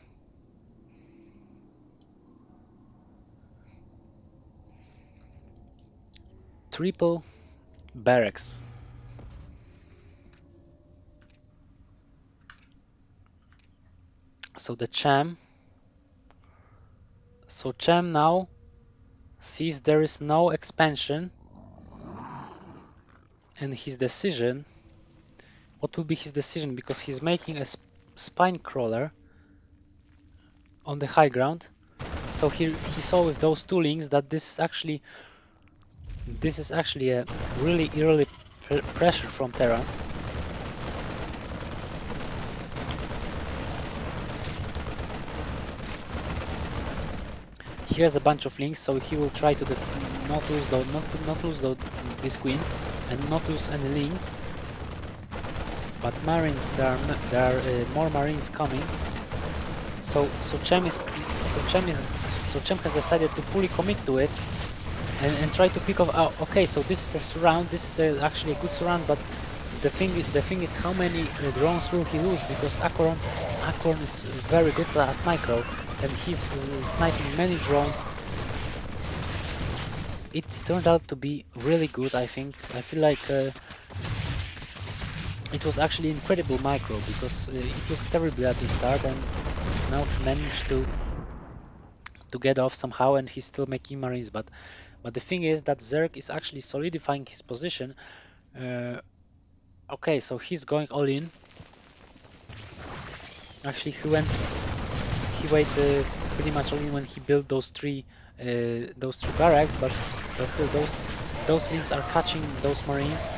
Triple barracks. So Cham now sees there is no expansion, and his decision. What will be his decision? Because he's making a spine crawler on the high ground. So he saw with those two links that this is actually a really early pressure from Terran. He has a bunch of links, so he will try to not lose this queen and not lose any links. But Marines, there are more Marines coming. So Chem has decided to fully commit to it and try to pick off. Oh, okay, so this is a surround. This is actually a good surround, but the thing is how many drones will he lose, because Acorn is very good at micro and he's sniping many drones. It turned out to be really good. I think. I feel like it was actually incredible micro because it looked terribly at the start, and now he managed to get off somehow, and he's still making Marines. But the thing is that Zerg is actually solidifying his position. Okay, so he's going all in. Actually, he went pretty much all in when he built those three barracks, but still those links are catching those Marines.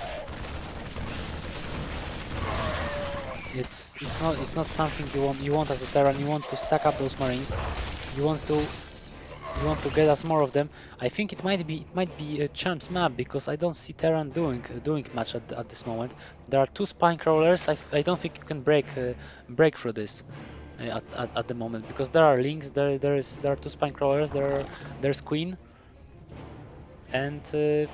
It's not something you want as a Terran. You want to stack up those Marines. You want to you want to get us more of them. I think it might be a chance map because I don't see Terran doing much at this moment. There are two spine crawlers. I don't think you can break through this at the moment because there are links. There are two spine crawlers. There's Queen, and it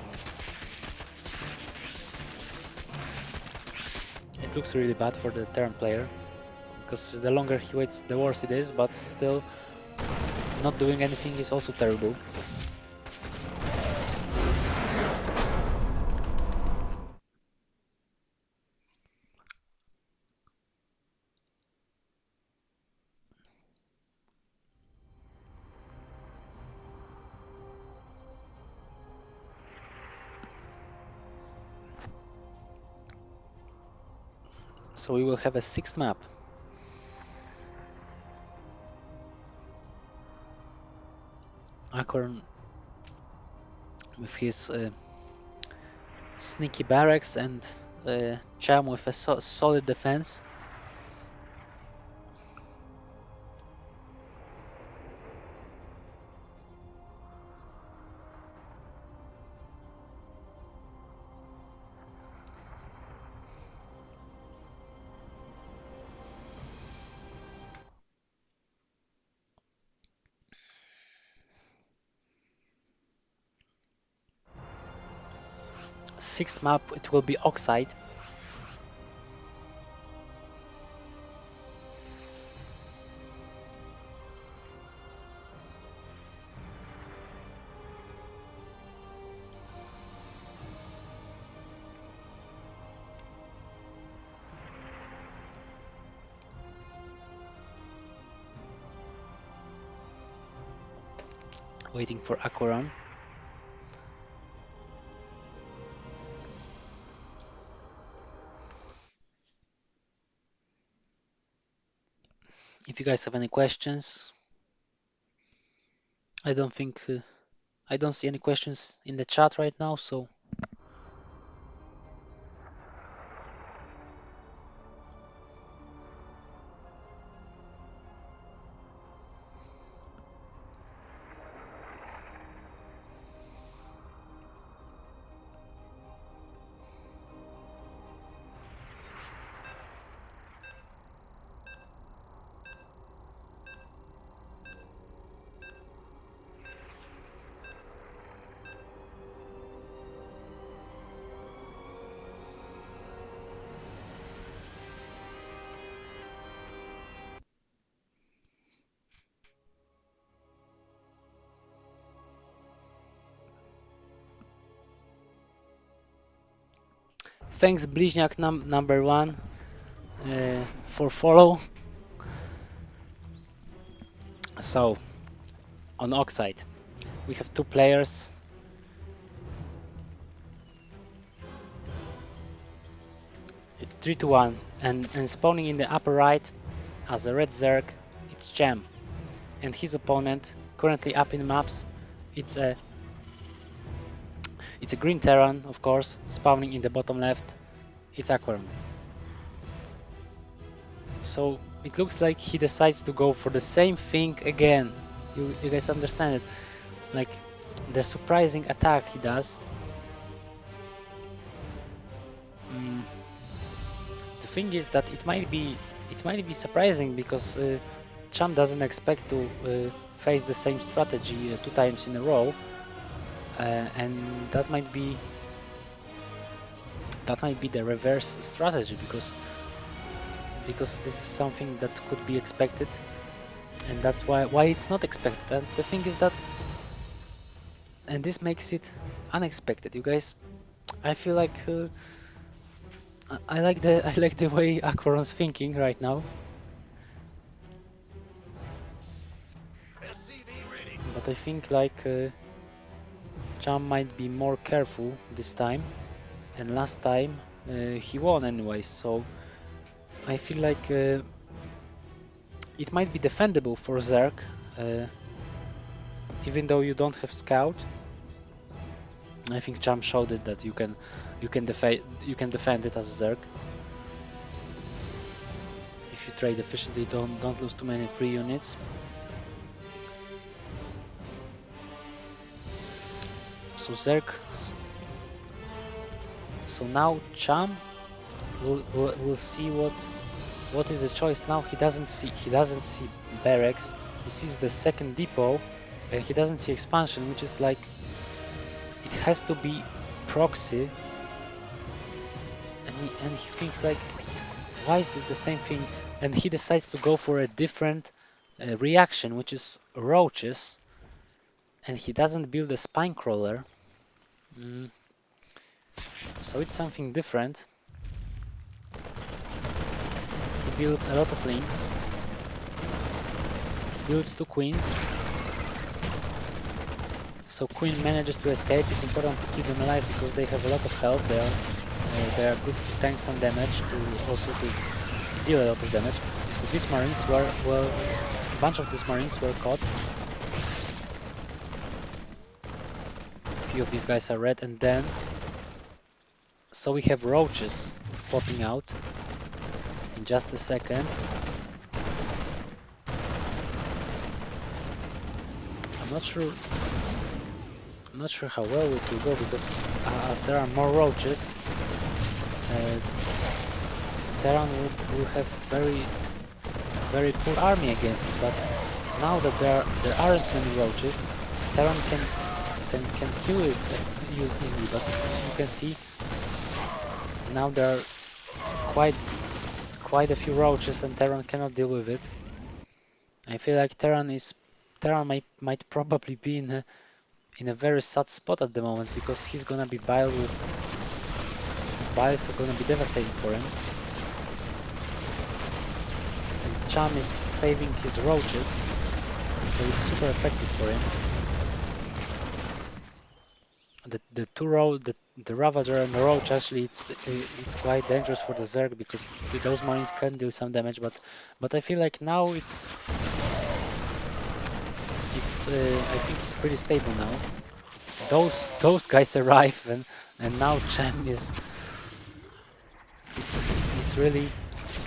looks really bad for the Terran player because the longer he waits, the worse it is. But still, not doing anything is also terrible. So we will have a sixth map. Acorn with his sneaky barracks and Cham with a solid defense. Sixth map, it will be Oxide. Waiting for Akoran. If you guys have any questions, I don't think I don't see any questions in the chat right now, so thanks Bliźniak number one for follow. So on Oxide, we have two players. It's 3-1, and spawning in the upper right as a red Zerg, it's Jam, and his opponent currently up in maps. It's a It's a green Terran, of course, spawning in the bottom left. It's Aquarium. So it looks like he decides to go for the same thing again. You guys understand it? Like the surprising attack he does. Mm, the thing is that it might be surprising because Cham doesn't expect to face the same strategy 2 times in a row, and that might be the reverse strategy because this is something that could be expected, and that's why it's not expected. And the thing is that, and this makes it unexpected, you guys. I feel like I like the way Aquaron's thinking right now, but I think like Cham might be more careful this time, and last time he won anyway, so I feel like it might be defendable for Zerg, uh, even though you don't have Scout. I think Cham showed it that you can defend it as Zerg if you trade efficiently. Don't lose too many free units. So Zerg. So now Cham will see what is the choice now. He doesn't see barracks. He sees the second depot, and he doesn't see expansion, which is like it has to be proxy. And he thinks like, why is this the same thing? And he decides to go for a different reaction, which is roaches, and he doesn't build a spine crawler. Mm, so it's something different. He builds a lot of links. He builds two queens. So queen manages to escape. It's important to keep them alive because they have a lot of health. They are good to tank some damage, to also to deal a lot of damage. So these marines were, well, a bunch of these marines were caught. A few of these guys are red, and then so we have roaches popping out in just a second. I'm not sure. I'm not sure how well it will go because as there are more roaches, uh, Terran will have very poor army against it. But now that there aren't many roaches, Terran can kill it easily. But you can see now there are quite quite a few roaches, and Terran cannot deal with it. I feel like Terran might probably be in a very sad spot at the moment because he's gonna be biled with biles are gonna be devastating for him. And Cham is saving his roaches, so it's super effective for him. The Ravager and the Roach actually it's quite dangerous for the Zerg because those marines can deal some damage, but I feel like now it's I think it's pretty stable now. Those guys arrive and now Cham is really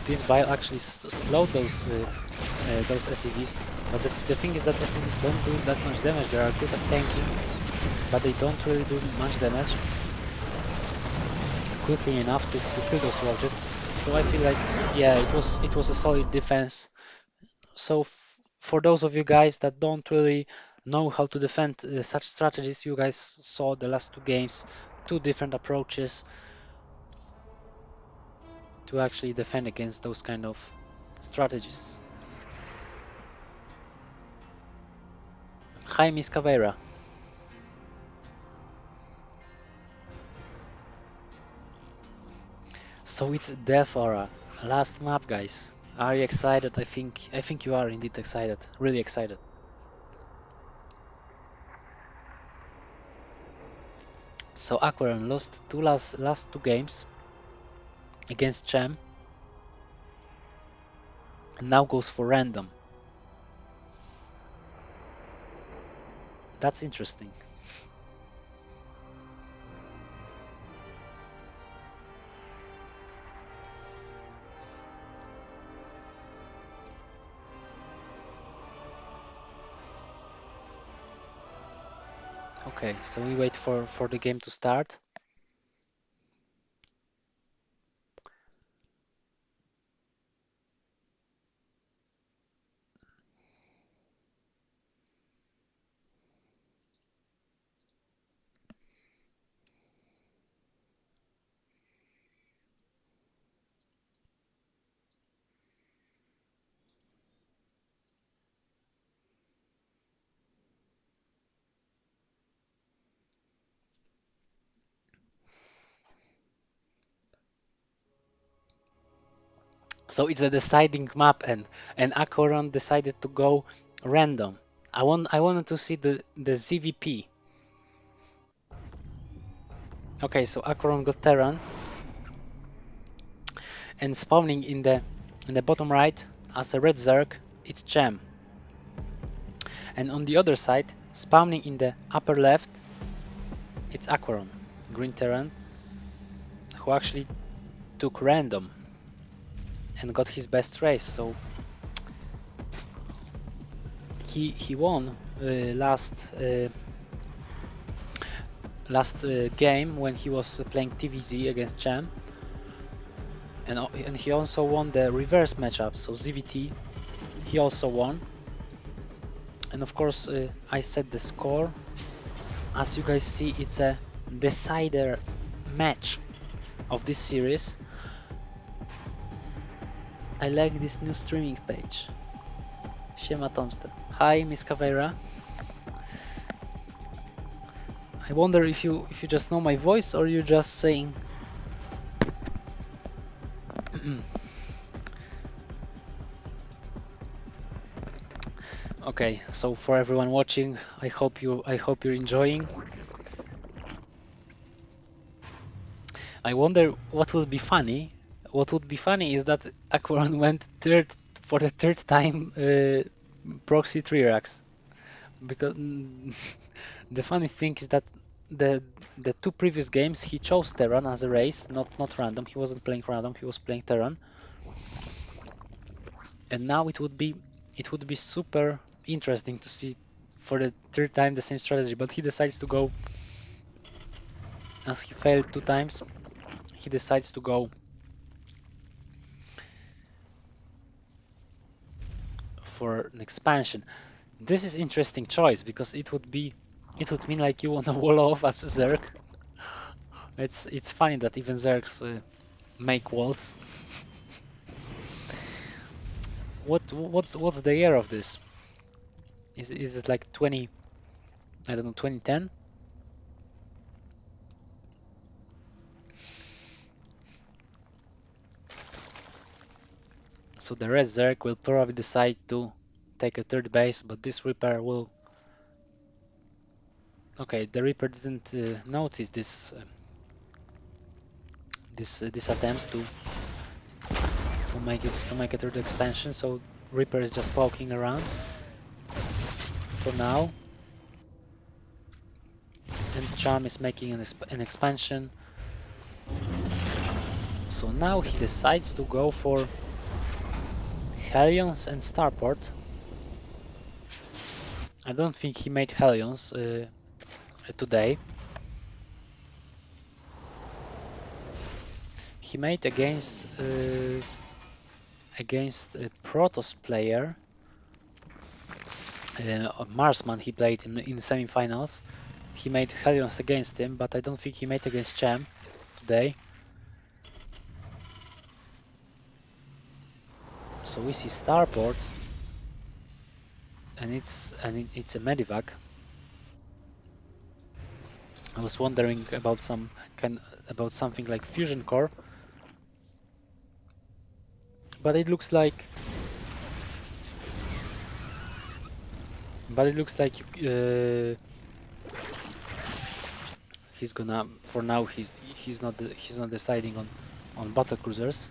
this bile actually slowed those SCVs, but the thing is that SCVs don't do that much damage. They are good at tanking, but they don't really do much damage quickly enough to kill those roaches. So I feel like, yeah, it was a solid defense. So for those of you guys that don't really know how to defend such strategies, you guys saw the last two games, two different approaches to actually defend against those kind of strategies. Jaime Caveira. So it's Death Aura. Last map, guys. Are you excited? I think you are indeed excited. Really excited. So Aquarian lost last two games against Chem and now goes for random. That's interesting. Okay, so we wait for the game to start. So it's a deciding map, and Acheron decided to go random. I wanted to see the ZVP. Okay, so Acheron got Terran, and spawning in the bottom right as a red Zerg, it's Gem. And on the other side, spawning in the upper left, it's Acheron, green Terran, who actually took random and got his best race. So he won last game when he was playing TVZ against Jam, and he also won the reverse matchup. So ZVT he also won, and of course I set the score. As you guys see, it's a decider match of this series. I like this new streaming page. Siema Tomster. Hi, Miss Caveira. I wonder if you just know my voice or you're just saying. Okay, so for everyone watching, I hope you're enjoying. I wonder what would be funny. What would be funny is that Aquaron went third for the third time proxy 3 racks, because the funny thing is that the the two previous games he chose Terran as a race, not random. He wasn't playing random. He was playing Terran, and now it would be super interesting to see for the third time the same strategy. But he decides to go, as he failed two times. He decides to go for an expansion. This is interesting choice because it would mean like you want to wall off as Zerg. It's funny that even Zergs make walls. What's the year of this? Is it like 20? I don't know, 2010? So the red Zerg will probably decide to take a third base, but this Reaper will. Okay, the Reaper didn't notice this attempt to make a third expansion, so Reaper is just poking around for now, and Charm is making an expansion. So now he decides to go for Hellions and Starport. I don't think he made Hellions today. He made against a Protoss player, Marsman. He played in semi-finals. He made Hellions against him, but I don't think he made against Champ today. So we see Starport, and it's a Medivac. I was wondering about something like Fusion Core, but it looks like he's gonna, for now he's not deciding on battle cruisers.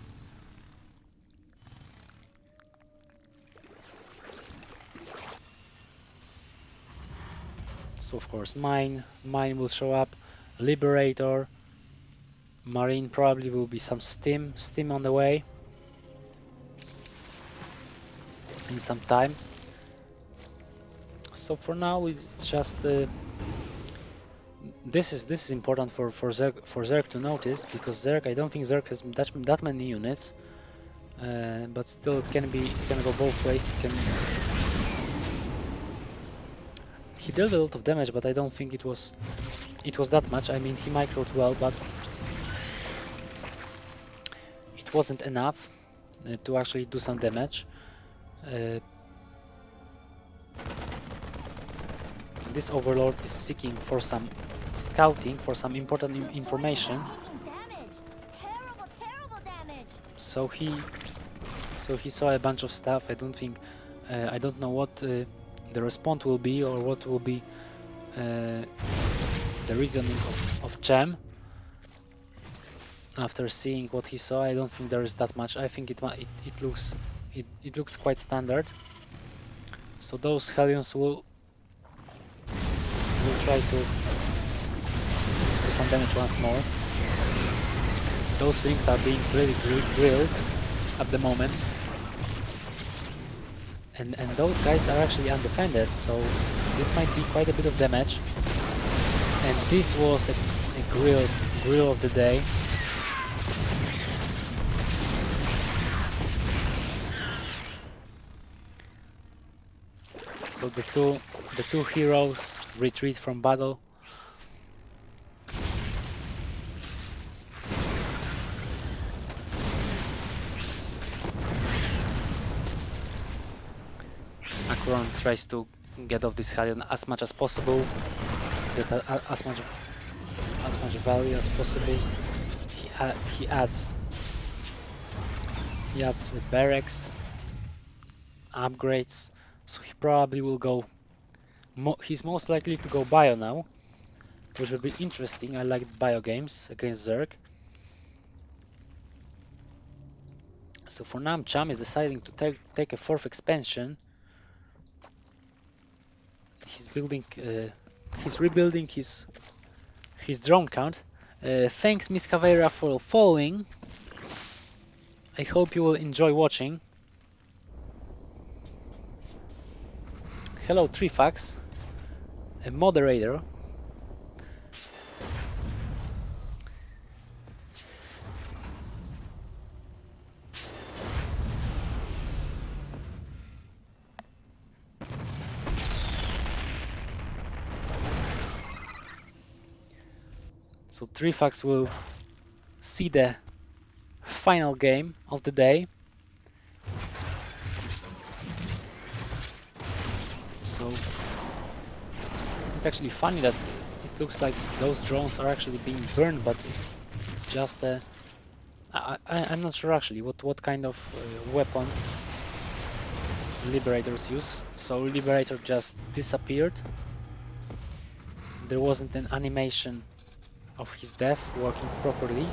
So of course mine will show up, Liberator, Marine, probably will be some steam on the way in some time. So for now it's just this is important for Zerg to notice, because Zerg, I don't think Zerg has that many units, but still it can go both ways. He dealt a lot of damage, but I don't think it was that much. I mean, he microed well, but it wasn't enough to actually do some damage. This Overlord is seeking for some scouting, for some important information. So he So he saw a bunch of stuff. I don't know what the response will be, or what will be the reasoning of Cem after seeing what he saw. I don't think there is that much. I think it looks quite standard. So those Hellions will try to do some damage once more. Those Lynx are being really grilled at the moment. And those guys are actually undefended, so this might be quite a bit of damage. And this was a grill of the day. So the two heroes retreat from battle. Acheron tries to get off this Hellion as much as possible, get as much value as possible. He adds barracks, upgrades, so he probably will go. He's most likely to go bio now, which will be interesting. I like bio games against Zerg. So for now, Cham is deciding to take a fourth expansion. He's building, he's rebuilding his drone count. Thanks, Miss Caveira, for following. I hope you will enjoy watching. Hello, Trifax, a moderator. So Trifax will see the final game of the day. So it's actually funny that it looks like those drones are actually being burned, but it's just a. I'm not sure actually what kind of weapon Liberators use. So Liberator just disappeared. There wasn't an animation of his death working properly.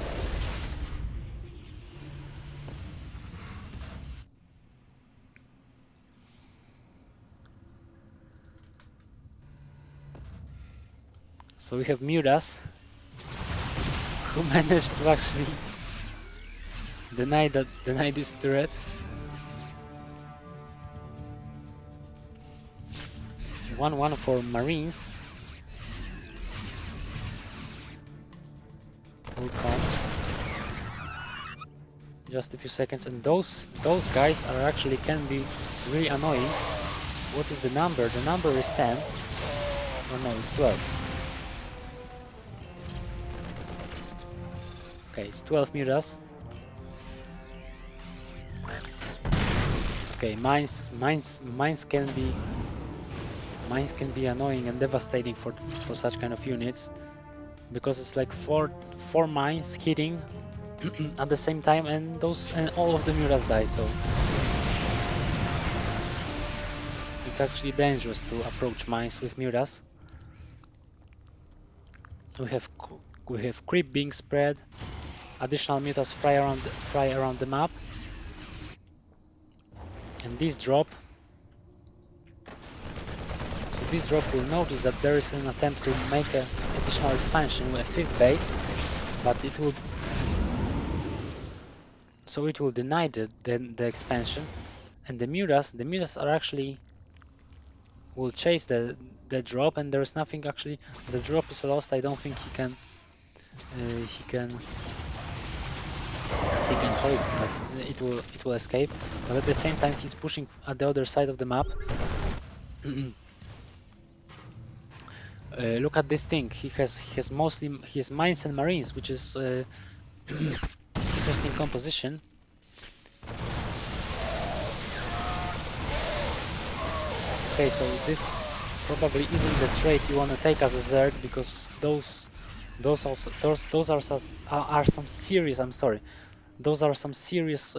So we have Miras, who managed to actually deny this turret. One for Marines. Will come. Just a few seconds, and those guys are actually can be really annoying. What is the number? The number is 10. Oh no, it's 12. Okay, it's 12 Miras. Okay, mines can be annoying and devastating for such kind of units, because it's like four mines hitting at the same time, and all of the Miras die. So it's actually dangerous to approach mines with Miras. We have creep being spread. Additional Miras fly around the map, and this drop. So this drop will notice that there is an attempt to make an additional expansion with a fifth base, but it will deny the expansion, and the Miras are actually will chase the drop, and there is nothing actually. The drop is lost. I don't think he can hope that it will escape, but at the same time he's pushing at the other side of the map. Look at this thing. He has mostly mines and marines, which is interesting composition. Okay, so this probably isn't the trait you want to take as a Zerg, because those are some serious. I'm sorry. Those are some serious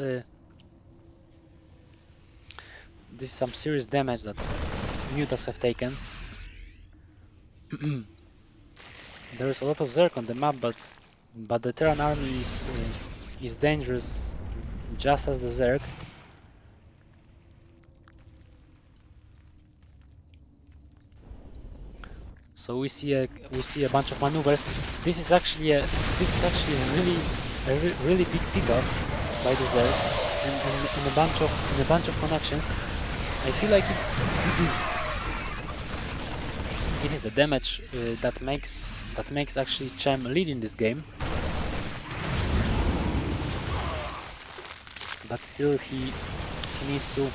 this is some serious damage that Mutas have taken. There is a lot of Zerg on the map, but the Terran army is dangerous just as the Zerg. So we see a bunch of maneuvers. This is actually a really big pickup by the Zerg and a bunch of connections. I feel like it is a damage that makes actually Chem lead in this game. But still he needs to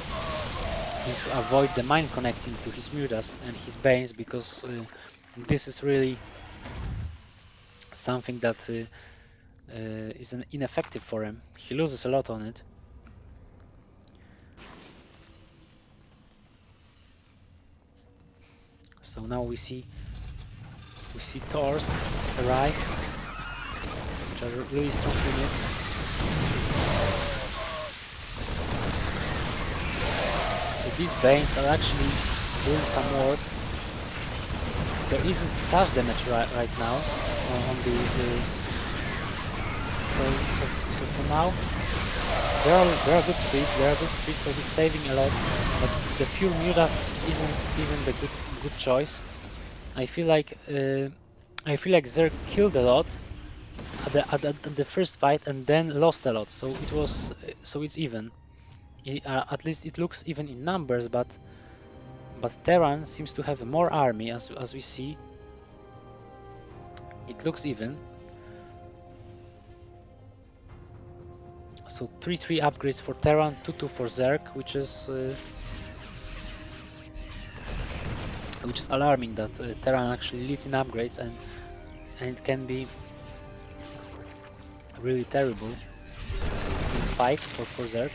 avoid the mine connecting to his Mutas and his Banes, because this is really something that is ineffective for him. He loses a lot on it. So now we see Thors arrive, which are really strong units. So these Banes are actually doing some work. There isn't splash damage right now on the so for now there are good speeds, so he's saving a lot, but the pure Mutas isn't a good choice. I feel like Zerg killed a lot at the first fight and then lost a lot, so it's even. At least it looks even in numbers, but Terran seems to have more army, as we see. It looks even. So 3-3 upgrades for Terran, 2-2 for Zerg, which is alarming that Terran actually leads in upgrades, and it can be really terrible in fight for Zerg.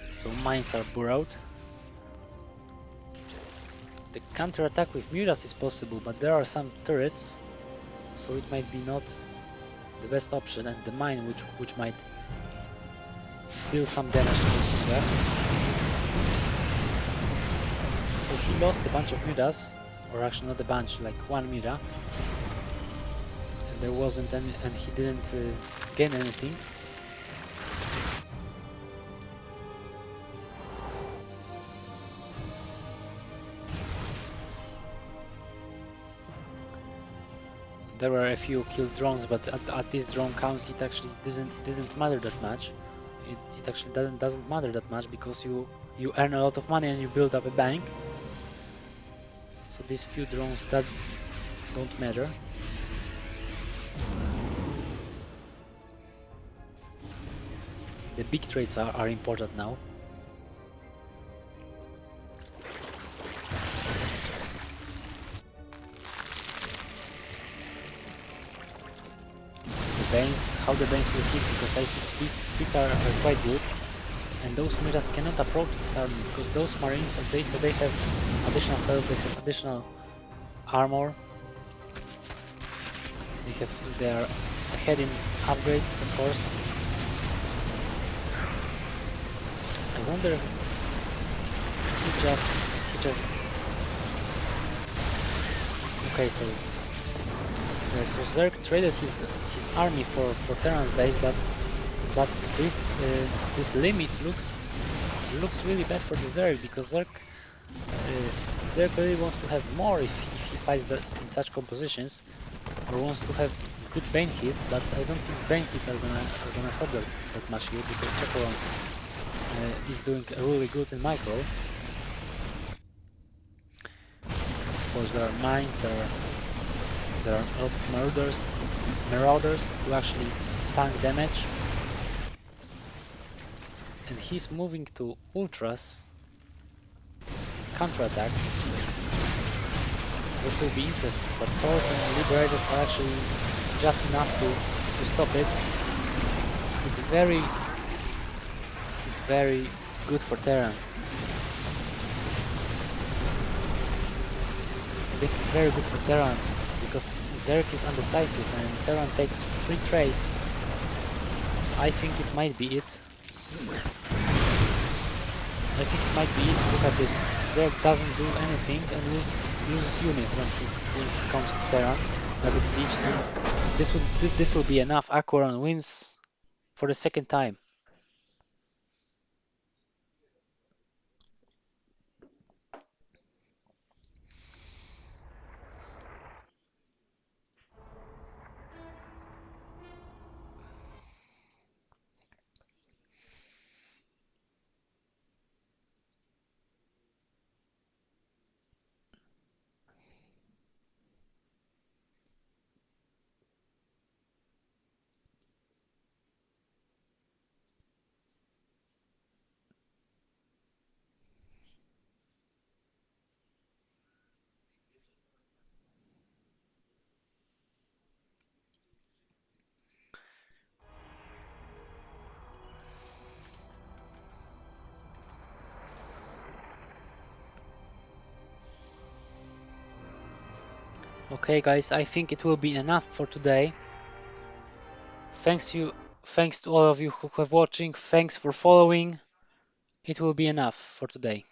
So mines are burrowed. The counter-attack with Mutas is possible, but there are some turrets, so it might be not the best option, and the mine which might deal some damage to those Mutas. So he lost a bunch of Mutas, or actually not a bunch, like one Muta. And there wasn't any, and he didn't gain anything. There were a few killed drones, but at this drone count, it actually didn't matter that much. It actually doesn't matter that much, because you earn a lot of money and you build up a bank. So these few drones that don't matter. The big trades are important now. How the Banes will hit, because I see speeds are quite good, and those Mutas cannot approach this army, because those Marines, they have additional health, they have additional armor, they are ahead in upgrades, of course. I wonder, he just okay, so Zerg traded his army for Terran's base, but this limit looks really bad for the Zerg, because Zerg really wants to have more if he fights in such compositions, or wants to have good Bane hits, but I don't think Bane hits are gonna help that much here, because Trovo is doing really good in micro. Of course, there are mines, there are a lot of marauders to actually tank damage, and he's moving to ultras counterattacks, which will be interesting, but Thors and Liberators are actually just enough to stop it. It's very good for Terran. This is very good for Terran, because Zerg is undecisive and Terran takes 3 trades I think it might be it. I think it might be it. Look at this. Zerg doesn't do anything and uses units when he comes to Terran. That is siege, and this will be enough. Aquaron wins for the second time. Okay, guys, I think it will be enough for today. Thanks to all of you who have watching. Thanks for following. It will be enough for today.